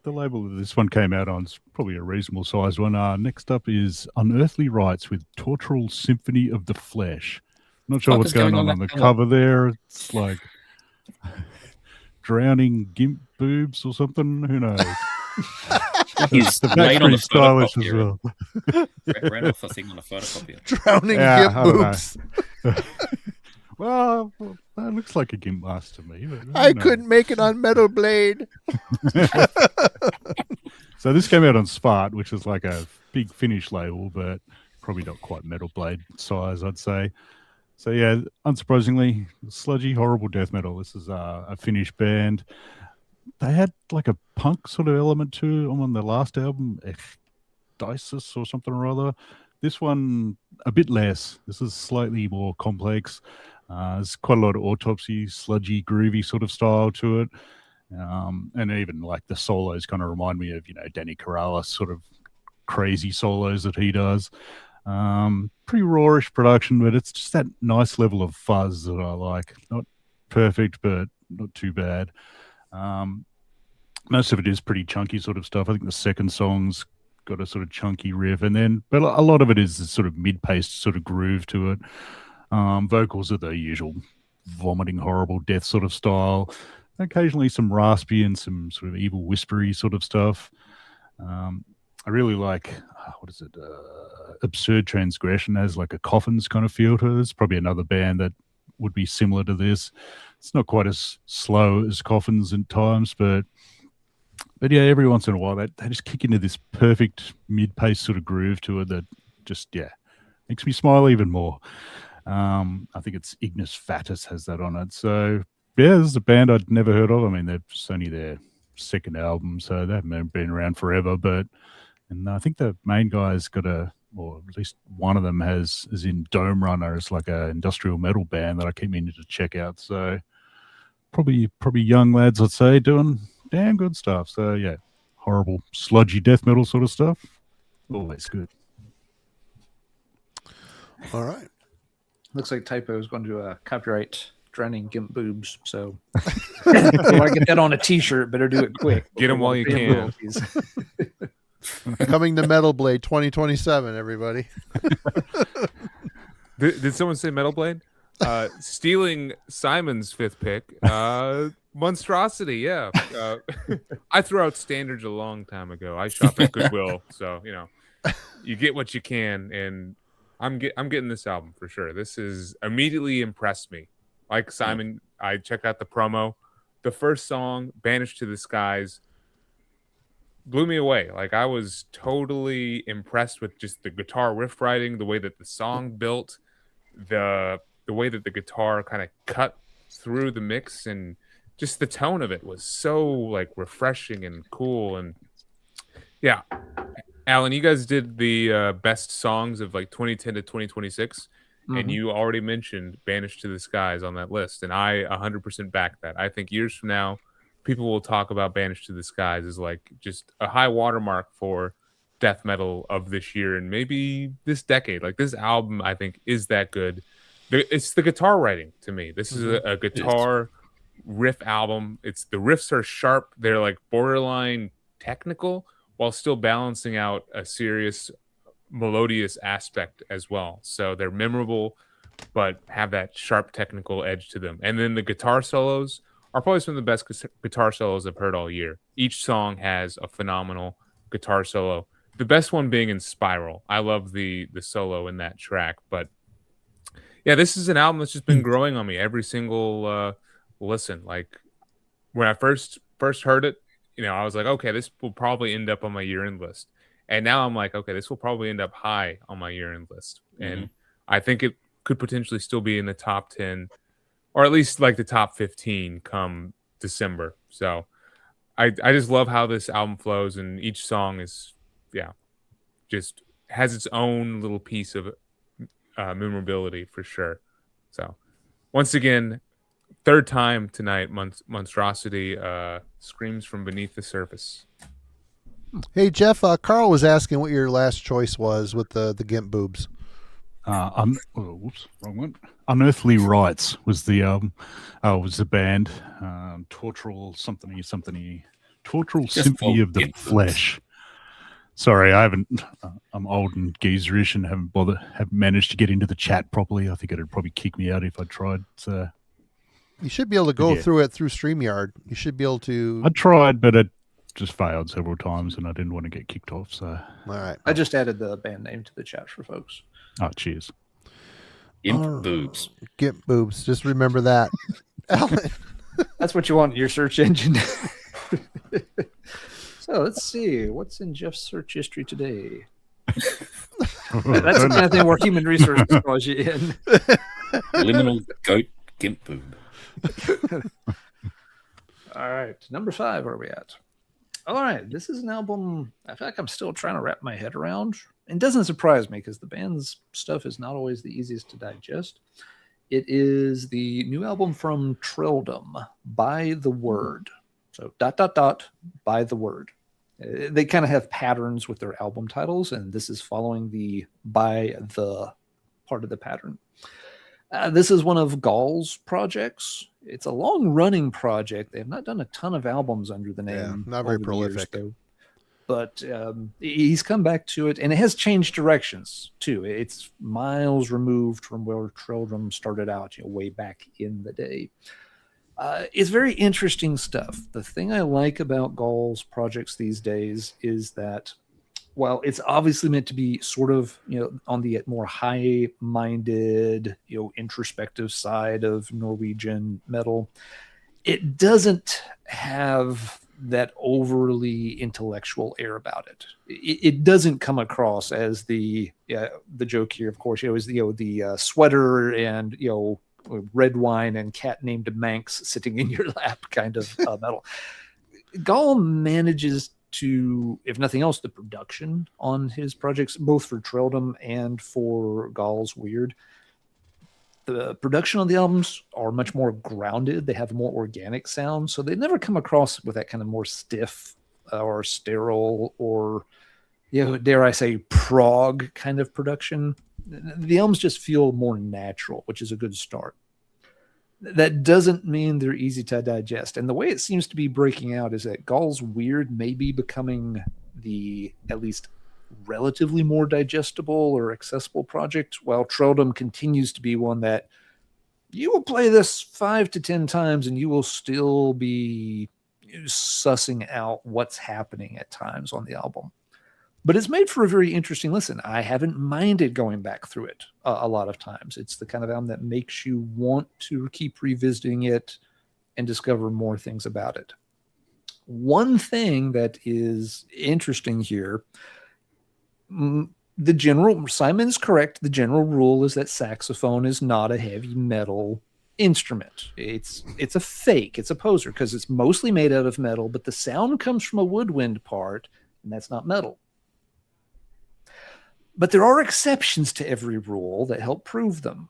[SPEAKER 4] the label that this one came out on is probably a reasonable sized one. Next up is Unearthly Rites with Tortural Symphony of the Flesh. Not sure
[SPEAKER 3] Fuck
[SPEAKER 4] what's
[SPEAKER 3] is
[SPEAKER 4] going
[SPEAKER 3] going
[SPEAKER 4] on
[SPEAKER 3] on
[SPEAKER 4] the
[SPEAKER 3] that
[SPEAKER 4] cover there. It's like drowning gimp boobs or something. Who knows?
[SPEAKER 3] He's
[SPEAKER 4] The
[SPEAKER 3] laid
[SPEAKER 4] back's
[SPEAKER 3] on
[SPEAKER 4] pretty
[SPEAKER 3] the
[SPEAKER 4] stylish as
[SPEAKER 3] photocopier.
[SPEAKER 4] well.
[SPEAKER 3] Ran off a thing on a photocopier.
[SPEAKER 1] Drowning
[SPEAKER 4] Yeah,
[SPEAKER 1] gimp
[SPEAKER 4] I don't know.
[SPEAKER 1] boobs.
[SPEAKER 4] Well, that looks like a gimp mask to me. But who
[SPEAKER 1] I
[SPEAKER 4] knows?
[SPEAKER 1] couldn't make it on Metal Blade.
[SPEAKER 4] So this came out on Spart, which is like a big Finnish label, but probably not quite Metal Blade size, I'd say. So yeah, unsurprisingly, sludgy, horrible death metal. This is a Finnish band. They had like a punk sort of element to them on their last album, Dices or something or other. This one, a bit less. This is slightly more complex. There's quite a lot of autopsy, sludgy, groovy sort of style to it. And even like the solos kind of remind me of, Danny Corrales sort of crazy solos that he does. Pretty rawish production, but it's just that nice level of fuzz that I like. Not perfect, but not too bad. Most of it is pretty chunky sort of stuff. I think the second song's got a sort of chunky riff, but a lot of it is this sort of mid-paced sort of groove to it. Vocals are the usual vomiting, horrible death sort of style. Occasionally some raspy and some sort of evil whispery sort of stuff. I really like, Absurd Transgression has like a Coffins kind of feel to it. It's probably another band that would be similar to this. It's not quite as slow as Coffins at times, but yeah, every once in a while they just kick into this perfect mid-pace sort of groove to it that just, makes me smile even more. I think it's Ignis Fatus has that on it. So yeah, this is a band I'd never heard of. I mean, it's only their second album, so they haven't been around forever, and I think the main guy's got or at least one of them is in Dome Runner. It's like a industrial metal band that I keep meaning to check out. So probably young lads, I'd say, doing damn good stuff. So yeah, horrible sludgy death metal sort of stuff. Always good.
[SPEAKER 1] All right.
[SPEAKER 2] Looks like Typo is going to copyright Drowning Gimp Boobs. So if I want to get that on a T-shirt, better do it quick.
[SPEAKER 5] Get them while you can.
[SPEAKER 2] Royalties.
[SPEAKER 1] Coming to Metal Blade 2027, everybody.
[SPEAKER 5] Did someone say Metal Blade? Stealing Simon's fifth pick. Monstrosity, yeah. I threw out standards a long time ago. I shop at Goodwill, so you get what you can, and I'm getting this album for sure. This is immediately impressed me. Like Simon, I checked out the promo. The first song, Banished to the Skies, blew me away. Like I was totally impressed with just the guitar riff writing, the way that the song built, the way that the guitar kind of cut through the mix, and just the tone of it was so like refreshing and cool. And yeah, Alan, you guys did the best songs of like 2010 to 2026, and you already mentioned Banished to the Skies on that list, and I 100% back that. I think years from now, people will talk about Banished to the Skies as like just a high watermark for death metal of this year and maybe this decade. Like this album, I think, is that good. It's the guitar writing to me. This is a guitar riff album. It's the riffs are sharp. They're like borderline technical while still balancing out a serious melodious aspect as well. So they're memorable, but have that sharp technical edge to them. And then the guitar solos are probably some of the best guitar solos I've heard all year. Each song has a phenomenal guitar solo. The best one being in Spiral. I love the solo in that track. But yeah, this is an album that's just been growing on me every single listen. Like when I first heard it, I was like, okay, this will probably end up on my year-end list. And now I'm like, okay, this will probably end up high on my year-end list. And I think it could potentially still be in the top 10 or at least like the top 15 come December. So I just love how this album flows, and each song is, just has its own little piece of memorability for sure. So once again, third time tonight, Monstrosity screams from beneath the surface.
[SPEAKER 1] Hey, Geoff, Carl was asking what your last choice was with the GIMP boobs.
[SPEAKER 4] Whoops, wrong one. Unearthly Rights was the band. Tortural something, Tortural
[SPEAKER 3] Just
[SPEAKER 4] Symphony
[SPEAKER 3] for
[SPEAKER 4] of the
[SPEAKER 3] GIMP boobs.
[SPEAKER 4] Flesh. Sorry, I haven't. I'm old and geezerish and haven't managed to get into the chat properly. I think it'd probably kick me out if I tried. So
[SPEAKER 1] You should be able to go
[SPEAKER 4] Yeah.
[SPEAKER 1] through it through StreamYard. You should be able to.
[SPEAKER 4] I tried, but it just failed several times, and I didn't want to get kicked off. So,
[SPEAKER 1] All right.
[SPEAKER 2] I just added the band name to the chat for folks.
[SPEAKER 4] cheers.
[SPEAKER 3] Imp boobs.
[SPEAKER 1] GIMP boobs. Just remember that. Alan.
[SPEAKER 2] That's what you want in your search engine. So let's see what's in Geoff's search history today. That's the kind of thing where human resources calls you in.
[SPEAKER 3] Liminal goat gimp boob.
[SPEAKER 2] All right, number 5. Where are we at? All right, this is an album I feel like I'm still trying to wrap my head around. It doesn't surprise me because the band's stuff is not always the easiest to digest. It is the new album from Trelldom, By the Word. So ... by the word. They kind of have patterns with their album titles, and this is following the by the part of the pattern. This is one of Gall's projects. It's a long-running project. They have not done a ton of albums under the name.
[SPEAKER 1] Yeah, not very
[SPEAKER 2] over the years,
[SPEAKER 1] prolific.
[SPEAKER 2] though. But he's come back to it, and it has changed directions, too. It's miles removed from where Trelldom started out, way back in the day. It's very interesting stuff. The thing I like about Gall's projects these days is that while it's obviously meant to be sort of, on the more high-minded, introspective side of Norwegian metal, it doesn't have that overly intellectual air about it. It doesn't come across as the joke here, of course, is the sweater and red wine and cat named Manx sitting in your lap kind of metal. Gall manages to, if nothing else, the production on his projects, both for Trelldom and for Gall's Weird. The production on the albums are much more grounded. They have a more organic sound, so they never come across with that kind of more stiff or sterile or, dare I say, prog kind of production. The albums just feel more natural, which is a good start. That doesn't mean they're easy to digest. And the way it seems to be breaking out is that Gall's Weird may be becoming the at least relatively more digestible or accessible project, while Trelldom continues to be one that you will play this 5 to 10 times and you will still be sussing out what's happening at times on the album. But it's made for a very interesting listen. I haven't minded going back through it a lot of times. It's the kind of album that makes you want to keep revisiting it and discover more things about it. One thing that is interesting here, Simon's correct. The general rule is that saxophone is not a heavy metal instrument. It's a fake. It's a poser because it's mostly made out of metal, but the sound comes from a woodwind part, and that's not metal. But there are exceptions to every rule that help prove them.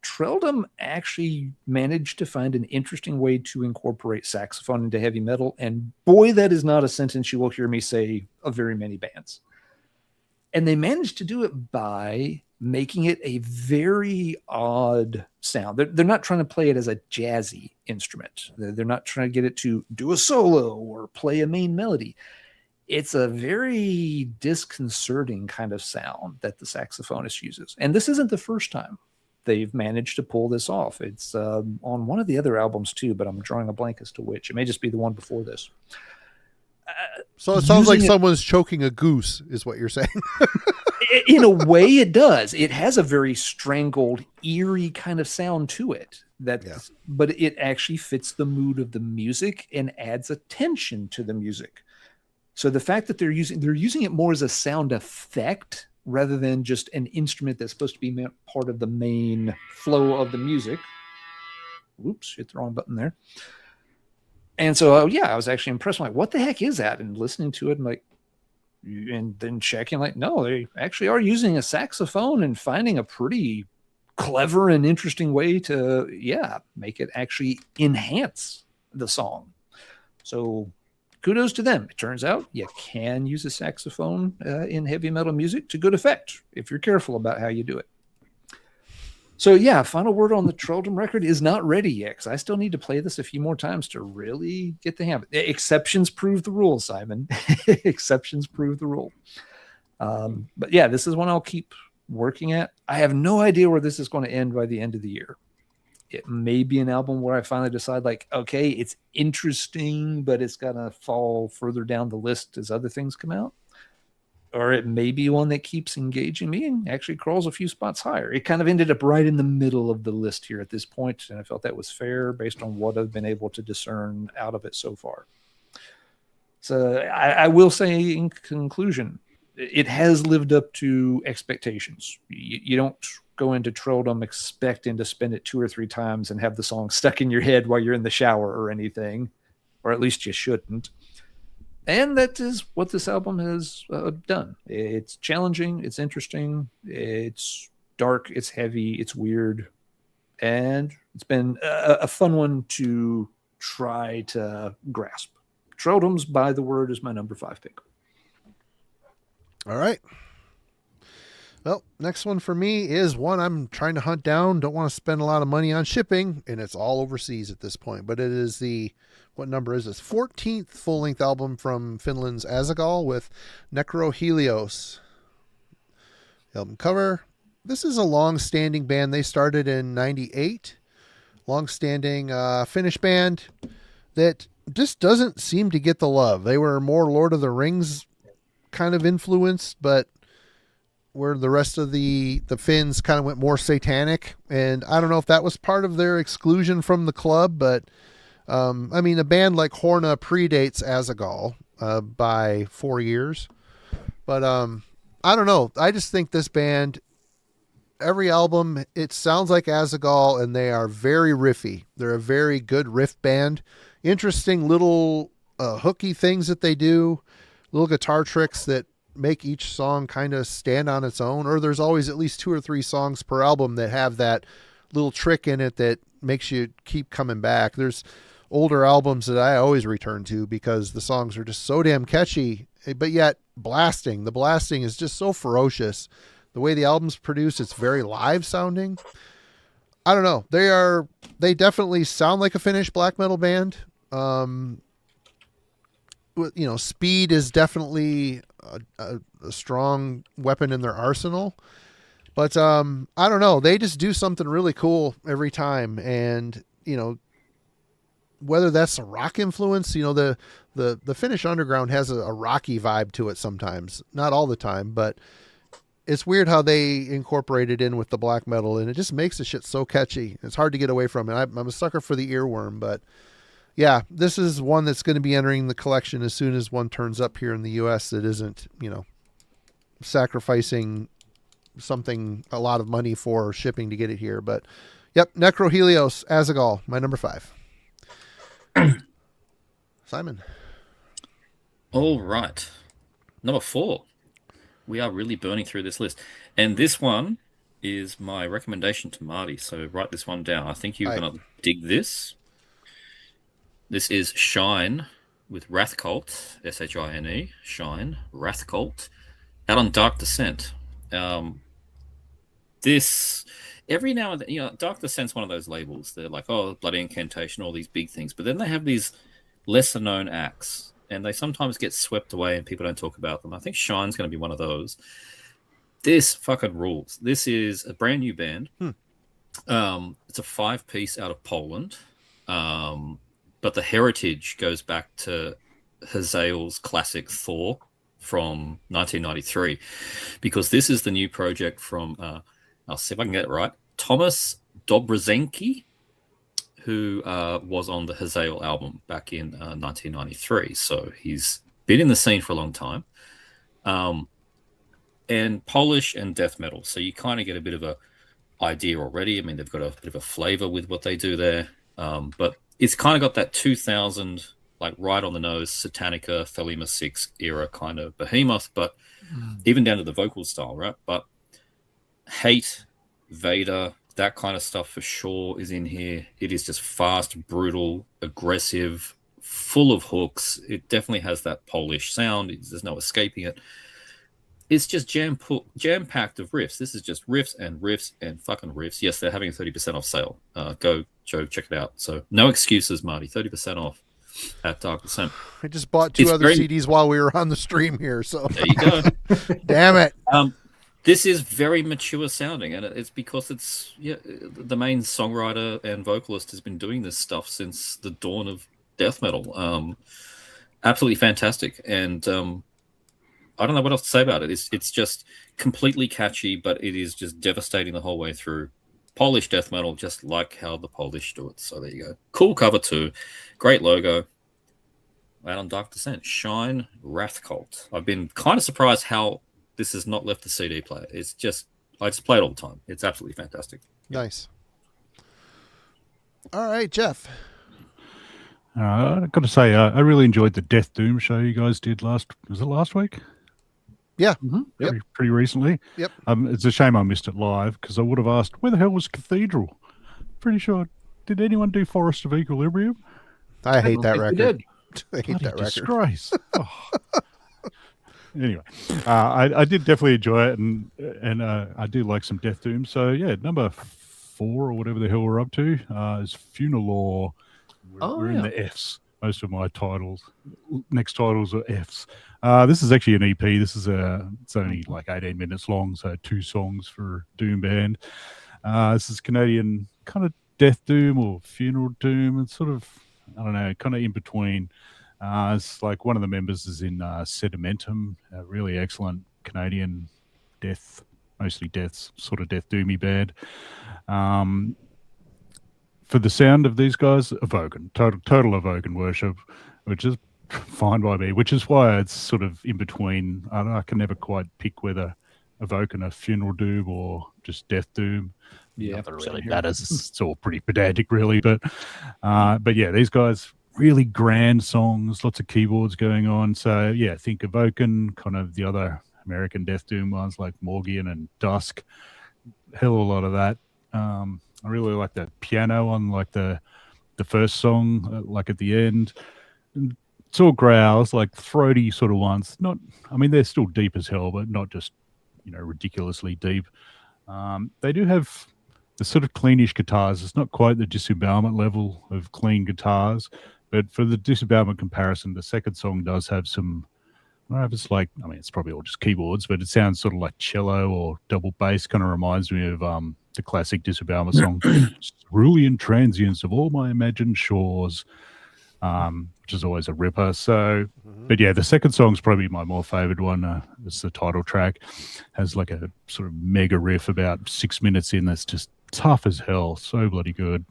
[SPEAKER 2] Trelldom actually managed to find an interesting way to incorporate saxophone into heavy metal, and boy, that is not a sentence you will hear me say of very many bands. And they managed to do it by making it a very odd sound. They're not trying to play it as a jazzy instrument. They're not trying to get it to do a solo or play a main melody. It's a very disconcerting kind of sound that the saxophonist uses. And this isn't the first time they've managed to pull this off. It's on one of the other albums too, but I'm drawing a blank as to which. It may just be the one before this.
[SPEAKER 1] So it sounds like someone's choking a goose, is what you're saying.
[SPEAKER 2] In a way, it does. It has a very strangled, eerie kind of sound to it. But it actually fits the mood of the music and adds a tension to the music. So the fact that they're using it more as a sound effect rather than just an instrument that's supposed to be part of the main flow of the music. Whoops, hit the wrong button there. And so, I was actually impressed. I'm like, what the heck is that? And listening to it, and then checking, no, they actually are using a saxophone and finding a pretty clever and interesting way to, make it actually enhance the song. So kudos to them. It turns out you can use a saxophone in heavy metal music to good effect if you're careful about how you do it. So final word on the Trolldom record is not ready yet, because I still need to play this a few more times to really get the hang of it. Exceptions prove the rule, Simon. Exceptions prove the rule. But this is one I'll keep working at. I have no idea where this is going to end by the end of the year. It may be an album where I finally decide, like, okay, it's interesting, but it's going to fall further down the list as other things come out. Or it may be one that keeps engaging me and actually crawls a few spots higher. It kind of ended up right in the middle of the list here at this point, and I felt that was fair based on what I've been able to discern out of it so far. So I will say in conclusion, it has lived up to expectations. You don't go into Trolldom expecting to spend it 2 or 3 times and have the song stuck in your head while you're in the shower or anything, or at least you shouldn't. And that is what this album has done. It's challenging, it's interesting, it's dark, it's heavy, it's weird, and it's been a fun one to try to grasp. Trolldum's By the Word is my number 5 pick.
[SPEAKER 1] All right. Well, next one for me is one I'm trying to hunt down. Don't want to spend a lot of money on shipping, and it's all overseas at this point. But it is what number is this? 14th full-length album from Finland's Azagal with Necrohelios. The album cover. This is a long-standing band. They started in 98. Long-standing Finnish band that just doesn't seem to get the love. They were more Lord of the Rings kind of influenced, but where the rest of the Finns kind of went more satanic. And I don't know if that was part of their exclusion from the club, but I mean, a band like Horna predates Azagal by 4 years. But I don't know. I just think this band, every album, it sounds like Azagal, and they are very riffy. They're a very good riff band. Interesting little hooky things that they do, little guitar tricks that make each song kind of stand on its own, or there's always at least 2 or 3 songs per album that have that little trick in it that makes you keep coming back. There's older albums that I always return to because the songs are just so damn catchy, but yet blasting. The blasting is just so ferocious. The way the album's produced, it's very live sounding. I don't know. They definitely sound like a Finnish black metal band. Speed is definitely a strong weapon in their arsenal, but I don't know. They just do something really cool every time, and whether that's a rock influence, the Finnish underground has a rocky vibe to it sometimes, not all the time, but it's weird how they incorporate it in with the black metal, and it just makes the shit so catchy. It's hard to get away from it. I'm a sucker for the earworm, but yeah, this is one that's going to be entering the collection as soon as one turns up here in the U.S. that isn't, sacrificing a lot of money for shipping to get it here. But, yep, Necrohelios, Azagal, my number 5. Simon.
[SPEAKER 3] All right. Number 4. We are really burning through this list. And this one is my recommendation to Marty, so write this one down. I think you're going to dig this. This is Shine with Wrathcult, Shine, Shine, Wrathcult, out on Dark Descent. This, every now and then, Dark Descent's one of those labels. They're like, oh, Bloody Incantation, all these big things. But then they have these lesser-known acts, and they sometimes get swept away and people don't talk about them. I think Shine's going to be one of those. This fucking rules. This is a brand new band. It's a 5-piece out of Poland. But the heritage goes back to Hazael's classic Thor from 1993, because this is the new project from, I'll see if I can get it right, Thomas Dobrzenki, who was on the Hazael album back in 1993. So he's been in the scene for a long time. And Polish and death metal. So you kind of get a bit of a idea already. I mean, they've got a bit of a flavor with what they do there. But it's kind of got that 2000, like right on the nose, Satanica, Thelema 6 era kind of behemoth, but even down to the vocal style, right? But Hate, Vader, that kind of stuff for sure is in here. It is just fast, brutal, aggressive, full of hooks. It definitely has that Polish sound. There's no escaping it. It's just jam-packed of riffs. This is just riffs and riffs and fucking riffs. Yes, they're having a 30% off sale. Go, Joe, check it out. So no excuses, Marty. 30% off at Dark Descent.
[SPEAKER 1] I just bought two other CDs while we were on the stream here. So
[SPEAKER 3] there you go.
[SPEAKER 1] Damn it.
[SPEAKER 3] This is very mature sounding, and it's because it's the main songwriter and vocalist has been doing this stuff since the dawn of death metal. Absolutely fantastic, and I don't know what else to say about it. It's just completely catchy, but it is just devastating the whole way through. Polish death metal, just like how the Polish do it. So there you go. Cool cover too. Great logo. And on Dark Descent, Shine Wrath Cult. I've been kind of surprised how this has not left the CD player. It's just, I just play it all the time. It's absolutely fantastic.
[SPEAKER 1] Nice. All right, Geoff.
[SPEAKER 4] I've got to say, I really enjoyed the Death Doom show you guys did was it last week?
[SPEAKER 1] Yeah.
[SPEAKER 2] Mm-hmm.
[SPEAKER 1] Yep.
[SPEAKER 4] Pretty recently.
[SPEAKER 1] Yep.
[SPEAKER 4] It's a shame I missed it live because I would have asked, where the hell was Cathedral? Pretty sure. Did anyone do Forest of Equilibrium?
[SPEAKER 1] I hate that record. I hate
[SPEAKER 4] Bloody
[SPEAKER 1] that record.
[SPEAKER 4] disgrace. Oh. Anyway, I did definitely enjoy it, and I do like some Death Doom. So yeah, number 4 or whatever the hell we're up to is Funeral. We're in the Fs. Most of my next titles are Fs. This is actually an EP. This is it's only like 18 minutes long, so 2 songs for Doom band. This is Canadian kind of Death Doom or Funeral Doom. It's sort of, I don't know, kind of in between. It's like one of the members is in Sedimentum, a really excellent Canadian mostly sort of death doomy band. For the sound of these guys, Evoken, total Evoken worship, which is fine by me, which is why it's sort of in between. I can never quite pick whether Evoken a Funeral Doom or just Death Doom.
[SPEAKER 2] Yeah,
[SPEAKER 4] not that it really matters. It's all pretty pedantic, really. But yeah, these guys, really grand songs, lots of keyboards going on. So yeah, think Evoken, kind of the other American Death Doom ones like Morgian and Dusk. Hell of a lot of that. I really like that piano on like the first song, like at the end. It's all growls, like throaty sort of ones. They're still deep as hell, but not just, ridiculously deep. They do have the sort of cleanish guitars. It's not quite the Disembowelment level of clean guitars, but for the Disembowelment comparison, the second song does have some, I don't know if it's like, it's probably all just keyboards, but it sounds sort of like cello or double bass. Kind of reminds me of the classic Disembowelment song, Cerulean Transience of All My Imagined Shores, which is always a ripper. So, but yeah, the second song's probably my more favored one. It's the title track. Has like a sort of mega riff about 6 minutes in that's just tough as hell. So bloody good.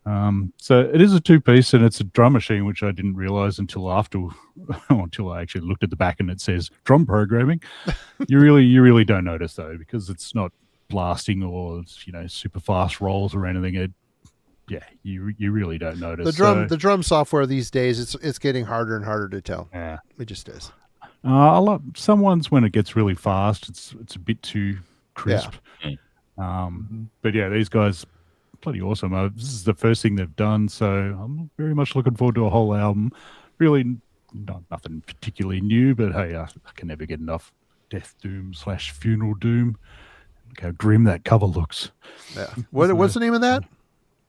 [SPEAKER 4] So it is a 2-piece, and it's a drum machine, which I didn't realize until I actually looked at the back and it says drum programming. You really don't notice though, because it's not blasting or super fast rolls or anything. You really don't notice.
[SPEAKER 1] The drum software these days, it's getting harder and harder to tell.
[SPEAKER 4] Yeah,
[SPEAKER 1] it just is.
[SPEAKER 4] Some ones when it gets really fast, it's a bit too crisp.
[SPEAKER 3] Yeah.
[SPEAKER 4] But yeah, these guys, bloody awesome. This is the first thing they've done, so I'm very much looking forward to a whole album. Really, nothing particularly new, but hey, I can never get enough Death Doom / Funeral Doom. Look how grim that cover looks.
[SPEAKER 1] Yeah. What's the name of that?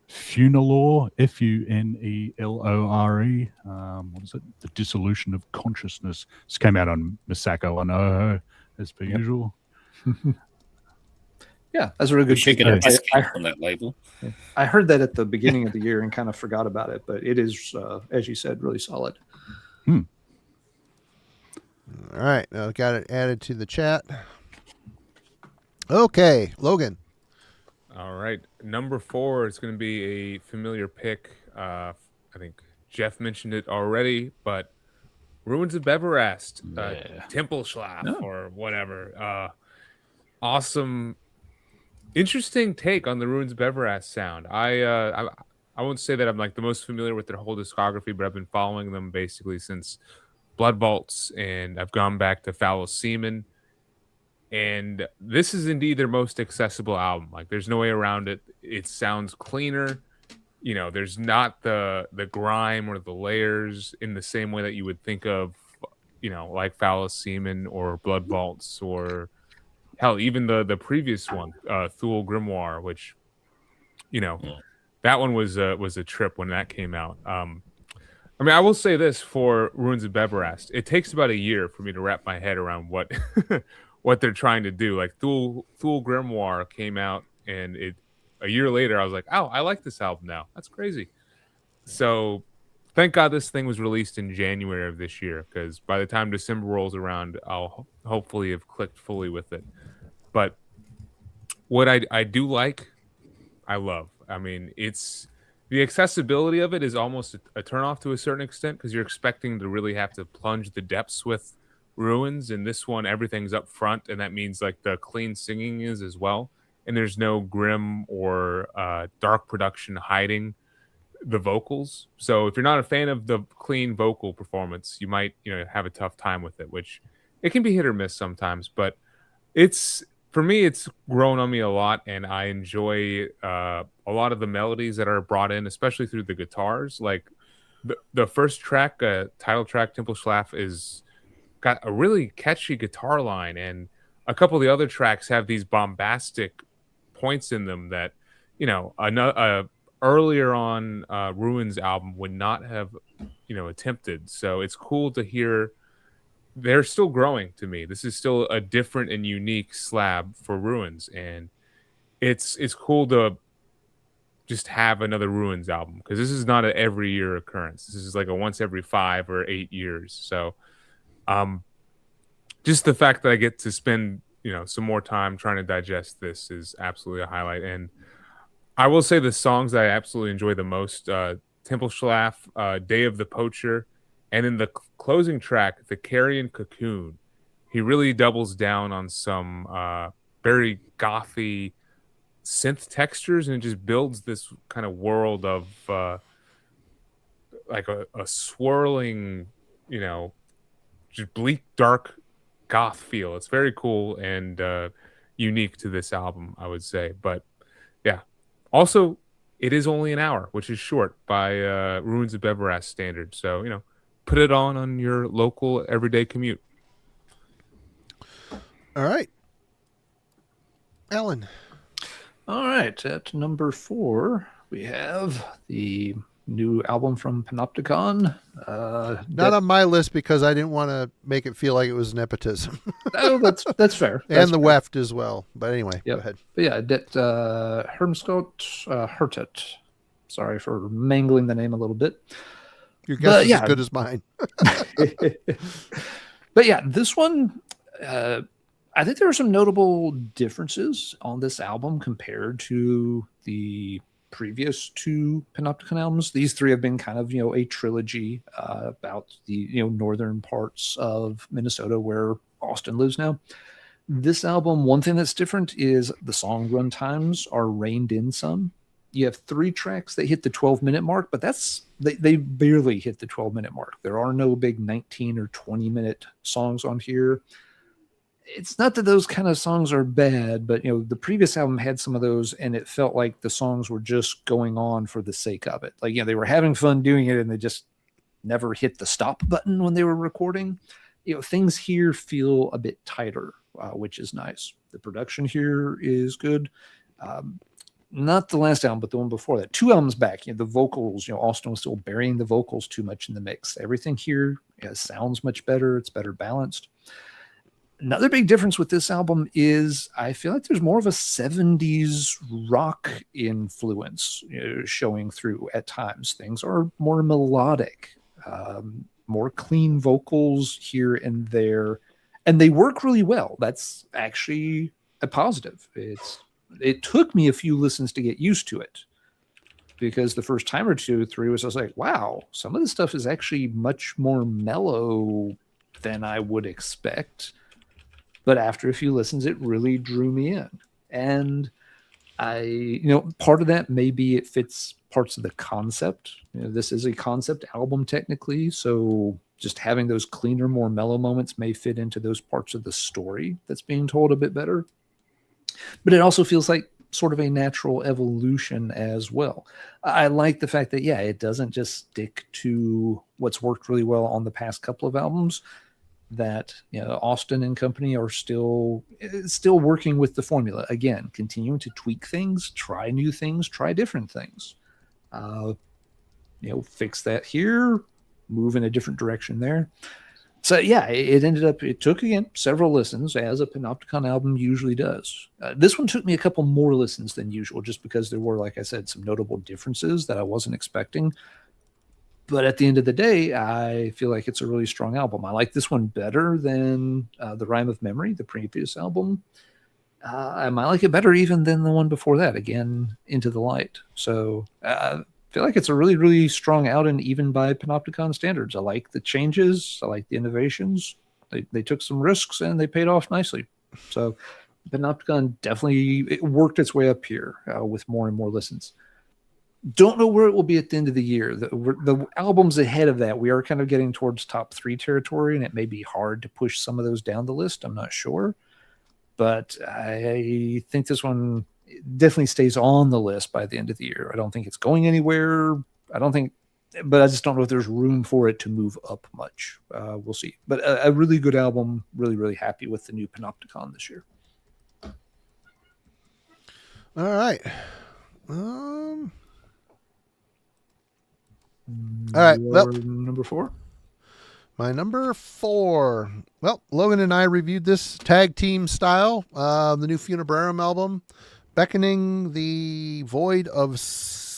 [SPEAKER 4] Funelore, Funelore. What is it? The Dissolution of Consciousness. This came out on Misako and Oho, as per usual.
[SPEAKER 2] Yeah, that's a really good.
[SPEAKER 3] We should get a discount on that label.
[SPEAKER 2] I heard that at the beginning of the year and kind of forgot about it, but it is, as you said, really solid.
[SPEAKER 1] All right, now got it added to the chat. Okay, Logan.
[SPEAKER 5] All right, number 4 is going to be a familiar pick. I think Geoff mentioned it already, but Ruins of Beverast, Temple Schlaf, or whatever. Awesome. Interesting take on the Ruins of Beverast sound. I won't say that I'm like the most familiar with their whole discography, but I've been following them basically since Blood Vaults, and I've gone back to Foul Seaman. And this is indeed their most accessible album. Like, there's no way around it. It sounds cleaner. You know, there's not the grime or the layers in the same way that you would think of, you know, like Phallus Semen or Blood Vaults, or hell, even the previous one, Thule Grimoire, which, you know, that one was a trip when that came out. I mean, I will say this for Ruins of Beverast, it takes about a year for me to wrap my head around what what they're trying to do. Like Thule Grimoire came out, and a year later, I was like, oh, I like this album now. That's crazy. So thank God this thing was released in January of this year, because by the time December rolls around, I'll hopefully have clicked fully with it. But what I do like, I love. I mean, it's the accessibility of it is almost a turnoff to a certain extent, because you're expecting to really have to plunge the depths with Ruins. And this one, everything's up front, and that means like the clean singing is as well. And there's no grim or dark production hiding the vocals. So if you're not a fan of the clean vocal performance, you might, you know, have a tough time with it, which it can be hit or miss sometimes. But for me, it's grown on me a lot, and I enjoy a lot of the melodies that are brought in, especially through the guitars. Like the first track, title track, Temple Schlaf, is got a really catchy guitar line, and a couple of the other tracks have these bombastic points in them that, you know, earlier on Ruins album would not have, you know, attempted. So it's cool to hear they're still growing. To me, this is still a different and unique slab for Ruins, and it's cool to just have another Ruins album, because this is not an every year occurrence. This is like a once every 5 or 8 years. So just the fact that I get to spend, you know, some more time trying to digest this is absolutely a highlight. And I will say the songs that I absolutely enjoy the most, Temple Schlaf, Day of the Poacher, and in the closing track, The Carrion Cocoon. He really doubles down on some very gothy synth textures, and it just builds this kind of world of like a swirling, you know, just bleak, dark goth feel. It's very cool and unique to this album, I would say. But yeah, also it is only an hour, which is short by Ruins of Beverast standards. So, you know, put it on your local everyday commute.
[SPEAKER 1] All right, Alan.
[SPEAKER 2] All right, at number 4, we have the new album from Panopticon.
[SPEAKER 1] Not on my list, because I didn't want to make it feel like it was nepotism.
[SPEAKER 2] Oh, that's fair.
[SPEAKER 1] And the Weft as well. But anyway,
[SPEAKER 2] Yep.
[SPEAKER 1] Go ahead.
[SPEAKER 2] But yeah, Det Hermskot Hurtet. Sorry for mangling the name a little bit.
[SPEAKER 1] Your guess is as good as mine.
[SPEAKER 2] But yeah, this one, I think there are some notable differences on this album compared to the previous 2 Panopticon albums. These 3 have been kind of, you know, a trilogy about the, you know, northern parts of Minnesota where Austin lives now. This album, one thing that's different is the song run times are reined in some. You have 3 tracks that hit the 12-minute mark, but they barely hit the 12-minute mark. There are no big 19 or 20-minute songs on here. It's not that those kind of songs are bad, but, you know, the previous album had some of those, and it felt like the songs were just going on for the sake of it. Like, you know, they were having fun doing it, and they just never hit the stop button when they were recording. You know, things here feel a bit tighter, which is nice. The production here is good. Not the last album, but the one before that. 2 albums back, you know, the vocals, you know, Austin was still burying the vocals too much in the mix. Everything here sounds much better. It's better balanced. Another big difference with this album is I feel like there's more of a 70s rock influence, you know, showing through at times. Things are more melodic, more clean vocals here and there, and they work really well. That's actually a positive. It took me a few listens to get used to it, because the first time or 2, 3 was, I was like, wow, some of this stuff is actually much more mellow than I would expect. But after a few listens, it really drew me in. And part of that, maybe it fits parts of the concept. You know, this is a concept album technically. So just having those cleaner, more mellow moments may fit into those parts of the story that's being told a bit better. But it also feels like sort of a natural evolution as well. I like the fact that, yeah, it doesn't just stick to what's worked really well on the past couple of albums, that, you know, Austin and company are still working with the formula. Again, continuing to tweak things, try new things, try different things. You know, fix that here, move in a different direction there. So yeah, it took, again, several listens, as a Panopticon album usually does. This one took me a couple more listens than usual, just because there were, like I said, some notable differences that I wasn't expecting. But at the end of the day, I feel like it's a really strong album. I like this one better than The Rhyme of Memory, the previous album. I might like it better even than the one before that, again, Into the Light. So I feel like it's a really, really strong outing, even by Panopticon standards. I like the changes. I like the innovations. They took some risks, and they paid off nicely. So Panopticon definitely worked its way up here with more and more listens. Don't know where it will be at the end of the year. The albums ahead of that, we are kind of getting towards top 3 territory, and it may be hard to push some of those down the list. I'm not sure. But I think this one definitely stays on the list by the end of the year. I don't think it's going anywhere. But I just don't know if there's room for it to move up much. We'll see. But a really good album. Really, really happy with the new Panopticon this year.
[SPEAKER 1] All right. All right. Well,
[SPEAKER 2] number 4.
[SPEAKER 1] My number 4. Well, Logan and I reviewed this tag team style, the new Funebrarum album, Beckoning the Void of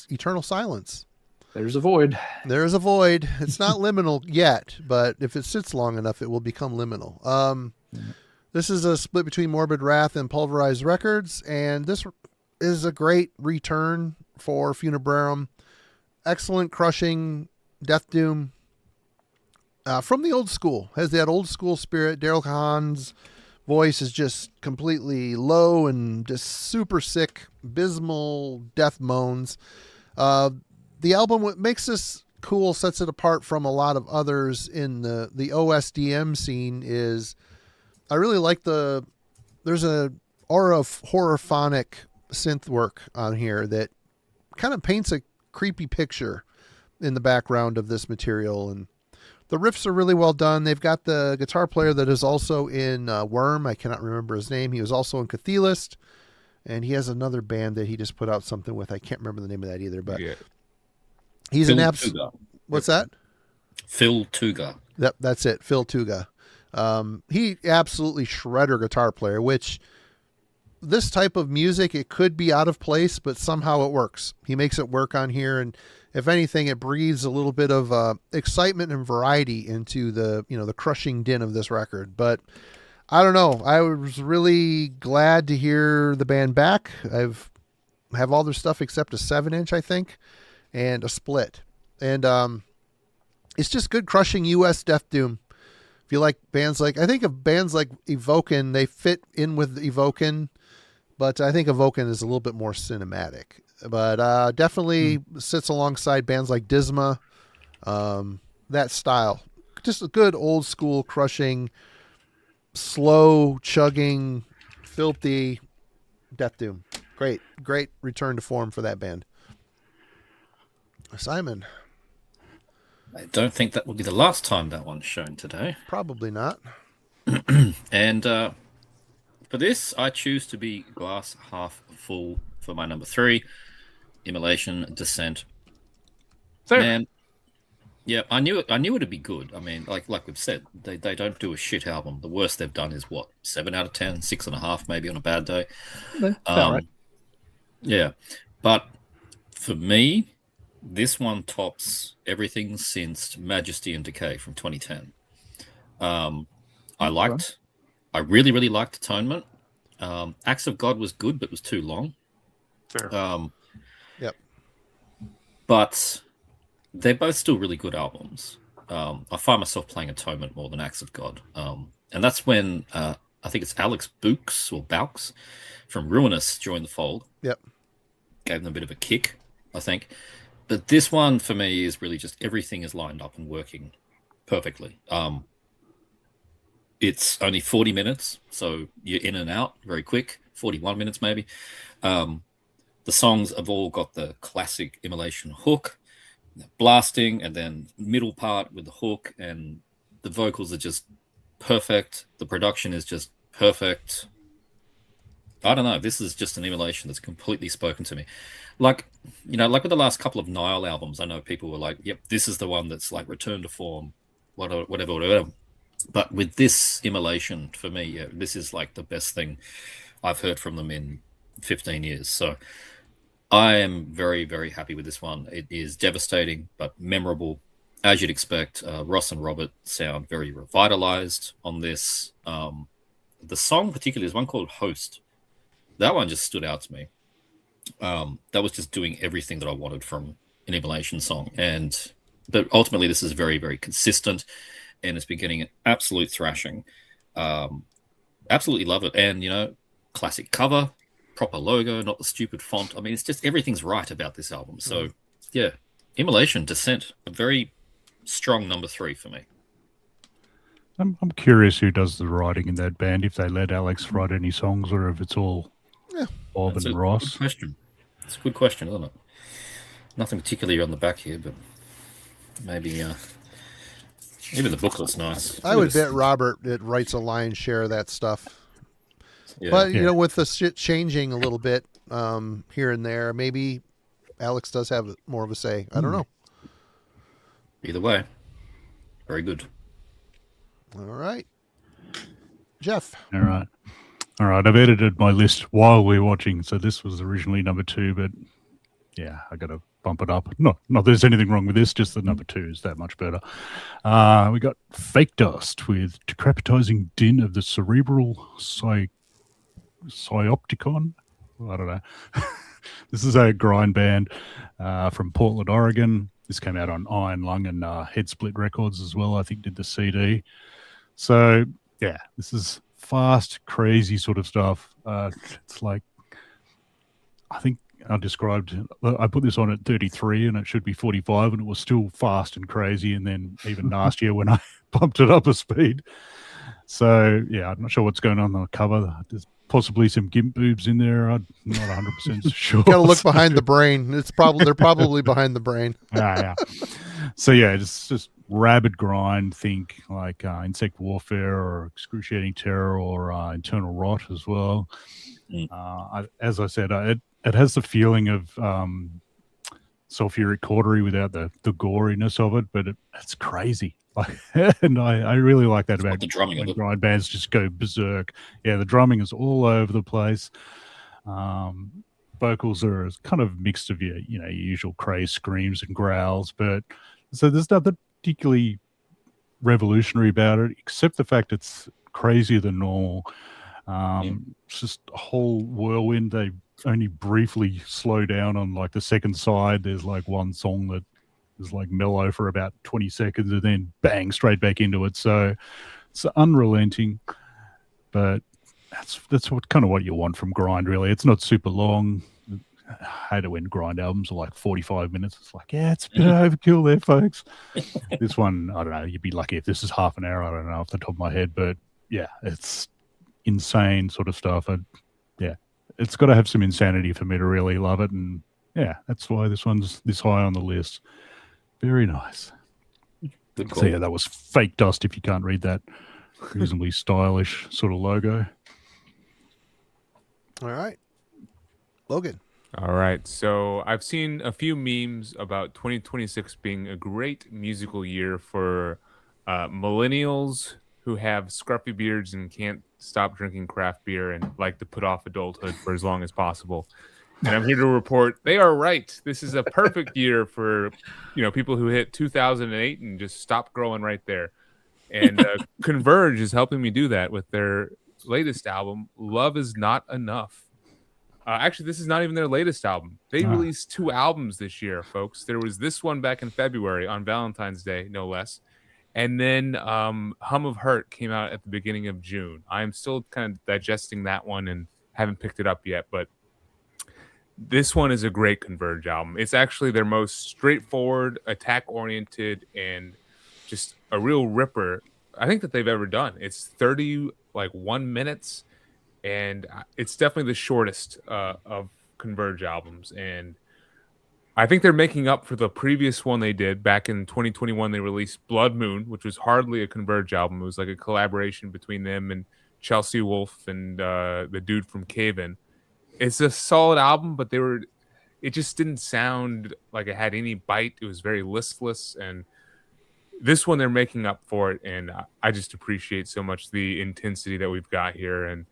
[SPEAKER 1] Eternal Silence.
[SPEAKER 2] There's a void.
[SPEAKER 1] There's a void. It's not liminal yet, but if it sits long enough, it will become liminal. This is a split between Morbid Wrath and Pulverized Records, and this is a great return for Funebrarum. Excellent, crushing death doom from the old school. Has that old school spirit. Daryl Kahn's voice is just completely low and just super sick, abysmal death moans. The album, what makes this cool, sets it apart from a lot of others in the OSDM scene, is I really like there's a aura of horrorphonic synth work on here that kind of paints a creepy picture in the background of this material, and the riffs are really well done. They've got the guitar player that is also in Worm. I cannot remember his name. He was also in Cathelist, and he has another band that he just put out something with. I can't remember the name of that either, but he's
[SPEAKER 3] Phil
[SPEAKER 1] an absolute.
[SPEAKER 3] Tuga.
[SPEAKER 1] What's that?
[SPEAKER 3] Phil Tuga.
[SPEAKER 1] Yep, that's it. Phil Tuga. He absolutely shredder guitar player, which this type of music, it could be out of place, but somehow it works. He makes it work on here, and if anything, it breathes a little bit of excitement and variety into the crushing din of this record. But I don't know. I was really glad to hear the band back. Have all their stuff except a 7-inch, I think, and a split. And it's just good crushing U.S. death doom. If you like bands I think of bands like Evoken, they fit in with Evoken, but I think Evoken is a little bit more cinematic. But definitely sits alongside bands like Disma. That style. Just a good old school crushing, slow chugging, filthy death doom. Great return to form for that band. Simon.
[SPEAKER 3] I don't think that will be the last time that one's shown today.
[SPEAKER 1] Probably not.
[SPEAKER 3] And for this, I choose to be glass half full for my number 3, Immolation Descent.
[SPEAKER 5] Sir.
[SPEAKER 3] Man, yeah, I knew it'd be good. I mean, like we've said, they don't do a shit album. The worst they've done is what, 7 out of 10, 6.5 maybe on a bad day.
[SPEAKER 2] Right.
[SPEAKER 3] Yeah, but for me, this one tops everything since Majesty and Decay from 2010. I really, really liked Atonement. Acts of God was good, but it was too long.
[SPEAKER 5] Fair.
[SPEAKER 1] Yep.
[SPEAKER 3] But they're both still really good albums. I find myself playing Atonement more than Acts of God. And that's when I think it's Alex Baux from Ruinous joined the fold.
[SPEAKER 1] Yep.
[SPEAKER 3] Gave them a bit of a kick, I think. But this one for me is really just everything is lined up and working perfectly. It's only 40 minutes, so you're in and out very quick. 41 minutes maybe. The songs have all got the classic Immolation hook, blasting, and then middle part with the hook, and the vocals are just perfect. The production is just perfect. I don't know. This is just an Immolation that's completely spoken to me. Like, like with the last couple of Nile albums, I know people were like, yep, this is the one that's like return to form, whatever. But with this Immolation, for me, yeah, this is like the best thing I've heard from them in 15 years. So I am very, very happy with this one. It is devastating, but memorable. As you'd expect, Ross and Robert sound very revitalized on this. The song particularly is one called Host. That one just stood out to me. That was just doing everything that I wanted from an Immolation song. But ultimately, this is very, very consistent, and it's been getting an absolute thrashing. Absolutely love it. And, classic cover, proper logo, not the stupid font. I mean, it's just everything's right about this album. So, yeah, Immolation, Descent, a very strong number 3 for me.
[SPEAKER 4] I'm curious who does the writing in that band, if they let Alex write any songs or if it's all Bob and Ross.
[SPEAKER 3] Good question. It's a good question, isn't it? Nothing particularly on the back here, but maybe even the booklet's nice.
[SPEAKER 1] I would bet Robert it writes a lion's share of that stuff.
[SPEAKER 3] Yeah.
[SPEAKER 1] But, with the shit changing a little bit here and there, maybe Alex does have more of a say. I don't know.
[SPEAKER 3] Either way, very good.
[SPEAKER 1] All right. Jeff.
[SPEAKER 4] All right. I've edited my list while we're watching. So this was originally number 2, but yeah, I got to bump it up. Not there's anything wrong with this, just the number 2 is that much better. We got Fake Dust with Decrepitizing Din of the Cerebral Psyopticon. I don't know. This is a grind band from Portland, Oregon. This came out on Iron Lung and Head Split Records as well. I think did the CD. So yeah, this is fast, crazy sort of stuff. It's like, I think I put this on at 33 and it should be 45 and it was still fast and crazy, and then even nastier when I bumped it up a speed. So yeah, I'm not sure what's going on the cover. There's possibly some gimp boobs in there. I'm not 100% sure.
[SPEAKER 1] Got to look behind the brain. They're probably behind the brain.
[SPEAKER 4] Yeah. So yeah, just rabid grind. Think like Insect Warfare or Excruciating Terror or Internal Rot as well. As I said, it has the feeling of sulfuric cautery without the goriness of it, but it's crazy. And I really like that about
[SPEAKER 3] the drumming
[SPEAKER 4] when
[SPEAKER 3] of it.
[SPEAKER 4] grind bands just go berserk. Yeah, the drumming is all over the place. Vocals are kind of mixed of your usual craze screams and growls, but so there's nothing particularly revolutionary about it, except the fact it's crazier than normal. It's just a whole whirlwind. They only briefly slow down on like the second side. There's like one song that is like mellow for about 20 seconds and then bang straight back into it. So it's unrelenting, but that's what you want from grind, really. It's not super long. I hate it when grind albums are like 45 minutes. It's like, yeah, it's a bit overkill there, folks. This one, I don't know, you'd be lucky if this is half an hour. I don't know off the top of my head, but yeah, it's insane sort of stuff. It's got to have some insanity for me to really love it. And yeah, that's why this one's this high on the list. Very nice.
[SPEAKER 3] Good call.
[SPEAKER 4] So yeah, that was Fake Dust, if you can't read that. Reasonably stylish sort of logo.
[SPEAKER 1] All right. Logan.
[SPEAKER 5] All right. So I've seen a few memes about 2026 being a great musical year for millennials who have scruffy beards and can't stop drinking craft beer and like to put off adulthood for as long as possible. And I'm here to report they are right. This is a perfect year for, people who hit 2008 and just stop growing right there. And Converge is helping me do that with their latest album, Love Is Not Enough. Actually, this is not even their latest album. They released 2 albums this year, folks. There was this one back in February on Valentine's Day, no less. And then Hum of Hurt came out at the beginning of June. I'm still kind of digesting that one and haven't picked it up yet, but this one is a great Converge album. It's actually their most straightforward, attack-oriented, and just a real ripper, I think, that they've ever done. It's 31 minutes, and it's definitely the shortest of Converge albums. And I think they're making up for the previous one they did back in 2021. They released Blood Moon, which was hardly a Converge album. It was like a collaboration between them and Chelsea Wolfe and the dude from Cave-In. It's a solid album, but it just didn't sound like it had any bite. It was very listless, and this one they're making up for it. And I just appreciate so much the intensity that we've got here, and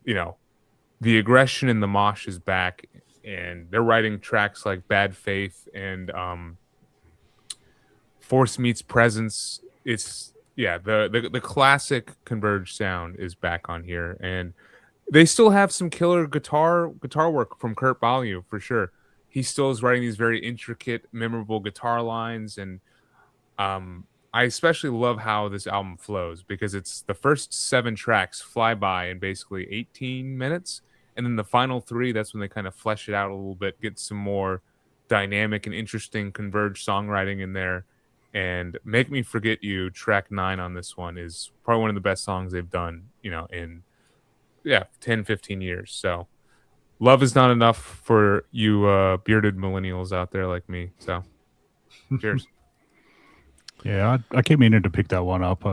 [SPEAKER 5] the aggression in the mosh is back. And they're writing tracks like Bad Faith and Force Meets Presence. It's the classic Converge sound is back on here, and they still have some killer guitar work from Kurt Ballou for sure. He still is writing these very intricate, memorable guitar lines, and I especially love how this album flows, because it's the first 7 tracks fly by in basically 18 minutes. And then the final 3, that's when they kind of flesh it out a little bit, get some more dynamic and interesting Converge songwriting in there. And Make Me Forget You, track 9 on this one, is probably one of the best songs they've done, in 10, 15 years. So love is not enough for you bearded millennials out there like me. So cheers.
[SPEAKER 4] Yeah, I keep meaning to pick that one up.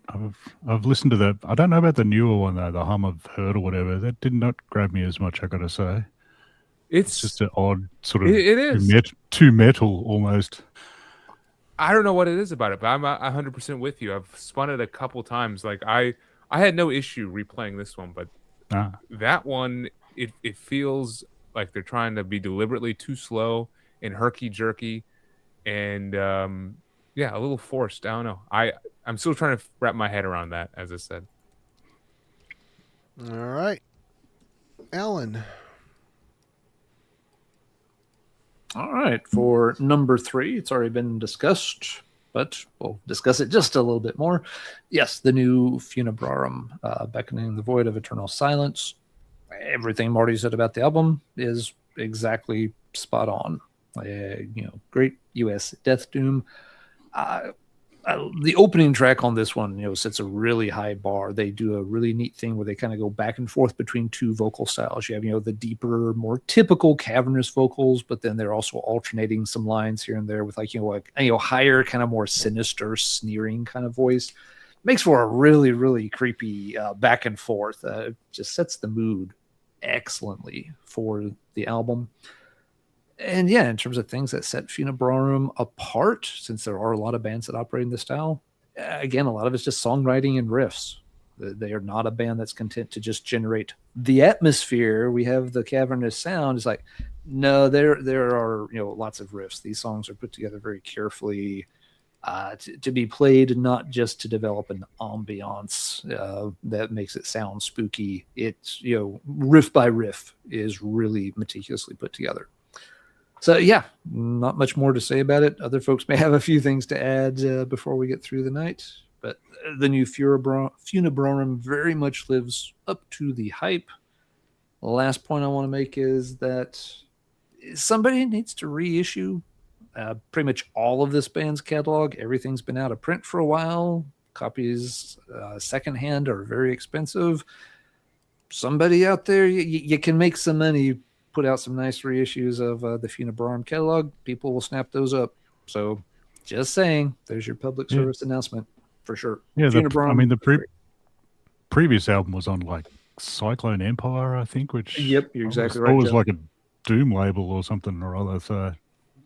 [SPEAKER 4] I've listened to I don't know about the newer one though, the Hum of Hurt or whatever. That did not grab me as much, I gotta say. It's just an odd sort of
[SPEAKER 5] it is
[SPEAKER 4] too metal almost.
[SPEAKER 5] I don't know what it is about it, but I'm 100% with you. I've spun it a couple times. Like I had no issue replaying this one, but that one it feels like they're trying to be deliberately too slow and herky jerky, and a little forced. I don't know. I'm still trying to wrap my head around that, as I said.
[SPEAKER 1] All right, Alan.
[SPEAKER 2] All right, for number 3, it's already been discussed, but we'll discuss it just a little bit more. Yes, the new Funebrarum, Beckoning the Void of Eternal Silence. Everything Marty said about the album is exactly spot on. Great US death doom. The opening track on this one, sets a really high bar. They do a really neat thing where they kind of go back and forth between 2 vocal styles. You have, the deeper, more typical cavernous vocals, but then they're also alternating some lines here and there with higher, kind of more sinister, sneering kind of voice. Makes for a really, really creepy back and forth. Just sets the mood excellently for the album. And in terms of things that set Funebrarum apart, since there are a lot of bands that operate in this style, again, a lot of it's just songwriting and riffs. They are not a band that's content to just generate the atmosphere. We have the cavernous sound. It's like, no, there are lots of riffs. These songs are put together very carefully to be played, not just to develop an ambiance that makes it sound spooky. It's riff by riff is really meticulously put together. So, not much more to say about it. Other folks may have a few things to add before we get through the night. But the new Funebrarum very much lives up to the hype. The last point I want to make is that somebody needs to reissue pretty much all of this band's catalog. Everything's been out of print for a while. Copies secondhand are very expensive. Somebody out there, you can make some money. Put out some nice reissues of the Funebrarum catalog. People will snap those up. So, just saying, there's your public service announcement for sure.
[SPEAKER 4] Yeah, the previous album was on like Cyclone Empire, I think. Which
[SPEAKER 2] you're exactly right.
[SPEAKER 4] It was like a Doom label or something or other. So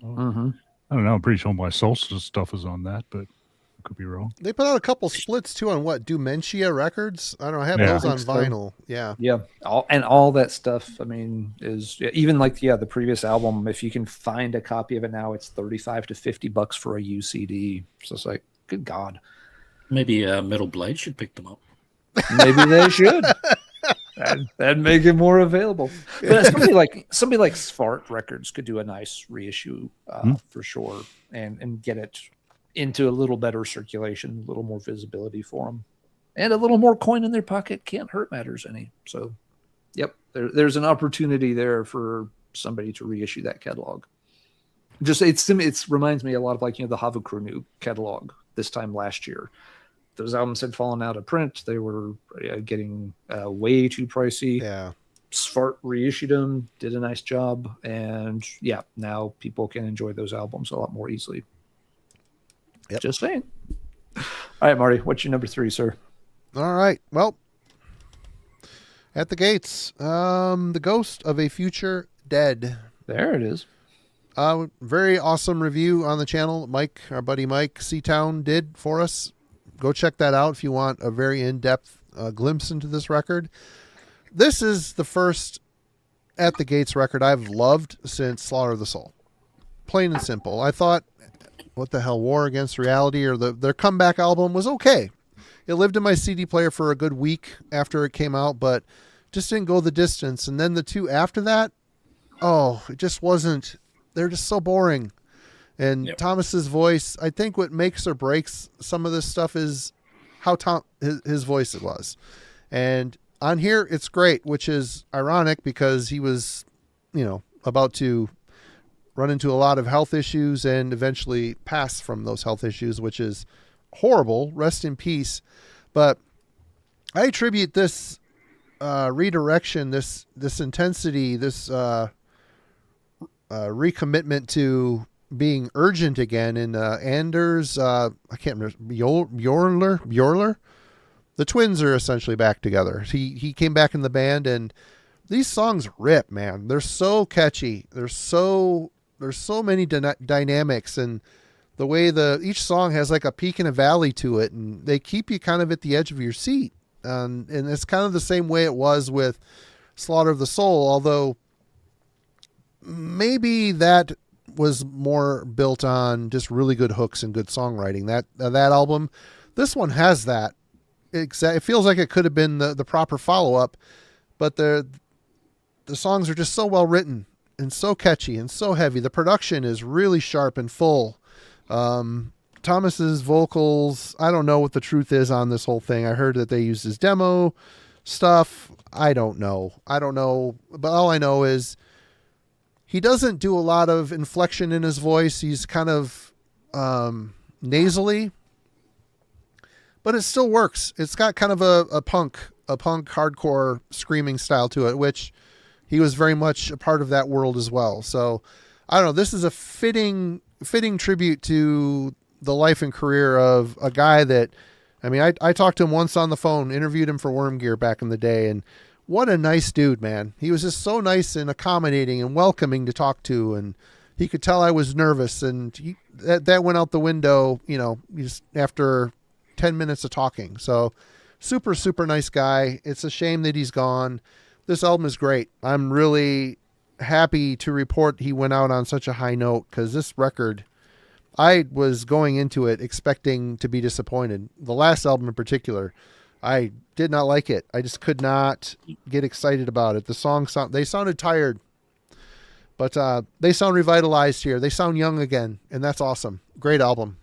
[SPEAKER 4] I don't know. I'm pretty sure my Solstice stuff is on that, but I could be wrong.
[SPEAKER 1] They put out a couple splits too on what, Dementia Records? I don't know. I have those on vinyl. So. Yeah.
[SPEAKER 2] All that stuff. I mean, is even like the previous album. If you can find a copy of it now, it's $35 to $50 for a UCD. So it's like, good God.
[SPEAKER 3] Maybe Metal Blade should pick them up.
[SPEAKER 2] Maybe they should. That'd make it more available. But somebody like Svart Records could do a nice reissue for sure, and get it into a little better circulation, a little more visibility for them, and a little more coin in their pocket can't hurt matters any. So, there's an opportunity there for somebody to reissue that catalog. Just it reminds me a lot of the Havukruunu catalog this time last year. Those albums had fallen out of print. They were getting way too pricey.
[SPEAKER 1] Yeah.
[SPEAKER 2] Svart reissued them, did a nice job, and yeah, now people can enjoy those albums a lot more easily.
[SPEAKER 1] Yep.
[SPEAKER 2] Just saying. All right, Marty, what's your number 3, sir?
[SPEAKER 1] All right. Well, at the gates, The Ghost of a Future Dead.
[SPEAKER 2] There it is.
[SPEAKER 1] Very awesome review on the channel. Mike, our buddy Mike Seatown, did for us. Go check that out if you want a very in-depth glimpse into this record. This is the first At the Gates record I've loved since Slaughter of the Soul. Plain and simple. I thought, what the hell, War Against Reality or their comeback album was okay. It lived in my CD player for a good week after it came out, but just didn't go the distance. And then the two after that, it just wasn't. They're just so boring. And Thomas's voice, I think what makes or breaks some of this stuff is how his voice it was. And on here, it's great, which is ironic because he was, about to run into a lot of health issues and eventually pass from those health issues, which is horrible. Rest in peace. But I attribute this redirection, this intensity, this recommitment to being urgent again in Anders, I can't remember, Bjorler. The twins are essentially back together. He came back in the band, and these songs rip, man. They're so catchy. There's so many dynamics, and the way each song has like a peak and a valley to it, and they keep you kind of at the edge of your seat. And it's kind of the same way it was with Slaughter of the Soul, although maybe that was more built on just really good hooks and good songwriting. That album, this one has that. It feels like it could have been the proper follow-up, but the songs are just so well written and so catchy and so heavy. The production is really sharp and full. Thomas's vocals, I don't know what the truth is on this whole thing. I heard that they used his demo stuff. I don't know. But all I know is he doesn't do a lot of inflection in his voice. He's kind of nasally, but it still works. It's got kind of a punk hardcore screaming style to it, which he was very much a part of that world as well. So I don't know. This is a fitting tribute to the life and career of a guy that, I talked to him once on the phone, interviewed him for Worm Gear back in the day, and what a nice dude, man. He was just so nice and accommodating and welcoming to talk to, and he could tell I was nervous, and that went out the window, just after 10 minutes of talking. So super, super nice guy. It's a shame that he's gone. This album is great. I'm really happy to report he went out on such a high note, because this record, I was going into it expecting to be disappointed. The last album in particular, I did not like it. I just could not get excited about it. The songs they sounded tired, but they sound revitalized here. They sound young again, and that's awesome. Great album.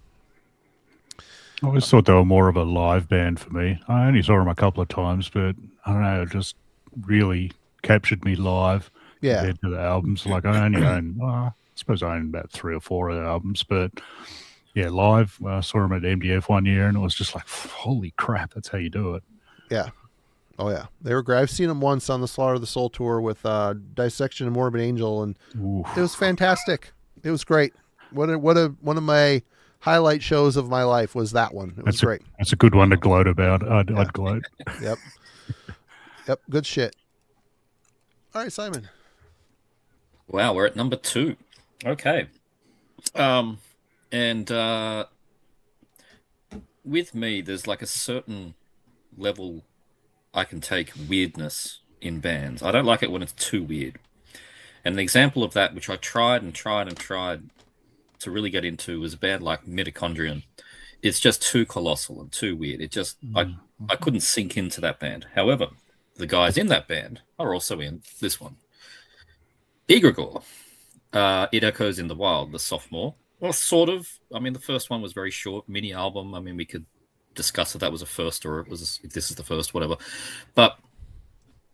[SPEAKER 4] I always thought they were more of a live band for me. I only saw them a couple of times, but I don't know, it just really captured me live compared to the albums. Like I only own, I suppose I own about 3 or 4 of the albums, but yeah, live, I saw them at MDF one year, and it was just like, holy crap, that's how you do it.
[SPEAKER 1] Yeah. Oh, yeah. They were great. I've seen them once on the Slaughter of the Soul tour with Dissection and Morbid Angel, and it was fantastic. It was great. One of my highlight shows of my life was that one. It was great.
[SPEAKER 4] That's a good one to gloat about. I'd gloat.
[SPEAKER 1] Yep. Good shit. All right, Simon.
[SPEAKER 3] Wow, we're at number 2. Okay. And with me, there's like a certain level I can take weirdness in bands. I don't like it when it's too weird. And an example of that, which I tried to really get into, was a band like Mitochondrion. It's just too colossal and too weird. It just, I couldn't sink into that band. However, the guys in that band are also in this one. Egregore. It Echoes in the Wild, the sophomore. Well, sort of. The first one was very short, mini album. We could discuss if that was a first or if this is the first, whatever. But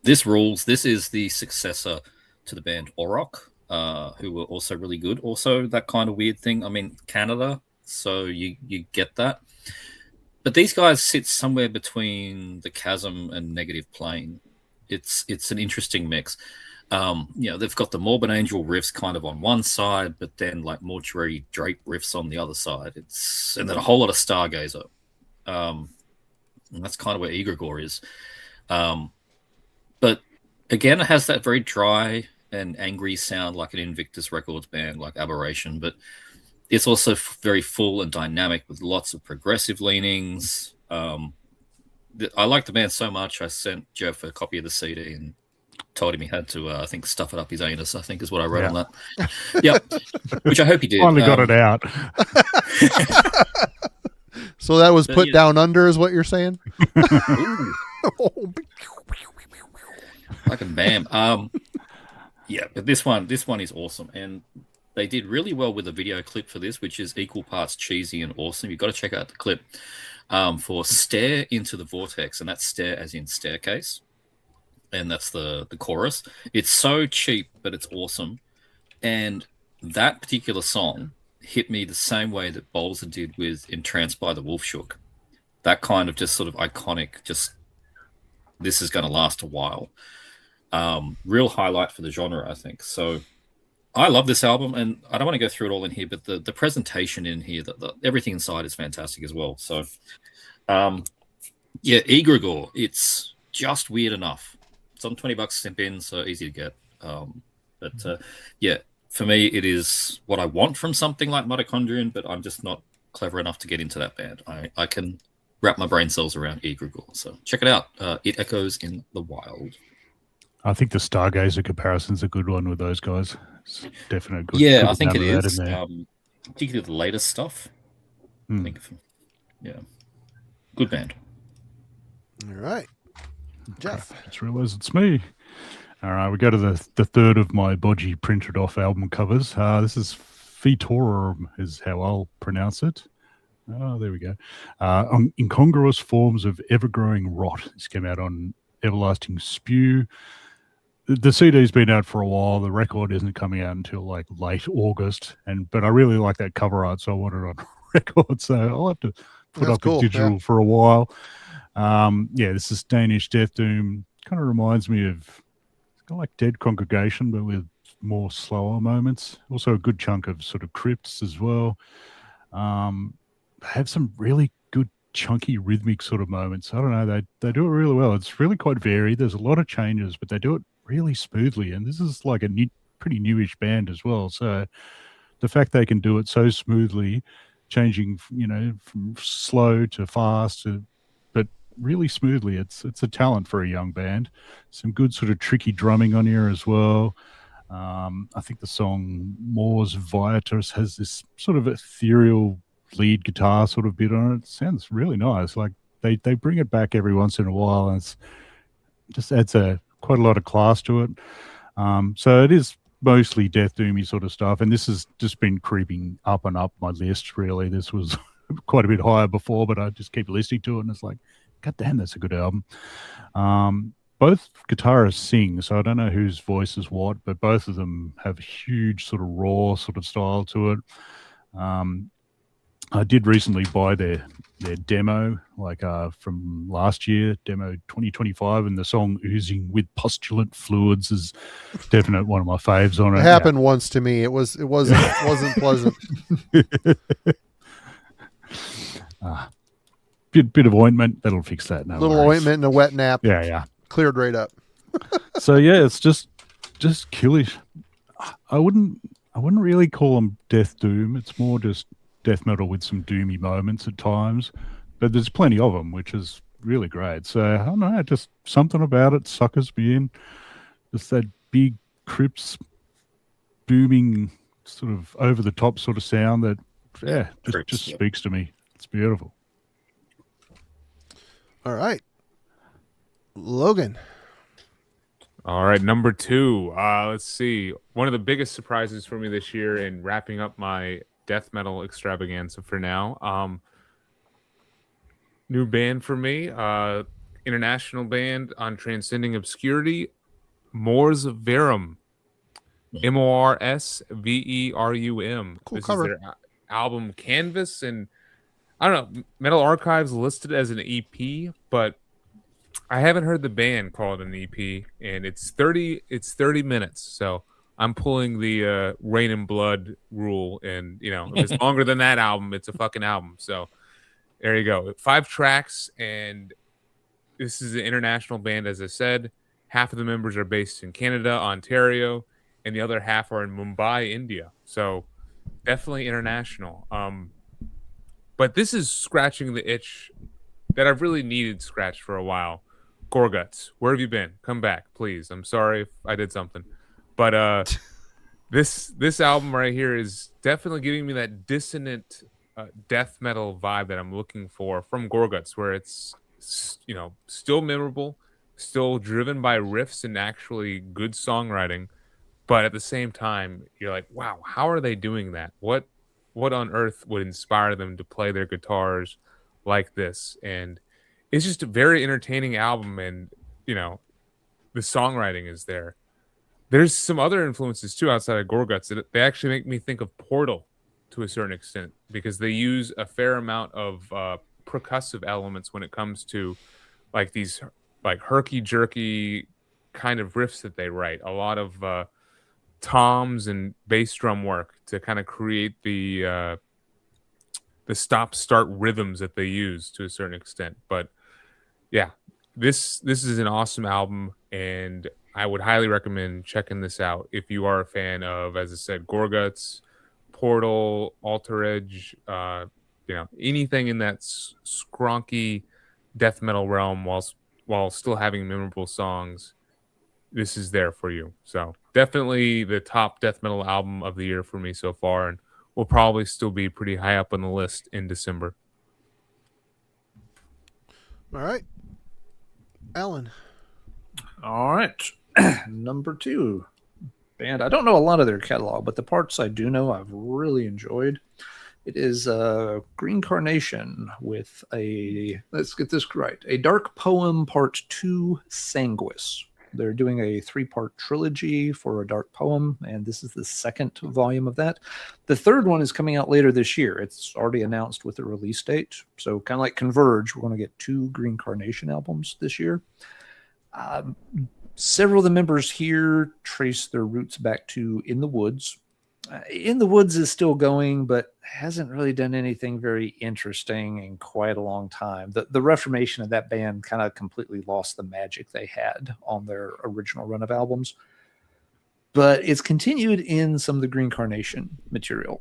[SPEAKER 3] this rules. This is the successor to the band Orok, who were also really good. Also, that kind of weird thing. Canada so you get that. But these guys sit somewhere between the chasm and negative plane. It's an interesting mix. They've got the Morbid Angel riffs kind of on one side, but then like Mortuary Drape riffs on the other side. And then a whole lot of Stargazer. And that's kind of where Egregore is. But again, it has that very dry and angry sound like an Invictus Records band, like Aberration, but it's also very full and dynamic with lots of progressive leanings. I like the band so much, I sent Geoff a copy of the CD and told him he had to, I think, stuff it up his anus, I think is what I wrote on that. Yep, which I hope he did.
[SPEAKER 4] Finally got it out.
[SPEAKER 1] So that was put down under is what you're saying?
[SPEAKER 3] Like a bam. But this one is awesome. And they did really well with the video clip for this, which is equal parts cheesy and awesome. You've got to check out the clip for Stare into the Vortex. And that's stare as in staircase. And that's the chorus. It's so cheap, but it's awesome. And that particular song hit me the same way that Bolzer did with Entranced by the Wolf Shook. That kind of just sort of iconic, just this is going to last a while. Real highlight for the genre, I think. So I love this album, and I don't want to go through it all in here, but the presentation in here, everything inside is fantastic as well. So, Egregore, it's just weird enough. It's on $20 simp in, so easy to get. For me, it is what I want from something like Mitochondrion, but I'm just not clever enough to get into that band. I can wrap my brain cells around Egregore, so check it out. It echoes in the wild.
[SPEAKER 4] I think the Stargazer comparison's a good one with those guys. It's definitely good.
[SPEAKER 3] Yeah, I think it is. Particularly the latest stuff. I think, good band.
[SPEAKER 1] All right, Geoff.
[SPEAKER 4] I just realised it's me. All right, we go to the third of my bodgy printed off album covers. This is Feetorum, is how I'll pronounce it. Oh, there we go. Incongruous Forms of Ever-Growing Rot. This came out on Everlasting Spew. The CD's been out for a while. The record isn't coming out until like late August, but I really like that cover art, so I want it on record. So I'll have to put up a digital for a while. This is Danish Death Doom. Kind of reminds me of kind of like Dead Congregation, but with more slower moments. Also a good chunk of sort of crypts as well. They have some really good chunky rhythmic sort of moments. I don't know, they do it really well. It's really quite varied. There's a lot of changes, but they do it really smoothly, and this is like a pretty newish band as well, so the fact they can do it so smoothly, changing from slow to fast but really smoothly, it's a talent for a young band. Some good sort of tricky drumming on here as well. I think the song Mors Viatus has this sort of ethereal lead guitar sort of bit on it. It sounds really nice. Like they bring it back every once in a while, and it just adds quite a lot of class to it. So it is mostly Death Doomy sort of stuff, and this has just been creeping up and up my list, really. This was quite a bit higher before, but I just keep listening to it, and it's like, God damn, that's a good album. Both guitarists sing, so I don't know whose voice is what, but both of them have huge sort of raw sort of style to it. I did recently buy their demo, from last year, demo 2025, and the song Oozing with Postulant Fluids is definitely one of my faves on it.
[SPEAKER 1] It happened once to me. It wasn't pleasant.
[SPEAKER 4] Bit of ointment, that'll fix that. No
[SPEAKER 1] little
[SPEAKER 4] worries.
[SPEAKER 1] ointment and a wet nap.
[SPEAKER 4] Yeah.
[SPEAKER 1] Cleared right up.
[SPEAKER 4] So it's just killish. I wouldn't really call them death doom. It's more just death metal with some doomy moments at times, but there's plenty of them, which is really great. So I don't know, just something about it suckers me in. Just that big crypts booming sort of over the top sort of sound that just speaks to me. It's beautiful.
[SPEAKER 1] All right, Logan.
[SPEAKER 5] All right, number 2. Let's see. One of the biggest surprises for me this year in wrapping up my death metal extravaganza for now. New band for me, international band on Transcending Obscurity, Mors Verum, Morsverum.
[SPEAKER 1] Cool cover.
[SPEAKER 5] album canvas, and I don't know, Metal Archives listed as an EP, but I haven't heard the band call it an EP, and it's 30 minutes. So I'm pulling the Rain and Blood rule, and if it's longer than that album, it's a fucking album. So there you go. 5 tracks, and this is an international band, as I said. Half of the members are based in Canada, Ontario, and the other half are in Mumbai, India. So definitely international. But this is scratching the itch that I've really needed scratched for a while. Gorguts, where have you been? Come back, please. I'm sorry if I did something. But this album right here is definitely giving me that dissonant death metal vibe that I'm looking for from Gorguts, where it's still memorable, still driven by riffs and actually good songwriting, but at the same time you're like, wow, how are they doing that? What on earth would inspire them to play their guitars like this? And it's just a very entertaining album, and the songwriting is there. There's some other influences too outside of Gorguts that they actually make me think of Portal to a certain extent, because they use a fair amount of percussive elements when it comes to like these like herky-jerky kind of riffs that they write. A lot of toms and bass drum work to kind of create the stop-start rhythms that they use to a certain extent. But yeah, this is an awesome album, and I would highly recommend checking this out if you are a fan of, as I said, Gorguts, Portal, Alter Edge, anything in that skronky death metal realm while still having memorable songs. This is there for you. So definitely the top death metal album of the year for me so far, and will probably still be pretty high up on the list in December.
[SPEAKER 1] All right. Alan.
[SPEAKER 2] All right. Number 2 band. I don't know a lot of their catalog, but the parts I do know I've really enjoyed. It is Green Carnation with let's get this right, a Dark Poem Part 2 Sanguis. They're doing a 3-part trilogy for a dark poem, and this is the 2nd volume of that. The 3rd one is coming out later this year. It's already announced with a release date. So kind of like Converge, we're going to get 2 Green Carnation albums this year. Several of the members here trace their roots back to In the Woods. In the Woods is still going, but hasn't really done anything very interesting in quite a long time. The reformation of that band kind of completely lost the magic they had on their original run of albums. But it's continued in some of the Green Carnation material.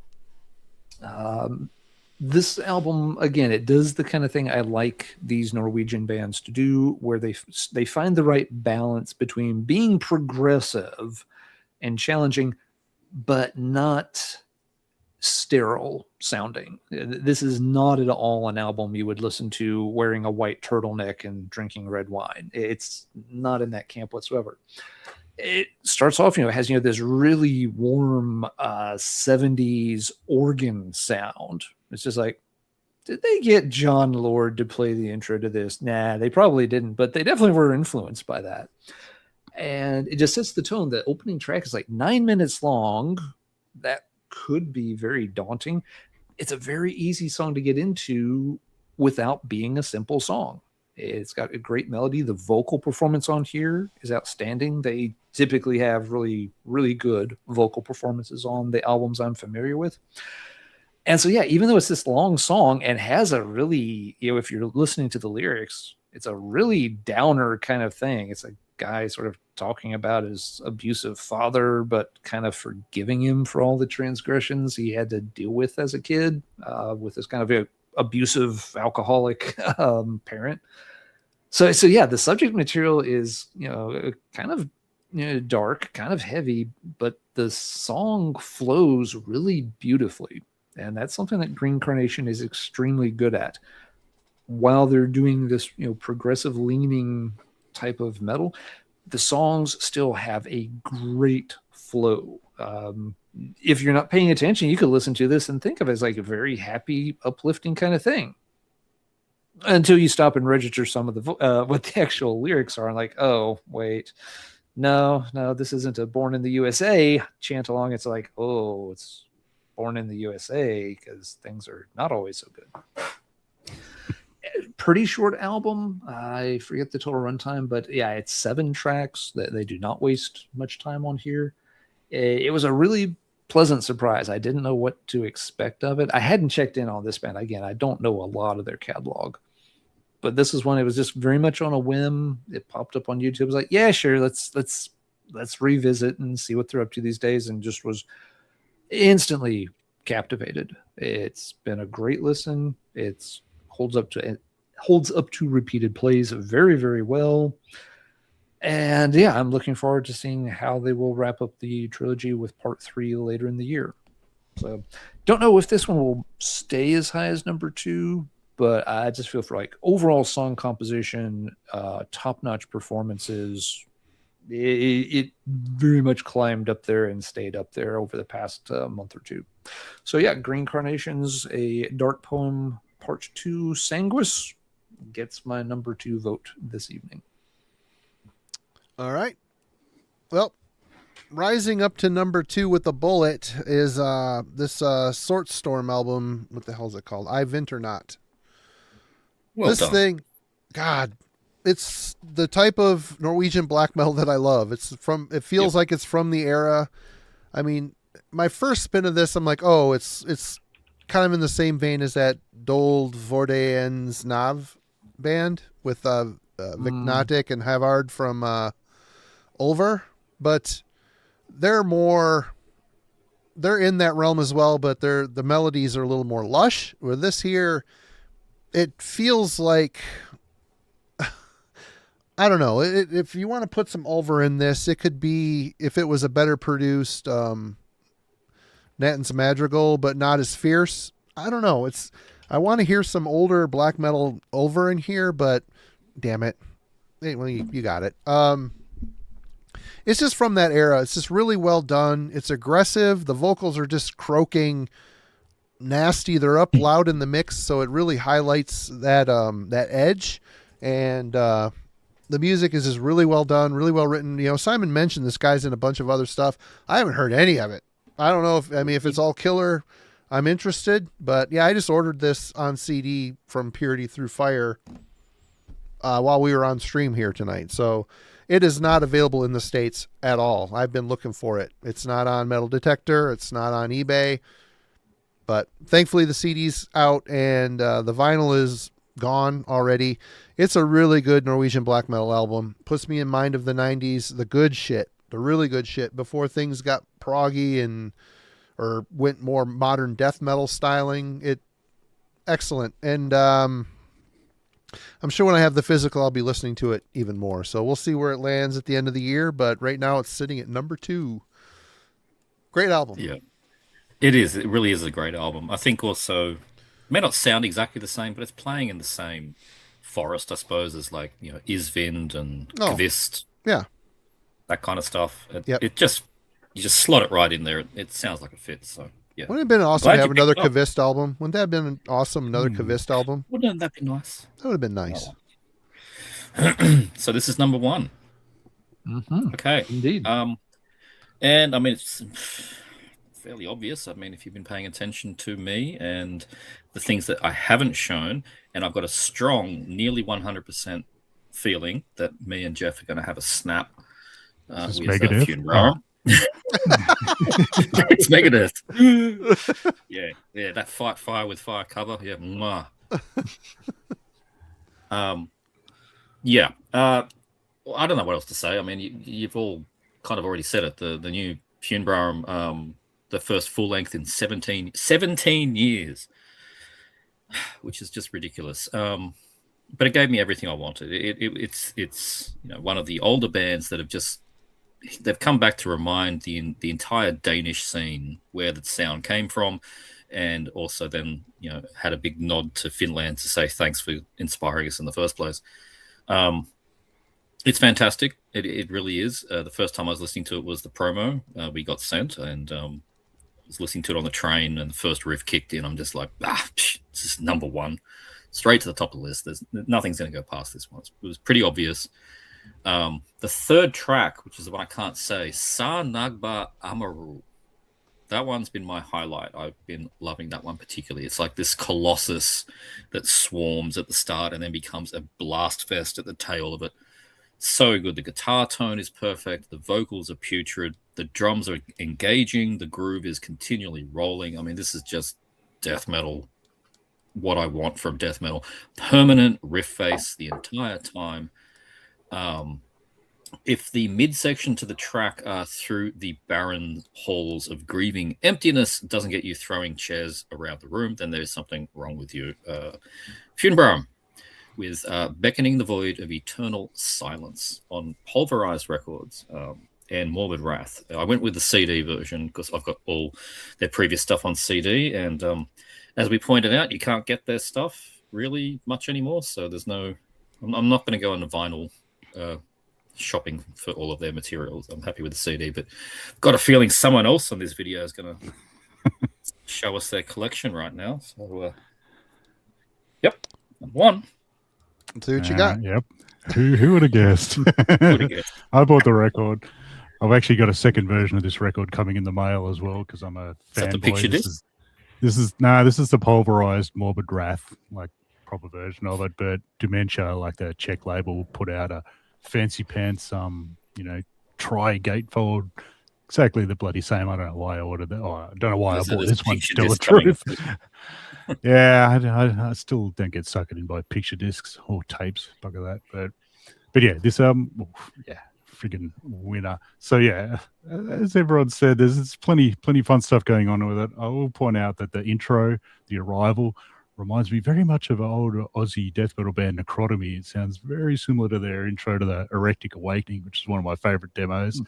[SPEAKER 2] This album, again, it does the kind of thing I like these Norwegian bands to do, where they find the right balance between being progressive and challenging, but not sterile sounding. This is not at all an album you would listen to wearing a white turtleneck and drinking red wine. It's not in that camp whatsoever. It starts off, it has, this really warm 70s organ sound. It's just like, did they get John Lord to play the intro to this? Nah, they probably didn't, but they definitely were influenced by that. And it just sets the tone. The opening track is like 9 minutes long. That could be very daunting. It's a very easy song to get into without being a simple song. It's got a great melody. The vocal performance on here is outstanding. They typically have really, really good vocal performances on the albums I'm familiar with. And so, yeah, even though it's this long song and has a really, if you're listening to the lyrics, it's a really downer kind of thing. It's a guy sort of talking about his abusive father, but kind of forgiving him for all the transgressions he had to deal with as a kid, with this kind of abusive alcoholic parent. So yeah, the subject material is, kind of dark, kind of heavy, but the song flows really beautifully. And that's something that Green Carnation is extremely good at. While they're doing this, progressive leaning type of metal, the songs still have a great flow. If you're not paying attention, you could listen to this and think of it as like a very happy, uplifting kind of thing, until you stop and register some of the what the actual lyrics are, and like, oh wait, no, this isn't a Born in the USA chant along. It's like, oh, it's born in the USA, because things are not always so good. Pretty short album. I forget the total runtime, but yeah, it's 7 tracks. That they do not waste much time on here. It was a really pleasant surprise. I didn't know what to expect of it. I hadn't checked in on this band. Again, I don't know a lot of their catalog, but this is one. It was just very much on a whim. It popped up on YouTube. I was like, yeah, sure. Let's revisit and see what they're up to these days. And just was instantly captivated. It's been a great listen. It's holds up to repeated plays very, very well. And yeah, I'm looking forward to seeing how they will wrap up the trilogy with part 3 later in the year. So don't know if this one will stay as high as number 2, but I just feel for like overall song composition, top-notch performances, it very much climbed up there and stayed up there over the past month or two. So yeah, Green Carnations, a Dark Poem Part 2 Sanguis gets my number 2 vote this evening.
[SPEAKER 1] All right. Well, rising up to number 2 with a bullet is this Sort Storm album. What the hell is it called? I Winter Not.
[SPEAKER 3] Well
[SPEAKER 1] this
[SPEAKER 3] done.
[SPEAKER 1] thing, God, it's the type of Norwegian black metal that I love. It feels like it's from the era. I mean, my first spin of this, I'm like, oh, it's kind of in the same vein as that Dold Vorde and Snob band with Vignatic and Havard from Ulver, but they're in that realm as well, but the melodies are a little more lush. Where this here, it feels like, I don't know, if you want to put some Ulver in this, it could be, if it was a better produced Nathan's Madrigal, but not as fierce. I don't know. I want to hear some older black metal Ulver in here, but damn it. Well, you got it. It's just from that era. It's just really well done. It's aggressive. The vocals are just croaking nasty. They're up loud in the mix, so it really highlights that edge. And the music is just really well done, really well written. You know, Simon mentioned this guy's in a bunch of other stuff. I haven't heard any of it. I don't know if it's all killer, I'm interested. But yeah, I just ordered this on CD from Purity Through Fire while we were on stream here tonight. So it is not available in the States at all. I've been looking for it. It's not on Metal Detector. It's not on eBay. But thankfully the CD's out and the vinyl is gone already. It's a really good Norwegian black metal album. Puts me in mind of the 90s, the good shit, the really good shit before things got proggy or went more modern death metal styling. Excellent. And I'm sure when I have the physical, I'll be listening to it even more. So we'll see where it lands at the end of the year. But right now it's sitting at number 2. Great album.
[SPEAKER 3] Yeah, it is. It really is a great album. I think also, it may not sound exactly the same, but it's playing in the same forest, I suppose, as like, you know, Isvind and Kvist.
[SPEAKER 1] Yeah.
[SPEAKER 3] That kind of stuff.
[SPEAKER 1] Yep.
[SPEAKER 3] You just slot it right in there. It sounds like it fits. So yeah.
[SPEAKER 1] Wouldn't it have been awesome
[SPEAKER 3] Glad
[SPEAKER 1] to have
[SPEAKER 3] you
[SPEAKER 1] another
[SPEAKER 3] picked it up.
[SPEAKER 1] Kvist album? Wouldn't that have been awesome? Another Kvist album?
[SPEAKER 3] Wouldn't that be nice?
[SPEAKER 1] That would have been nice.
[SPEAKER 3] So this is number 1.
[SPEAKER 2] Mm-hmm.
[SPEAKER 3] Okay.
[SPEAKER 2] Indeed.
[SPEAKER 3] And I mean, it's fairly obvious. I mean, if you've been paying attention to me and the things that I haven't shown, and I've got a strong, nearly 100% feeling that me and Geoff are going to have a snap with
[SPEAKER 4] Megadeth?
[SPEAKER 3] Funeral. It's Megadeth. Yeah, that Fight Fire with Fire cover. Yeah, mwah. Well, I don't know what else to say. I mean, you've all kind of already said it. The new Funeral, the first full length in 17 years, which is just ridiculous. But it gave me everything I wanted. It's one of the older bands that they've come back to remind the entire Danish scene where the sound came from, and also then had a big nod to Finland to say thanks for inspiring us in the first place. It's fantastic. It really is. The first time I was listening to it was the promo we got sent, and was listening to it on the train, and the first riff kicked in. I'm just like, this is number 1, straight to the top of the list. Nothing's going to go past this one. It was pretty obvious. The third track, which is the one I can't say, Sa Nagba Amaru. that one's been my highlight. I've been loving that one particularly. It's like this colossus that swarms at the start and then becomes a blast fest at the tail of it. So good. The guitar tone is perfect. The vocals are putrid. The drums are engaging. The groove is continually rolling. I mean, this is just death metal, what I want from death metal. Permanent riff face the entire time. If the midsection to the track through the barren halls of grieving emptiness doesn't get you throwing chairs around the room, then there's something wrong with you. Funebraum with Beckoning the Void of Eternal Silence on Pulverized Records and Morbid Wrath. I went with the CD version because I've got all their previous stuff on CD, and as we pointed out, you can't get their stuff really much anymore, so there's no... I'm not going to go on the vinyl shopping for all of their materials. I'm happy with the CD, but got a feeling someone else on this video is going to show us their collection right now. So, yep, one.
[SPEAKER 1] Let's see what you got.
[SPEAKER 4] Yep. Who would have guessed? I bought the record. I've actually got a second version of this record coming in the mail as well because I'm a fanboy. This is the pulverized Morbid Wrath, like proper version of it. But Dementia, like the Czech label, put out a fancy pants, tri gatefold, exactly the bloody same. I don't know why I ordered that. Oh, I don't know why I bought this one. Still the truth. Yeah, I still don't get sucked in by picture discs or tapes, fuck of that. But yeah, this friggin' winner. So yeah, as everyone said, there's plenty fun stuff going on with it. I will point out that the intro, The Arrival, reminds me very much of an old Aussie death metal band Necrotomy. It sounds very similar to their intro to the Erectic Awakening, which is one of my favorite demos.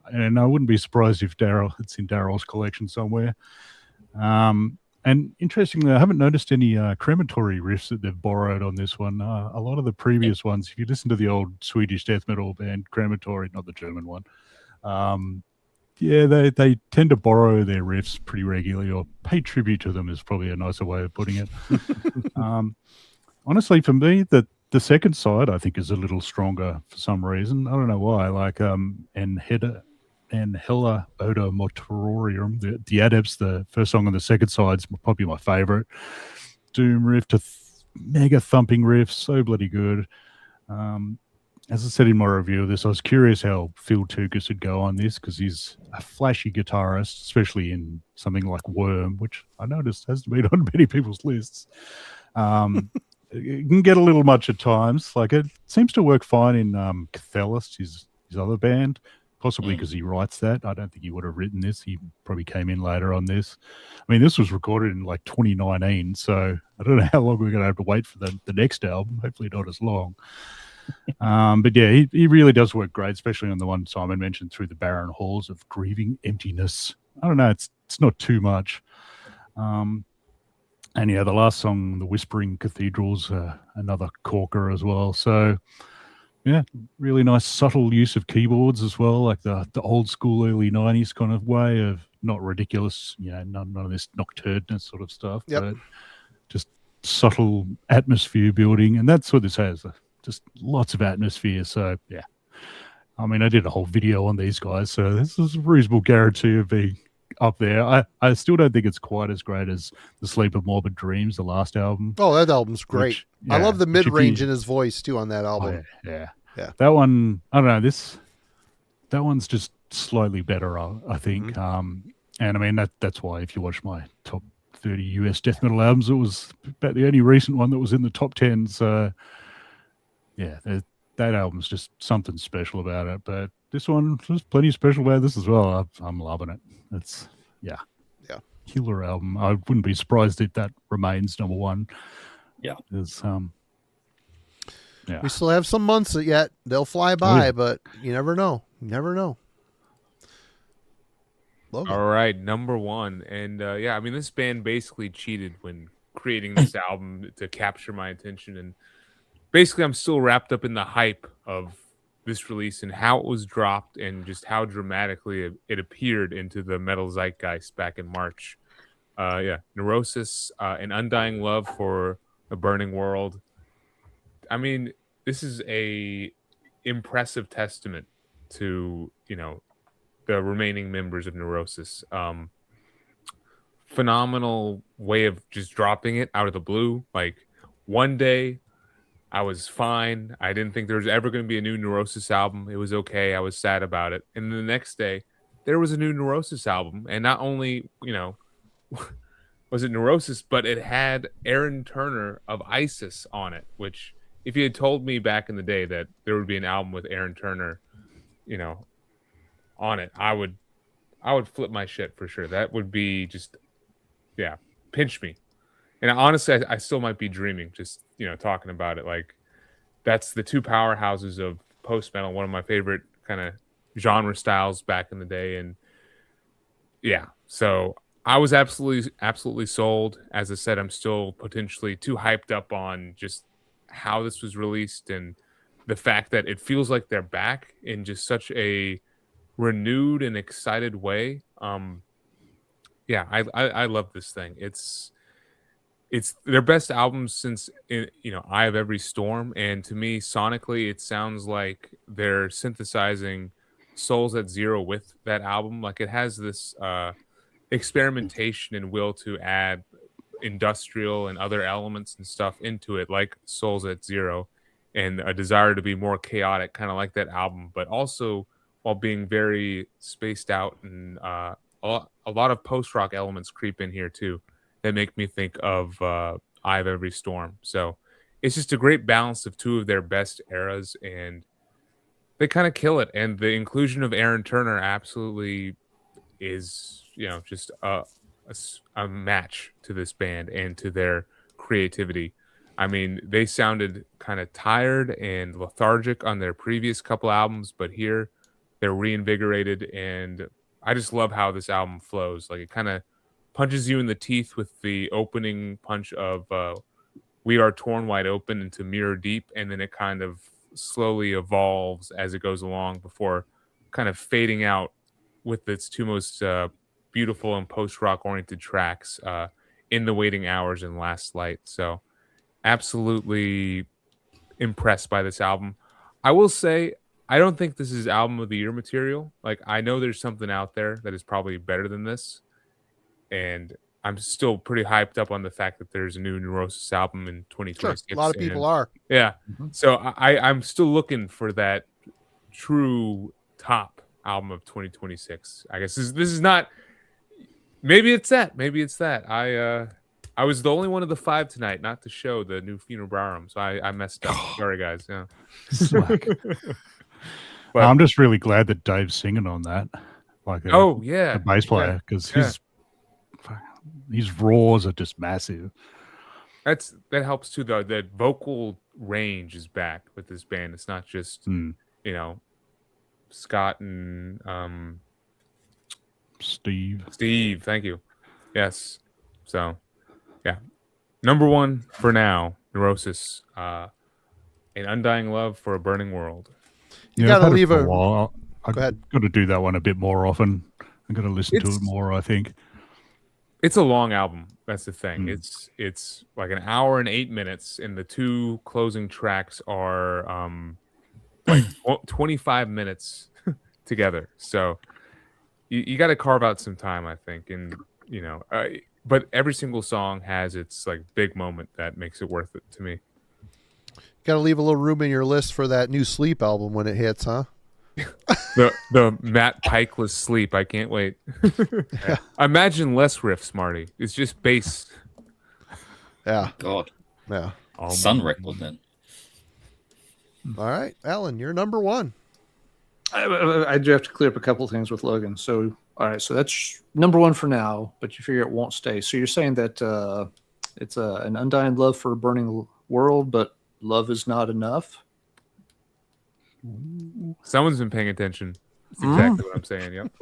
[SPEAKER 4] And I wouldn't be surprised if it's in Daryl's collection somewhere. And interestingly, I haven't noticed any crematory riffs that they've borrowed on this one. A lot of the previous ones, if you listen to the old Swedish death metal band Crematory, not the German one, they tend to borrow their riffs pretty regularly, or pay tribute to them is probably a nicer way of putting it. Honestly, for me, the second side I think is a little stronger for some reason. I don't know why. Like and Hella Oda Motorium, the Adepts, the first song on the second side's probably my favorite. Doom riff to mega thumping riff, so bloody good. As I said in my review of this, I was curious how Phil Toukas would go on this because he's a flashy guitarist, especially in something like Worm, which I noticed hasn't been on many people's lists. It can get a little much at times. Like it seems to work fine in Cathelist, his other band. Possibly because he writes that. I don't think he would have written this. He probably came in later on this. I mean, this was recorded in like 2019, so I don't know how long we're going to have to wait for the next album. Hopefully not as long. But yeah, he really does work great, especially on the one Simon mentioned, Through the Barren Halls of Grieving Emptiness. I don't know, it's not too much. And yeah, the last song, The Whispering Cathedrals, another corker as well. So yeah, really nice subtle use of keyboards as well, like the old school early 90s kind of way of not ridiculous, none of this nocturneness sort of stuff, but just subtle atmosphere building. And that's what this has, just lots of atmosphere. So yeah, I mean, I did a whole video on these guys, so this is a reasonable guarantee of being up there. I still don't think it's quite as great as The Sleep of Morbid Dreams, the last album.
[SPEAKER 1] Oh, that album's great. I love the mid-range in his voice too on that album.
[SPEAKER 4] Yeah. That one, I don't know, that one's just slightly better, I think. And I mean, that's why if you watch my top 30 US death metal albums, it was about the only recent one that was in the top 10. So yeah, that album's just something special about it. But this one, there's plenty special about this as well. I'm loving it. It's killer album. I wouldn't be surprised if that remains number one.
[SPEAKER 3] Yeah.
[SPEAKER 4] There's
[SPEAKER 1] we still have some months yet. They'll fly by, but you never know. You never know. Logan.
[SPEAKER 5] All right, number one. And I mean, this band basically cheated when creating this album to capture my attention. And basically, I'm still wrapped up in the hype of this release and how it was dropped and just how dramatically it appeared into the metal zeitgeist back in March. Neurosis, An Undying Love for a Burning World. I mean, this is a impressive testament to, the remaining members of Neurosis. phenomenal way of just dropping it out of the blue. Like one day I was fine. I didn't think there was ever going to be a new Neurosis album. It was okay. I was sad about it. And then the next day there was a new Neurosis album. And not only, was it Neurosis, but it had Aaron Turner of ISIS on it, which if you had told me back in the day that there would be an album with Aaron Turner, on it, I would flip my shit for sure. That would be just, pinch me. And honestly, I still might be dreaming just, talking about it. Like, that's the two powerhouses of post-metal, one of my favorite kind of genre styles back in the day. And so I was absolutely sold. As I said, I'm still potentially too hyped up on just how this was released and the fact that it feels like they're back in just such a renewed and excited way. I love this thing. It's their best album since Eye of Every Storm, and to me sonically it sounds like they're synthesizing Souls at Zero with that album. Like, it has this experimentation and will to add industrial and other elements and stuff into it, like Souls at Zero, and a desire to be more chaotic, kind of like that album, but also while being very spaced out. And a lot of post-rock elements creep in here too that make me think of Eye of Every Storm. So it's just a great balance of two of their best eras, and they kind of kill it. And the inclusion of Aaron Turner absolutely is, just a match to this band and to their creativity. I mean, they sounded kind of tired and lethargic on their previous couple albums, but here they're reinvigorated, and I just love how this album flows. Like, it kind of punches you in the teeth with the opening punch of We Are Torn Wide Open into Mirror Deep, and then it kind of slowly evolves as it goes along before kind of fading out with its two most beautiful and post-rock oriented tracks, In the Waiting Hours and Last Light. So absolutely impressed by this album. I will say, I don't think this is album of the year material. Like, I know there's something out there that is probably better than this, and I'm still pretty hyped up on the fact that there's a new Neurosis album in 2026.
[SPEAKER 1] Sure, a lot of people are.
[SPEAKER 5] Yeah. Mm-hmm. So I'm still looking for that true top album of 2026. I guess this is not. Maybe it's that. I was the only one of the five tonight not to show the new Funebrarum, so I messed up. Sorry, guys. Yeah.
[SPEAKER 4] Slack. But I'm just really glad that Dave's singing on that. Like, the bass player, because his roars are just massive.
[SPEAKER 5] That helps too, though. The vocal range is back with this band. It's not just Scott and Steve, thank you. Yes. So number one for now, Neurosis, An Undying Love for a Burning World.
[SPEAKER 1] You gotta leave a
[SPEAKER 4] while.
[SPEAKER 1] Go ahead.
[SPEAKER 4] Got to do that one a bit more often. I'm gonna listen to it more, I think.
[SPEAKER 5] It's a long album. That's the thing. It's like an hour and 8 minutes, and the two closing tracks are like 25 minutes together. So you got to carve out some time, I think. And but every single song has its like big moment that makes it worth it to me.
[SPEAKER 1] Got to leave a little room in your list for that new Sleep album when it hits, huh?
[SPEAKER 5] the Matt Pikeless Sleep. I can't wait. Imagine less riffs, Marty. It's just bass.
[SPEAKER 1] Yeah.
[SPEAKER 3] God.
[SPEAKER 1] Yeah.
[SPEAKER 3] Sun record then.
[SPEAKER 1] All right, Alan, you're number one.
[SPEAKER 2] I do have to clear up a couple of things with Logan. So, all right, so that's number one for now, but you figure it won't stay. So you're saying that it's an undying love for a burning world, but love is not enough?
[SPEAKER 5] Someone's been paying attention. That's exactly what I'm saying. Yep.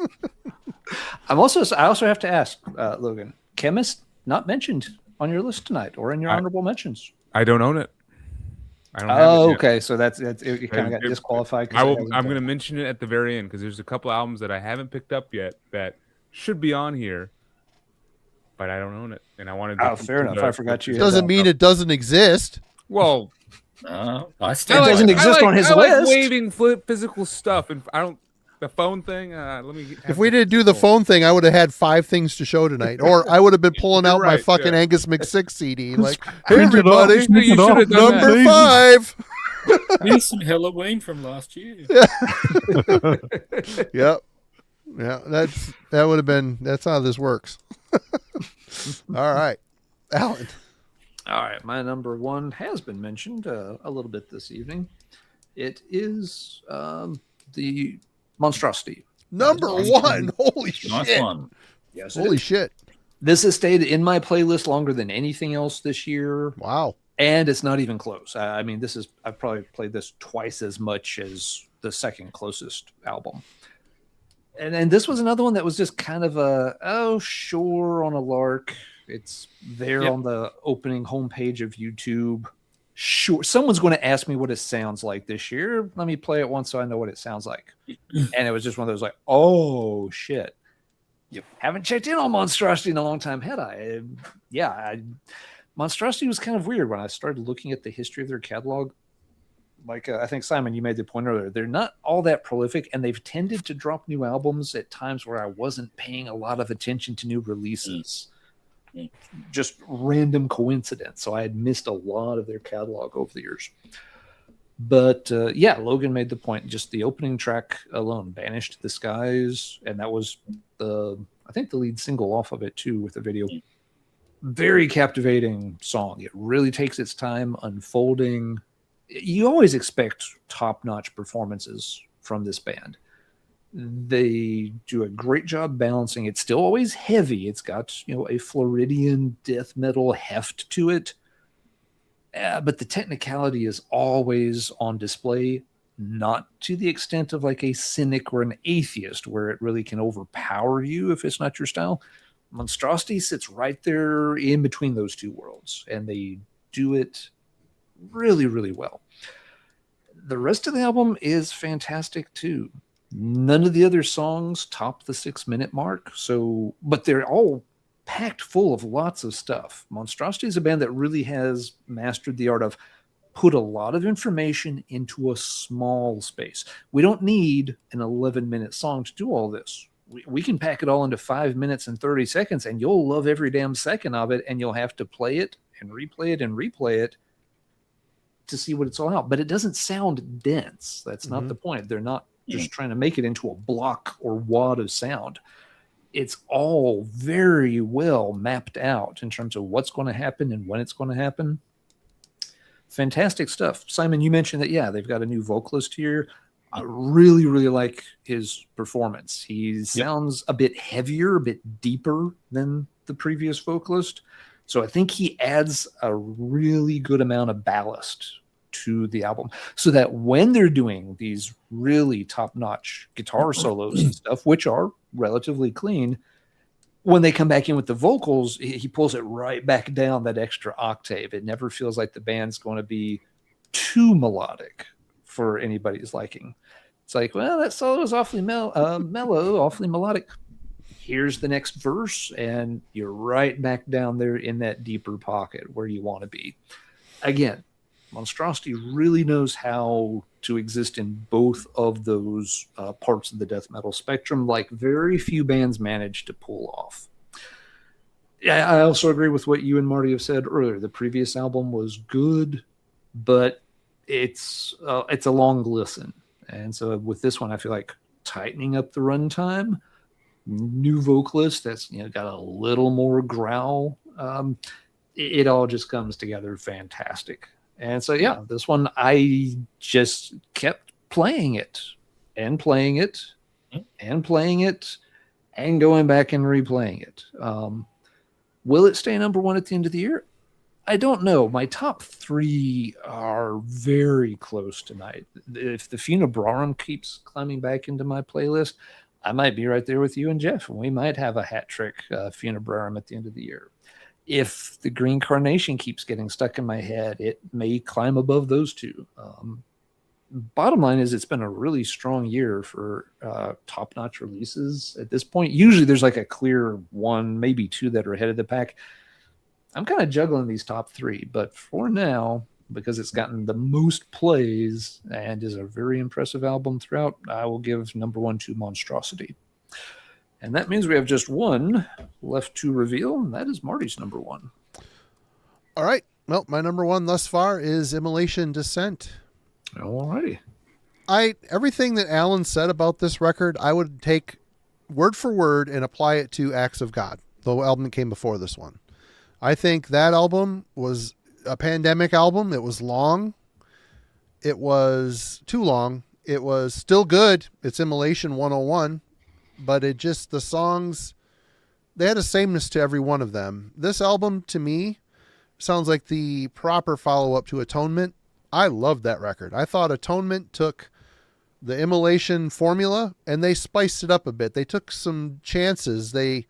[SPEAKER 5] I
[SPEAKER 2] also have to ask, Logan, Chemist not mentioned on your list tonight or in your honorable mentions?
[SPEAKER 5] I don't own it. I don't have it yet.
[SPEAKER 2] Okay. So that's it kind of got disqualified.
[SPEAKER 5] I'm going to mention it at the very end because there's a couple albums that I haven't picked up yet that should be on here, but I don't own it, and I wanted.
[SPEAKER 2] Fair enough. I forgot you.
[SPEAKER 1] Doesn't mean it doesn't exist.
[SPEAKER 3] I still
[SPEAKER 2] it doesn't exist on his list.
[SPEAKER 5] Waving physical stuff, and I don't. The phone thing. Let me.
[SPEAKER 1] If we didn't do the phone thing, I would have had 5 things to show tonight, or I would have been pulling
[SPEAKER 5] You're
[SPEAKER 1] out my
[SPEAKER 5] right,
[SPEAKER 1] fucking
[SPEAKER 5] yeah.
[SPEAKER 1] Angus McSix CD. Like, hey
[SPEAKER 4] Print it off,
[SPEAKER 1] everybody,
[SPEAKER 4] print
[SPEAKER 5] You
[SPEAKER 4] it off.
[SPEAKER 5] should have done
[SPEAKER 1] number
[SPEAKER 5] that.
[SPEAKER 1] 5.
[SPEAKER 3] Here's some Halloween from last year.
[SPEAKER 1] Yep. Yeah, that would have been. That's how this works. All right, Alan.
[SPEAKER 2] All right, my number 1 has been mentioned a little bit this evening. It is the Monstrosity.
[SPEAKER 1] Number 1. Holy
[SPEAKER 3] Nice
[SPEAKER 1] shit.
[SPEAKER 3] one.
[SPEAKER 2] Yes, it
[SPEAKER 1] Holy
[SPEAKER 2] is.
[SPEAKER 1] shit.
[SPEAKER 2] This has stayed in my playlist longer than anything else this year,
[SPEAKER 1] Wow.
[SPEAKER 2] and it's not even close. I mean, I've probably played this twice as much as the second closest album. And this was another one that was just kind of sure on a lark. It's there
[SPEAKER 3] Yep.
[SPEAKER 2] on the opening homepage of YouTube. Sure, someone's going to ask me what it sounds like this year. Let me play it once so I know what it sounds like. And it was just one of those like, oh shit.
[SPEAKER 3] Yep.
[SPEAKER 2] Haven't checked in on Monstrosity in a long time, had I? Monstrosity was kind of weird when I started looking at the history of their catalog. Like I think Simon, you made the point earlier, they're not all that prolific, and they've tended to drop new albums at times where I wasn't paying a lot of attention to new releases. Just random coincidence. So I had missed a lot of their catalog over the years. But Logan made the point. Just the opening track alone, "Banished to the Skies," and that was I think the lead single off of it too, with the video. Very captivating song. It really takes its time unfolding. You always expect top-notch performances from this band. They do a great job balancing. It's still always heavy. It's got, a Floridian death metal heft to it. But the technicality is always on display, not to the extent of like a cynic or an atheist where it really can overpower you if it's not your style. Monstrosity sits right there in between those two worlds, and they do it really, really well. The rest of the album is fantastic too. None of the other songs top the 6-minute mark, but they're all packed full of lots of stuff. Monstrosity is a band that really has mastered the art of put a lot of information into a small space. We don't need an 11-minute song to do all this. We can pack it all into 5 minutes and 30 seconds, and you'll love every damn second of it, and you'll have to play it and replay it and replay it to see what it's all about. But it doesn't sound dense. That's not the point. They're not just trying to make it into a block or wad of sound. It's all very well mapped out in terms of what's going to happen and when it's going to happen. Fantastic stuff. Simon, you mentioned that, they've got a new vocalist here. I really, really like his performance. He sounds a bit heavier, a bit deeper than the previous vocalist. So I think he adds a really good amount of ballast to the album so that when they're doing these really top-notch guitar solos and stuff, which are relatively clean, when they come back in with the vocals, he pulls it right back down that extra octave. It never feels like the band's going to be too melodic for anybody's liking. It's like, well, that solo is awfully mellow, awfully melodic. Here's the next verse, and you're right back down there in that deeper pocket where you want to be. Again, Monstrosity really knows how to exist in both of those parts of the death metal spectrum, like very few bands manage to pull off. Yeah, I also agree with what you and Marty have said earlier. The previous album was good, but it's a long listen. And so with this one, I feel like tightening up the runtime, new vocalist that's got a little more growl. It all just comes together fantastic. And so, this one, I just kept playing it and playing it and playing it and going back and replaying it. Will it stay number 1 at the end of the year? I don't know. My top 3 are very close tonight. If the Funebrarum keeps climbing back into my playlist, I might be right there with you and Geoff, and we might have a hat trick Funebrarum at the end of the year. If the Green Carnation keeps getting stuck in my head, it may climb above those two. Bottom line is it's been a really strong year for top-notch releases at this point. Usually there's like a clear 1, maybe 2 that are ahead of the pack. I'm kind of juggling these top 3, but for now, because it's gotten the most plays and is a very impressive album throughout, I will give number 1 to Monstrosity. And that means we have just one left to reveal, and that is Marty's number 1.
[SPEAKER 1] All right. Well, my number 1 thus far is Immolation Descent.
[SPEAKER 2] Alrighty.
[SPEAKER 1] Everything that Alan said about this record, I would take word for word and apply it to Acts of God, the album that came before this one. I think that album was a pandemic album. It was long. It was too long. It was still good. It's Immolation 101, but it just, the songs, they had a sameness to every one of them. This album, to me, sounds like the proper follow-up to Atonement. I loved that record. I thought Atonement took the Immolation formula and they spiced it up a bit. They took some chances. They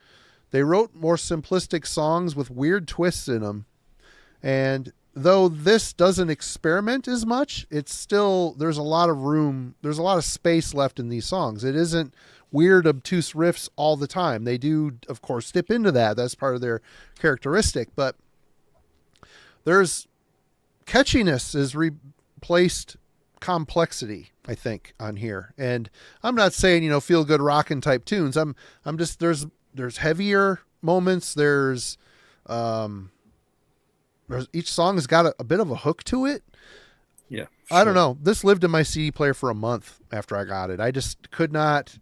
[SPEAKER 1] wrote more simplistic songs with weird twists in them. And though this doesn't experiment as much, it's still, there's a lot of room, there's a lot of space left in these songs. It isn't weird, obtuse riffs all the time. They do, of course, dip into that. That's part of their characteristic, but there's catchiness is replaced complexity, I think, on here. And I'm not saying, feel good rockin' type tunes. I'm just, there's heavier moments. There's each song has got a bit of a hook to it.
[SPEAKER 3] Yeah.
[SPEAKER 1] I don't know. This lived in my CD player for a month after I got it. I just could not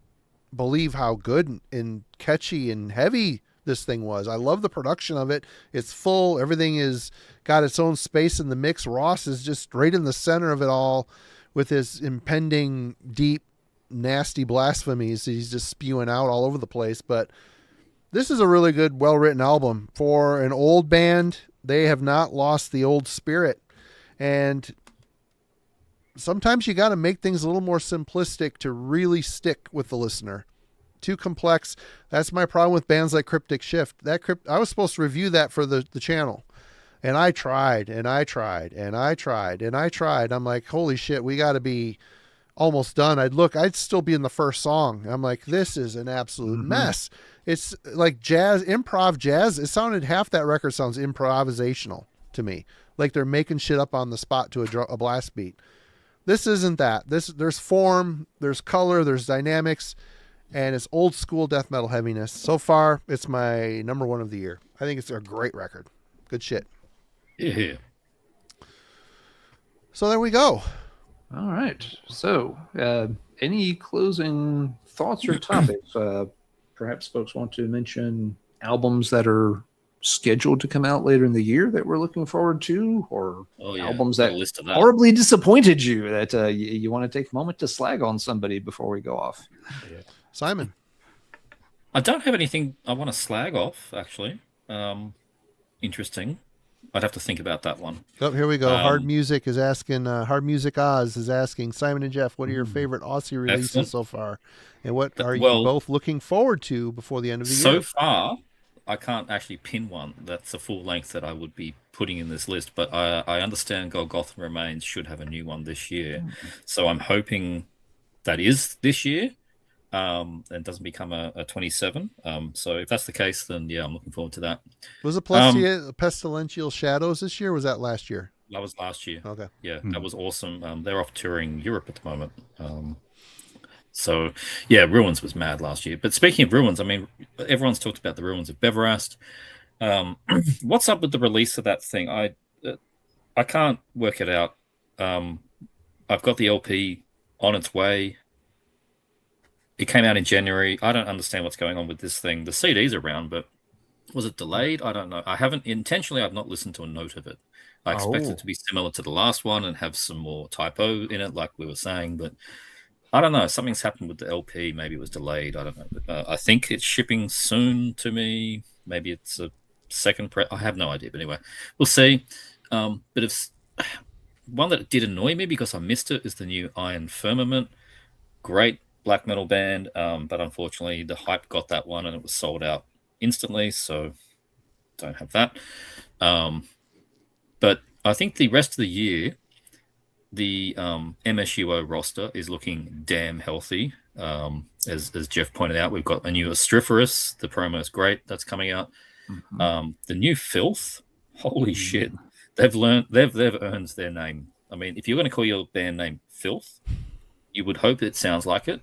[SPEAKER 1] believe how good and catchy and heavy this thing was. I love the production of it. It's full. Everything is got its own space in the mix. Ross is just right in the center of it all with his impending, deep, nasty blasphemies he's just spewing out all over the place. But this is a really good, well-written album. For an old band, they have not lost the old spirit. And sometimes you got to make things a little more simplistic to really stick with the listener. Too complex. That's my problem with bands like Cryptic Shift. I was supposed to review that for the channel. And I tried, and I tried, and I tried, and I tried. I'm like, holy shit, we got to be almost done. I'd still be in the first song. I'm like, this is an absolute mess. It's like improv jazz. It sounded, half that record sounds improvisational to me. Like they're making shit up on the spot to a blast beat. This isn't that. There's form, there's color, there's dynamics, and it's old school death metal heaviness. So far, it's my number 1 of the year. I think it's a great record. Good shit.
[SPEAKER 3] Yeah.
[SPEAKER 1] So there we go.
[SPEAKER 2] All right. So, any closing thoughts or topics? Perhaps folks want to mention albums that are scheduled to come out later in the year that we're looking forward to, or albums that horribly disappointed you that you want to take a moment to slag on somebody before we go off.
[SPEAKER 1] Yeah. Simon.
[SPEAKER 3] I don't have anything I want to slag off, actually. Interesting. I'd have to think about that one.
[SPEAKER 1] Oh, here we go. Hard Music is asking, Hard Music Oz is asking, Simon and Jeff, what are your favorite Aussie releases so far? And what are you both looking forward to before the end of the year?
[SPEAKER 3] So far, I can't actually pin one that's a full length that I would be putting in this list, but I understand Golgotha Remains should have a new one this year. So I'm hoping that is this year. And doesn't become a 27. So if that's the case, then yeah, I'm looking forward to that.
[SPEAKER 1] Was it Pestilential Shadows this year? Or was that last year?
[SPEAKER 3] That was last year.
[SPEAKER 1] Okay.
[SPEAKER 3] Yeah, that was awesome. They're off touring Europe at the moment. So yeah, Ruins was mad last year. But speaking of Ruins, I mean, everyone's talked about the Ruins of Beverast. What's up with the release of that thing? I can't work it out. I've got the LP on its way. It came out in January. I don't understand what's going on with this thing. The CD's around, but was it delayed? I don't know. I've not listened to a note of it. I expect it to be similar to the last one and have some more typo in it, like we were saying, but I don't know. Something's happened with the LP. Maybe it was delayed. I don't know. But, I think it's shipping soon to me. Maybe it's a second press. I have no idea. But anyway, we'll see. But it's one that did annoy me because I missed it is the new Iron Firmament. Great black metal band, but unfortunately the hype got that one and it was sold out instantly, so don't have that. But I think the rest of the year, the MSUO roster is looking damn healthy. As Geoff pointed out, we've got a new Astriferous. The promo is great. That's coming out. The new Filth. Holy shit. they've earned their name. I mean, if you're going to call your band name Filth, you would hope it sounds like it.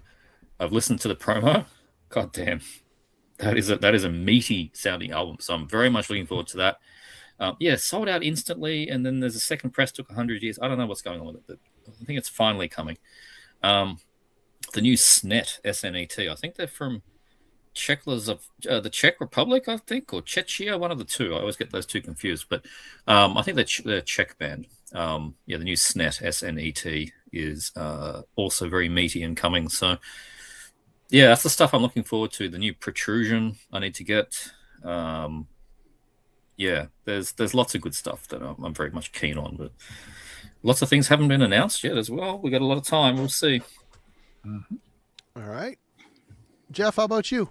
[SPEAKER 3] I've listened to the promo. God damn, that is a meaty sounding album. So I'm very much looking forward to that. Yeah, sold out instantly, and then there's a second press, took 100 years. I don't know what's going on with it, but I think it's finally coming. The new SNET, S-N-E-T, I think they're from the Czech Republic, I think, or Czechia, one of the two. I always get those two confused, but I think they're a Czech band. The new SNET, S-N-E-T, is also very meaty and coming. So, yeah, that's the stuff I'm looking forward to. The new Protrusion I need to get. There's lots of good stuff that I'm very much keen on, but lots of things haven't been announced yet as well. We got a lot of time. We'll see.
[SPEAKER 2] Mm-hmm.
[SPEAKER 1] All right. Geoff, how about you?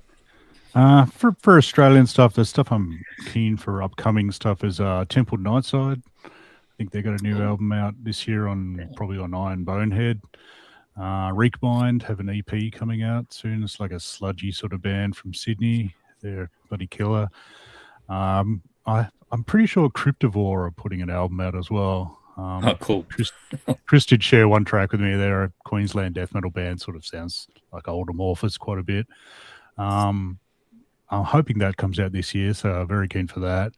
[SPEAKER 4] For Australian stuff, the stuff I'm keen for upcoming stuff is Temple Nightside. I think they got a new album out this year probably on Iron Bonehead. Reekmind have an EP coming out soon. It's like a sludgy sort of band from Sydney. They're bloody killer. I'm pretty sure Cryptivore are putting an album out as well.
[SPEAKER 3] Cool.
[SPEAKER 4] Chris did share one track with me. They're a Queensland death metal band. Sort of sounds like Old Amorphous quite a bit. I'm hoping that comes out this year, so I'm very keen for that.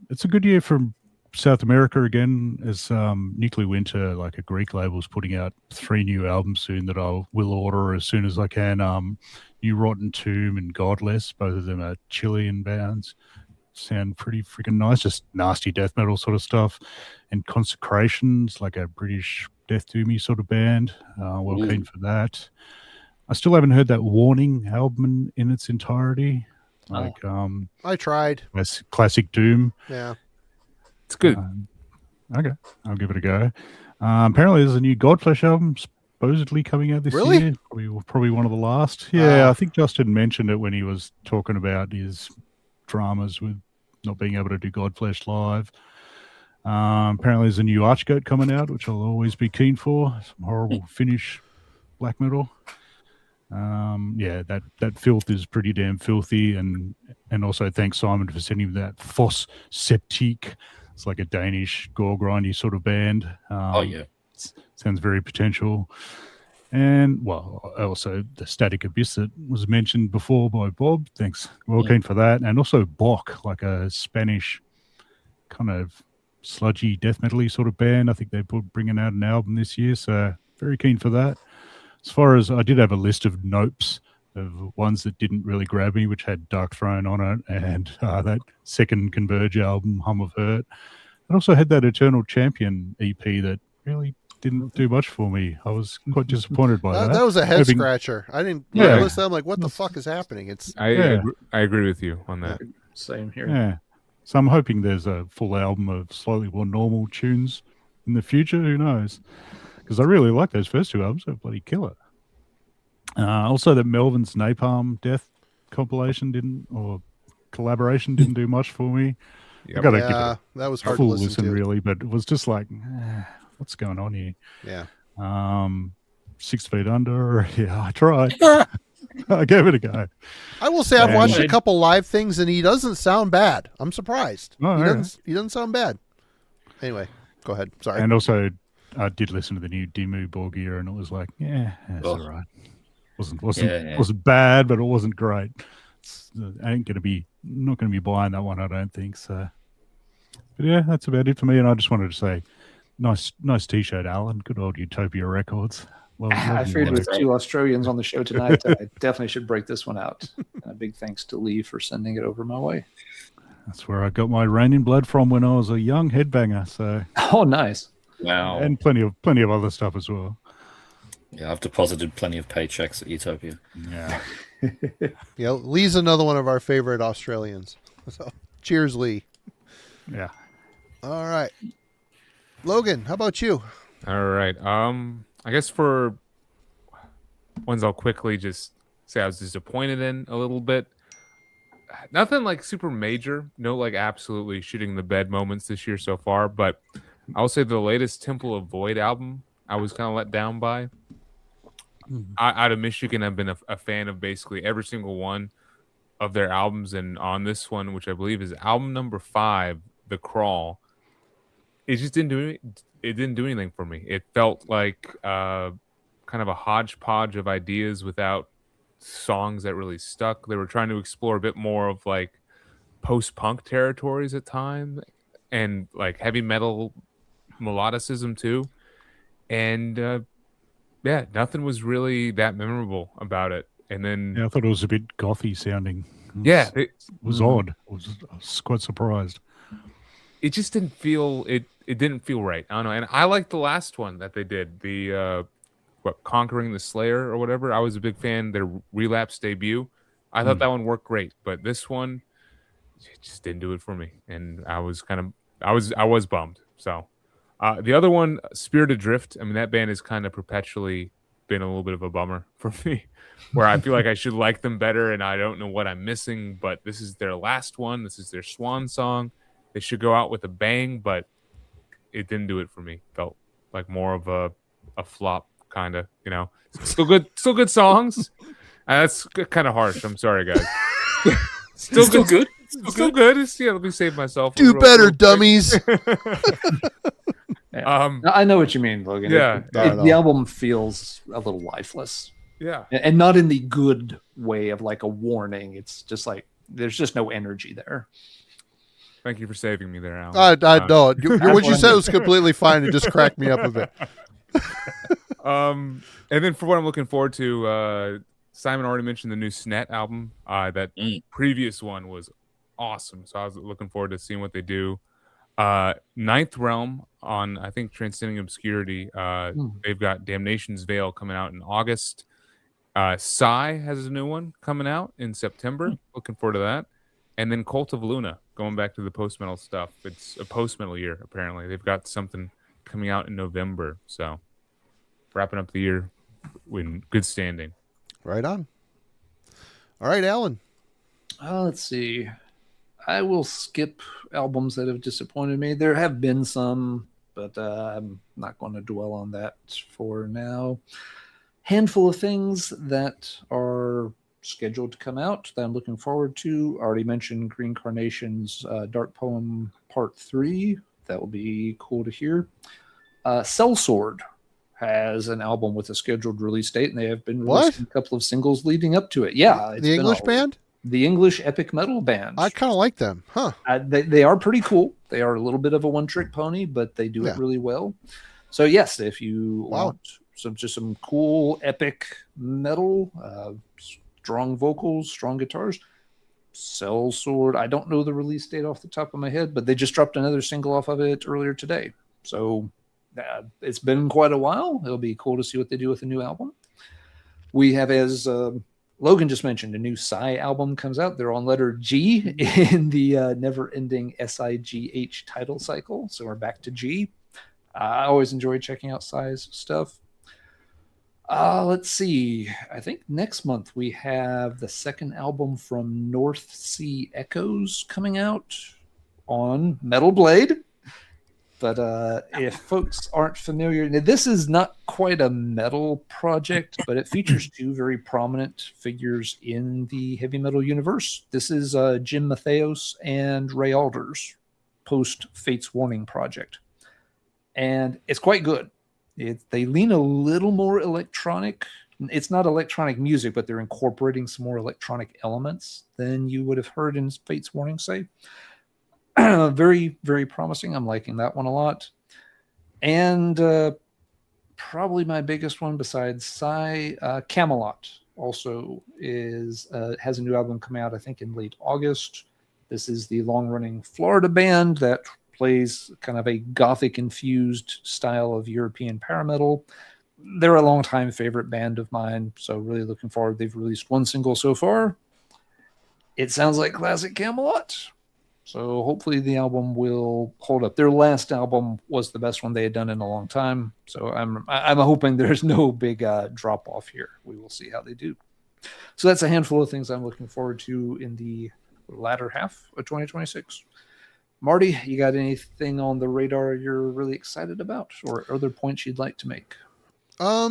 [SPEAKER 4] It's a good year from South America again, as Nuclear Winter, like a Greek label, is putting out 3 new albums soon that I will order as soon as I can. New Rotten Tomb and Godless, both of them are Chilean bands. Sound pretty freaking nice, just nasty death metal sort of stuff. And Consecrations, like a British death doomy sort of band. Keen for that. I still haven't heard that Warning album in its entirety. Like
[SPEAKER 1] I tried.
[SPEAKER 4] Classic doom.
[SPEAKER 1] Yeah.
[SPEAKER 5] It's good.
[SPEAKER 4] Okay, I'll give it a go. Apparently there's a new Godflesh album supposedly coming out this year. Probably one of the last. Yeah, I think Justin mentioned it when he was talking about his dramas with not being able to do Godflesh live. Apparently there's a new Archgoat coming out, which I'll always be keen for. Some horrible Finnish black metal. That filth is pretty damn filthy, and also thanks Simon for sending that Foss Septique. It's like a Danish gore grindy sort of band. Sounds very potential. And also the Static Abyss that was mentioned before by Bob. Thanks, keen for that. And also Bok, like a Spanish kind of sludgy death metal-y sort of band. I think they're bringing out an album this year, so very keen for that. As far as I did have a list of nopes of ones that didn't really grab me, which had Dark Throne on it, and that second Converge album, Hum of Hurt. I also had that Eternal Champion EP that really didn't do much for me. I was quite disappointed by that.
[SPEAKER 1] That was a head scratcher. I didn't listen. I'm like, what the fuck is happening?
[SPEAKER 5] I agree with you on that.
[SPEAKER 2] Same here.
[SPEAKER 4] Yeah. So I'm hoping there's a full album of slightly more normal tunes in the future. Who knows? Because I really like those first 2 albums. They're bloody killer. Also, that Melvin's Napalm Death compilation collaboration didn't do much for me.
[SPEAKER 5] Yep.
[SPEAKER 4] I gotta give it
[SPEAKER 1] that was
[SPEAKER 4] a
[SPEAKER 1] hard
[SPEAKER 4] full
[SPEAKER 1] to listen to.
[SPEAKER 4] really, but it was just like, what's going on here?
[SPEAKER 1] Yeah.
[SPEAKER 4] 6 Feet Under. Yeah, I tried. I gave it a go.
[SPEAKER 1] I will say I've watched a couple live things, and he doesn't sound bad. I'm surprised.
[SPEAKER 4] Oh,
[SPEAKER 1] he doesn't sound bad. Anyway, go ahead. Sorry.
[SPEAKER 4] And also, I did listen to the new Dimmu Borgir, and it was like, that's all right. Wasn't bad, but it wasn't great. I not gonna be buying that one, I don't think so. But yeah, that's about it for me. And I just wanted to say, nice T-shirt, Alan. Good old Utopia Records. Well,
[SPEAKER 2] I figured with 2 Australians on the show tonight, I definitely should break this one out. And a big thanks to Lee for sending it over my way.
[SPEAKER 4] That's where I got my Rain in Blood from when I was a young headbanger. So.
[SPEAKER 2] Oh, nice.
[SPEAKER 3] Wow.
[SPEAKER 4] And plenty of other stuff as well.
[SPEAKER 3] Yeah, I've deposited plenty of paychecks at Utopia.
[SPEAKER 4] Yeah.
[SPEAKER 1] Yeah, Lee's another one of our favorite Australians. So, cheers, Lee.
[SPEAKER 4] Yeah.
[SPEAKER 1] All right. Logan, how about you?
[SPEAKER 5] All right. I guess for ones I'll quickly just say I was disappointed in a little bit. Nothing like super major. No like absolutely shitting the bed moments this year so far. But I'll say the latest Temple of Void album I was kind of let down by. Out of Michigan, I've been a fan of basically every single one of their albums. And on this one, which I believe is album number 5, The Crawl, it just didn't do it didn't do anything for me. It felt like kind of a hodgepodge of ideas without songs that really stuck. They were trying to explore a bit more of like post-punk territories at times and like heavy metal melodicism too. And yeah, nothing was really that memorable about it. And then
[SPEAKER 4] Yeah, I thought it was a bit gothy sounding.
[SPEAKER 5] yeah,
[SPEAKER 4] It was odd. I was quite surprised.
[SPEAKER 5] it just didn't feel it didn't feel right. I don't know. And I liked the last one that they did, the Conquering the Slayer or whatever. I was a big fan. Their Relapse debut. I thought that one worked great, but this one it just didn't do it for me. And I was bummed. So the other one, Spirit Adrift, I mean that band has kind of perpetually been a little bit of a bummer for me, where I feel like I should like them better and I don't know what I'm missing, but this is their last one. This is their swan song. They should go out with a bang, but it didn't do it for me. Felt like more of a flop, kind of, you know. Still good songs. That's kind of harsh. I'm sorry, guys.
[SPEAKER 3] Still good.
[SPEAKER 5] Still good. Yeah, let me save myself.
[SPEAKER 1] Do better, dummies.
[SPEAKER 2] I know what you mean, Logan.
[SPEAKER 5] Yeah.
[SPEAKER 2] The album feels a little lifeless.
[SPEAKER 5] Yeah.
[SPEAKER 2] And not in the good way of like a warning. It's just like there's just no energy there.
[SPEAKER 5] Thank you for saving me there, Alan.
[SPEAKER 1] I know. What you said was completely fine. It just cracked me up a bit.
[SPEAKER 5] And then for what I'm looking forward to, Simon already mentioned the new Snet album. That previous one was awesome. So I was looking forward to seeing what they do. Ninth Realm on, I think, Transcending Obscurity. They've got Damnation's Veil coming out in August. Psy has a new one coming out in September. Looking forward to that. And then Cult of Luna, going back to the post-metal stuff. It's a post-metal year, apparently. They've got something coming out in November. So wrapping up the year in good standing.
[SPEAKER 1] Right on. All right, Alan.
[SPEAKER 2] Let's see. I will skip albums that have disappointed me. There have been some, but I'm not going to dwell on that for now. Handful of things that are scheduled to come out that I'm looking forward to. Already mentioned Green Carnation's Dark Poem Part 3. That will be cool to hear. Sellsword has an album with a scheduled release date, and they have been releasing a couple of singles leading up to it. Yeah.
[SPEAKER 1] The English band?
[SPEAKER 2] The English epic metal band.
[SPEAKER 1] I kind of like them. Huh.
[SPEAKER 2] They are pretty cool. They are a little bit of a one-trick pony, but they do it really well. So yes, if you want some cool epic metal, strong vocals, strong guitars, Sellsword. I don't know the release date off the top of my head, but they just dropped another single off of it earlier today. So it's been quite a while. It'll be cool to see what they do with the new album. We have, as Logan just mentioned, a new Psy album comes out. They're on letter G in the never-ending SIGH title cycle. So we're back to G. I always enjoy checking out Psy's stuff. Let's see. I think next month we have the second album from North Sea Echoes coming out on Metal Blade. But if folks aren't familiar, this is not quite a metal project, but it features two very prominent figures in the heavy metal universe. This is Jim Matheos and Ray Alders post Fate's Warning project. And it's quite good. They lean a little more electronic. It's not electronic music, but they're incorporating some more electronic elements than you would have heard in Fate's Warning, say. Very, very promising. I'm liking that one a lot. And probably my biggest one besides Psy, Camelot also has a new album coming out, I think, in late August. This is the long-running Florida band that plays kind of a gothic-infused style of European power metal. They're a long-time favorite band of mine, so really looking forward. They've released one single so far. It sounds like classic Camelot. So hopefully the album will hold up. Their last album was the best one they had done in a long time. So I'm hoping there's no big drop off here. We will see how they do. So that's a handful of things I'm looking forward to in the latter half of 2026. Marty, you got anything on the radar you're really excited about, or other points you'd like to make?
[SPEAKER 1] I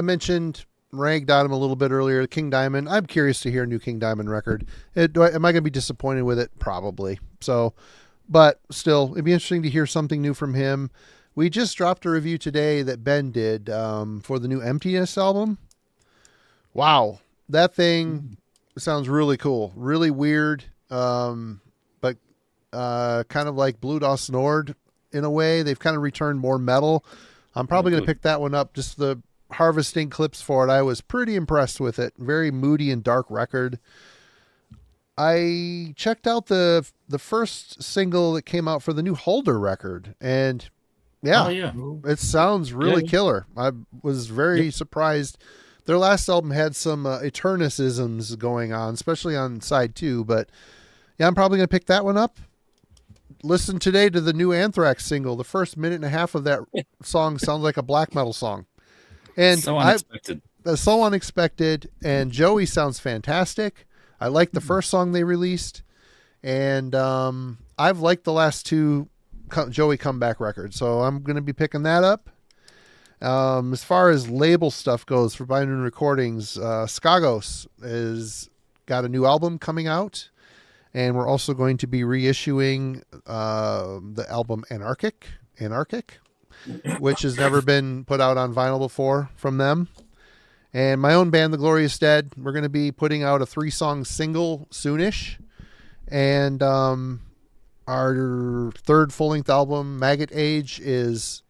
[SPEAKER 1] mentioned ragged on him a little bit earlier. King Diamond. I'm curious to hear a new King Diamond record. Am I going to be disappointed with it? Probably. So but still, it'd be interesting to hear something new from him. We just dropped a review today that Ben did for the new Emptiness album. Wow, that thing sounds really cool, really weird, but kind of like Blue Dust Nord in a way. They've kind of returned more metal. I'm probably going to pick that one up. Just the harvesting clips for it, I was pretty impressed with it. Very moody and dark record. I checked out the first single that came out for the new Holder record, and yeah, it sounds really killer. I was very surprised. Their last album had some Eternicisms going on, especially on side 2, but yeah, I'm probably going to pick that one up. Listen today to the new Anthrax single. The first minute and a half of that song sounds like a black metal song. And
[SPEAKER 3] so unexpected.
[SPEAKER 1] So unexpected. And Joey sounds fantastic. I like the first song they released. And I've liked the last 2 Joey comeback records. So I'm going to be picking that up. As far as label stuff goes for Binary Recordings, Skagos has got a new album coming out. And we're also going to be reissuing the album Anarchic, which has never been put out on vinyl before from them. And my own band, The Glorious Dead, we're going to be putting out a 3-song single soonish. And our 3rd full-length album, Maggot Age, is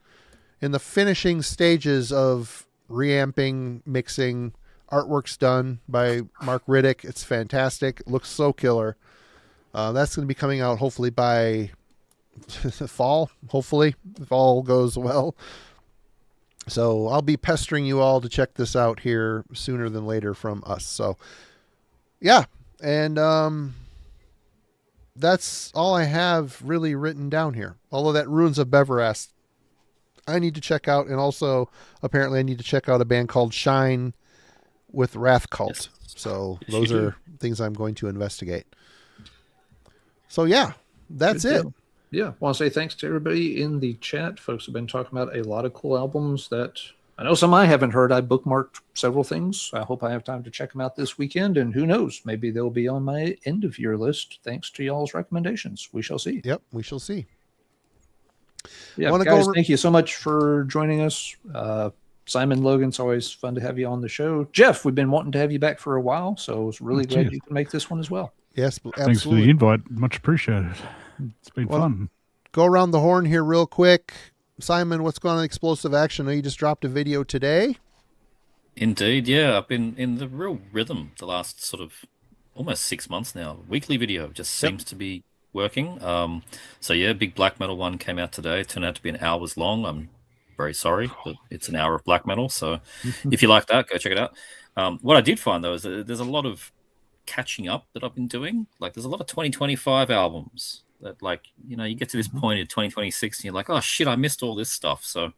[SPEAKER 1] in the finishing stages of reamping, mixing. Artwork's done by Mark Riddick. It's fantastic. It looks so killer. That's going to be coming out hopefully by fall, hopefully, if all goes well. So I'll be pestering you all to check this out here sooner than later from us. So, yeah. And that's all I have really written down here. Although that Ruins of Beverast I need to check out. And also, apparently, I need to check out a band called Shine with Wrath Cult.
[SPEAKER 3] Yes.
[SPEAKER 1] So those are things I'm going to investigate. So, yeah, that's it.
[SPEAKER 2] Yeah, I want to say thanks to everybody in the chat. Folks have been talking about a lot of cool albums that I know some I haven't heard. I bookmarked several things. I hope I have time to check them out this weekend. And who knows, maybe they'll be on my end of year list thanks to y'all's recommendations. We shall see.
[SPEAKER 1] Yep, we shall see.
[SPEAKER 2] Yeah, guys, thank you so much for joining us. Simon, Logan, it's always fun to have you on the show. Geoff, we've been wanting to have you back for a while, so I was really glad you could make this one as well.
[SPEAKER 1] Yes, absolutely.
[SPEAKER 4] Thanks for the invite. Much appreciated. It's been fun.
[SPEAKER 1] Go around the horn here real quick. Simon, what's going on in Explosive Action? I know you just dropped a video today.
[SPEAKER 3] Indeed, yeah. I've been in the real rhythm the last sort of almost 6 months now. Weekly video just seems to be working. So yeah, big black metal one came out today. It turned out to be an hours long. I'm very sorry, but it's an hour of black metal. So if you like that, go check it out. What I did find though is that there's a lot of catching up that I've been doing. Like there's a lot of 2025 albums that, like, you know, you get to this point in 2026 and you're like, oh shit, I missed all this stuff. So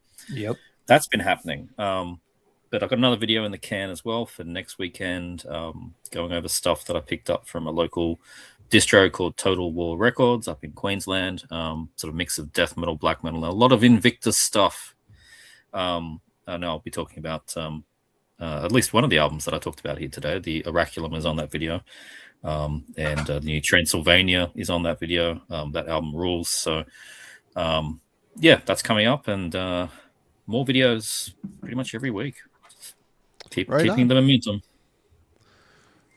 [SPEAKER 3] that's been happening. But I've got another video in the can as well for next weekend, going over stuff that I picked up from a local distro called Total War Records up in Queensland. Sort of mix of death metal, black metal, a lot of Invictus stuff. I know I'll be talking about at least one of the albums that I talked about here today. The Oraculum is on that video. And the new Transylvania is on that video. That album rules. So, yeah, that's coming up, and more videos pretty much every week. Keeping the momentum.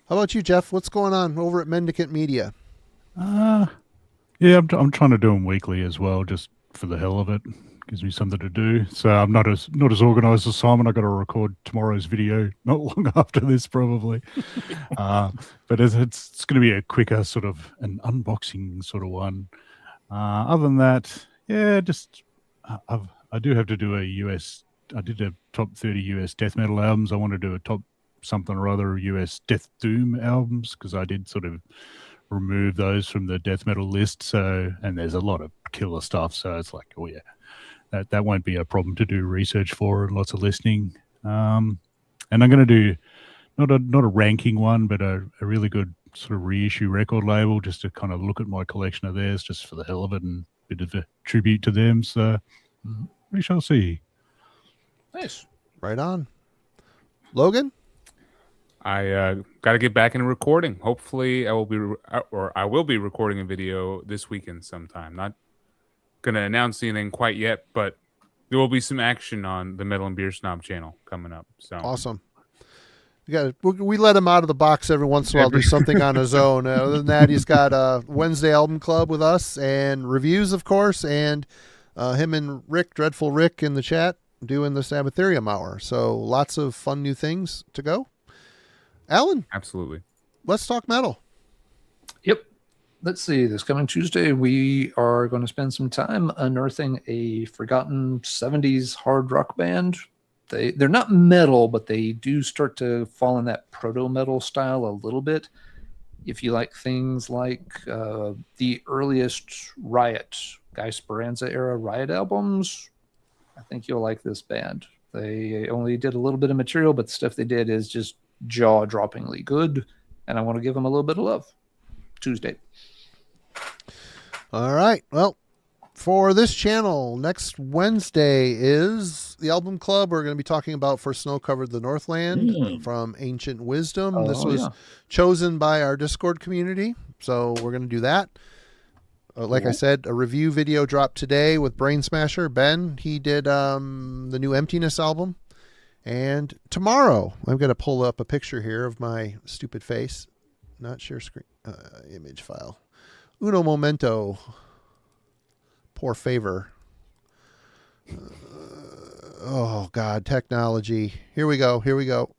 [SPEAKER 1] How about you, Geoff? What's going on over at Mendicant Media?
[SPEAKER 4] Yeah, I'm trying to do them weekly as well, just for the hell of it. Gives me something to do. So I'm not as organized as Simon. I got to record tomorrow's video not long after this, probably. But it's going to be a quicker sort of an unboxing sort of one. Other than that, yeah, just I do have to do I did a top 30 US death metal albums. I want to do a top something or other US death doom albums, because I did sort of remove those from the death metal list. So, and there's a lot of killer stuff. So it's like, oh yeah, that won't be a problem to do research for, and lots of listening. And I'm going to do not a ranking one, but a really good sort of reissue record label, just to kind of look at my collection of theirs, just for the hell of it, and a bit of a tribute to them. So we shall see.
[SPEAKER 2] Nice.
[SPEAKER 1] Right on. Logan?
[SPEAKER 5] I got to get back into recording. Hopefully, I will be recording a video this weekend sometime. Not gonna announce anything quite yet, but there will be some action on the Metal and Beer Snob channel coming up. So
[SPEAKER 1] Awesome. We let him out of the box every once in a while, do something on his own. Other than that, he's got a Wednesday album club with us and reviews, of course, and him and Rick, Dreadful Rick, in the chat doing the Sabbatherium Hour. So lots of fun new things to go. Alan,
[SPEAKER 5] absolutely.
[SPEAKER 1] let's talk metal.
[SPEAKER 2] Yep. Let's see. This coming Tuesday, we are going to spend some time unearthing a forgotten 70s hard rock band. They're not metal, but they do start to fall in that proto-metal style a little bit. If you like things like the earliest Riot, Guy Speranza era Riot albums, I think you'll like this band. They only did a little bit of material, but the stuff they did is just jaw-droppingly good, and I want to give them a little bit of love. Tuesday.
[SPEAKER 1] All right. Well, for this channel, next Wednesday is the album club. We're going to be talking about For Snow Covered the Northland from Ancient Wisdom. This was chosen by our Discord community, so we're going to do that. Like I said, a review video dropped today with Brain Smasher. Ben, he did the new Emptiness album. And tomorrow, I'm going to pull up a picture here of my stupid face. Not share screen. Image file. Uno momento. Poor favor. Oh, God. Technology. Here we go. Here we go.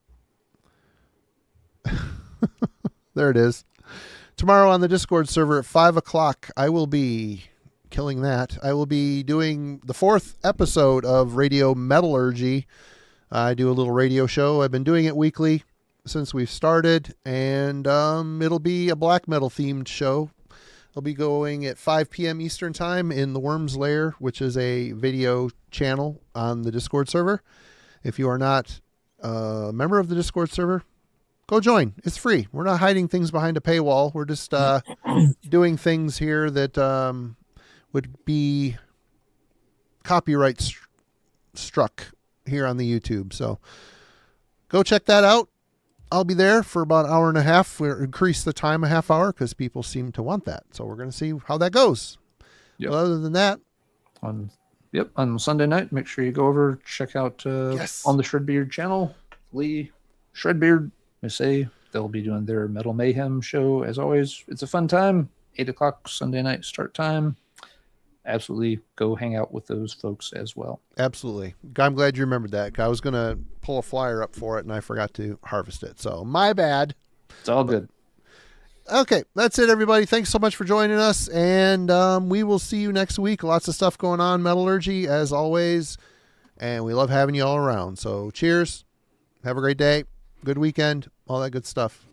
[SPEAKER 1] There it is. Tomorrow on the Discord server at 5 o'clock, I will be killing that. I will be doing the 4th episode of Radio Metallurgy. I do a little radio show. I've been doing it weekly since we've started, and it'll be a black metal themed show. I'll be going at 5 p.m. Eastern time in the Worm's Lair, which is a video channel on the Discord server. If you are not a member of the Discord server, go join. It's free. We're not hiding things behind a paywall. We're just doing things here that would be copyright struck here on the YouTube. So go check that out. I'll be there for about an hour and a half. We'll increase the time a half hour because people seem to want that. So we're going to see how that goes.
[SPEAKER 2] Yep.
[SPEAKER 1] But other than that,
[SPEAKER 2] on Sunday night, make sure you go over, check out on the Shredbeard channel, Lee Shredbeard. I say they'll be doing their Metal Mayhem show as always. It's a fun time. 8 o'clock Sunday night start time. Absolutely go hang out with those folks as well.
[SPEAKER 1] Absolutely. I'm glad you remembered that. I was going to pull a flyer up for it and I forgot to harvest it. So my bad.
[SPEAKER 2] It's all good.
[SPEAKER 1] Okay. That's it, everybody. Thanks so much for joining us. And we will see you next week. Lots of stuff going on. Metallurgy as always. And we love having you all around. So cheers. Have a great day. Good weekend. All that good stuff.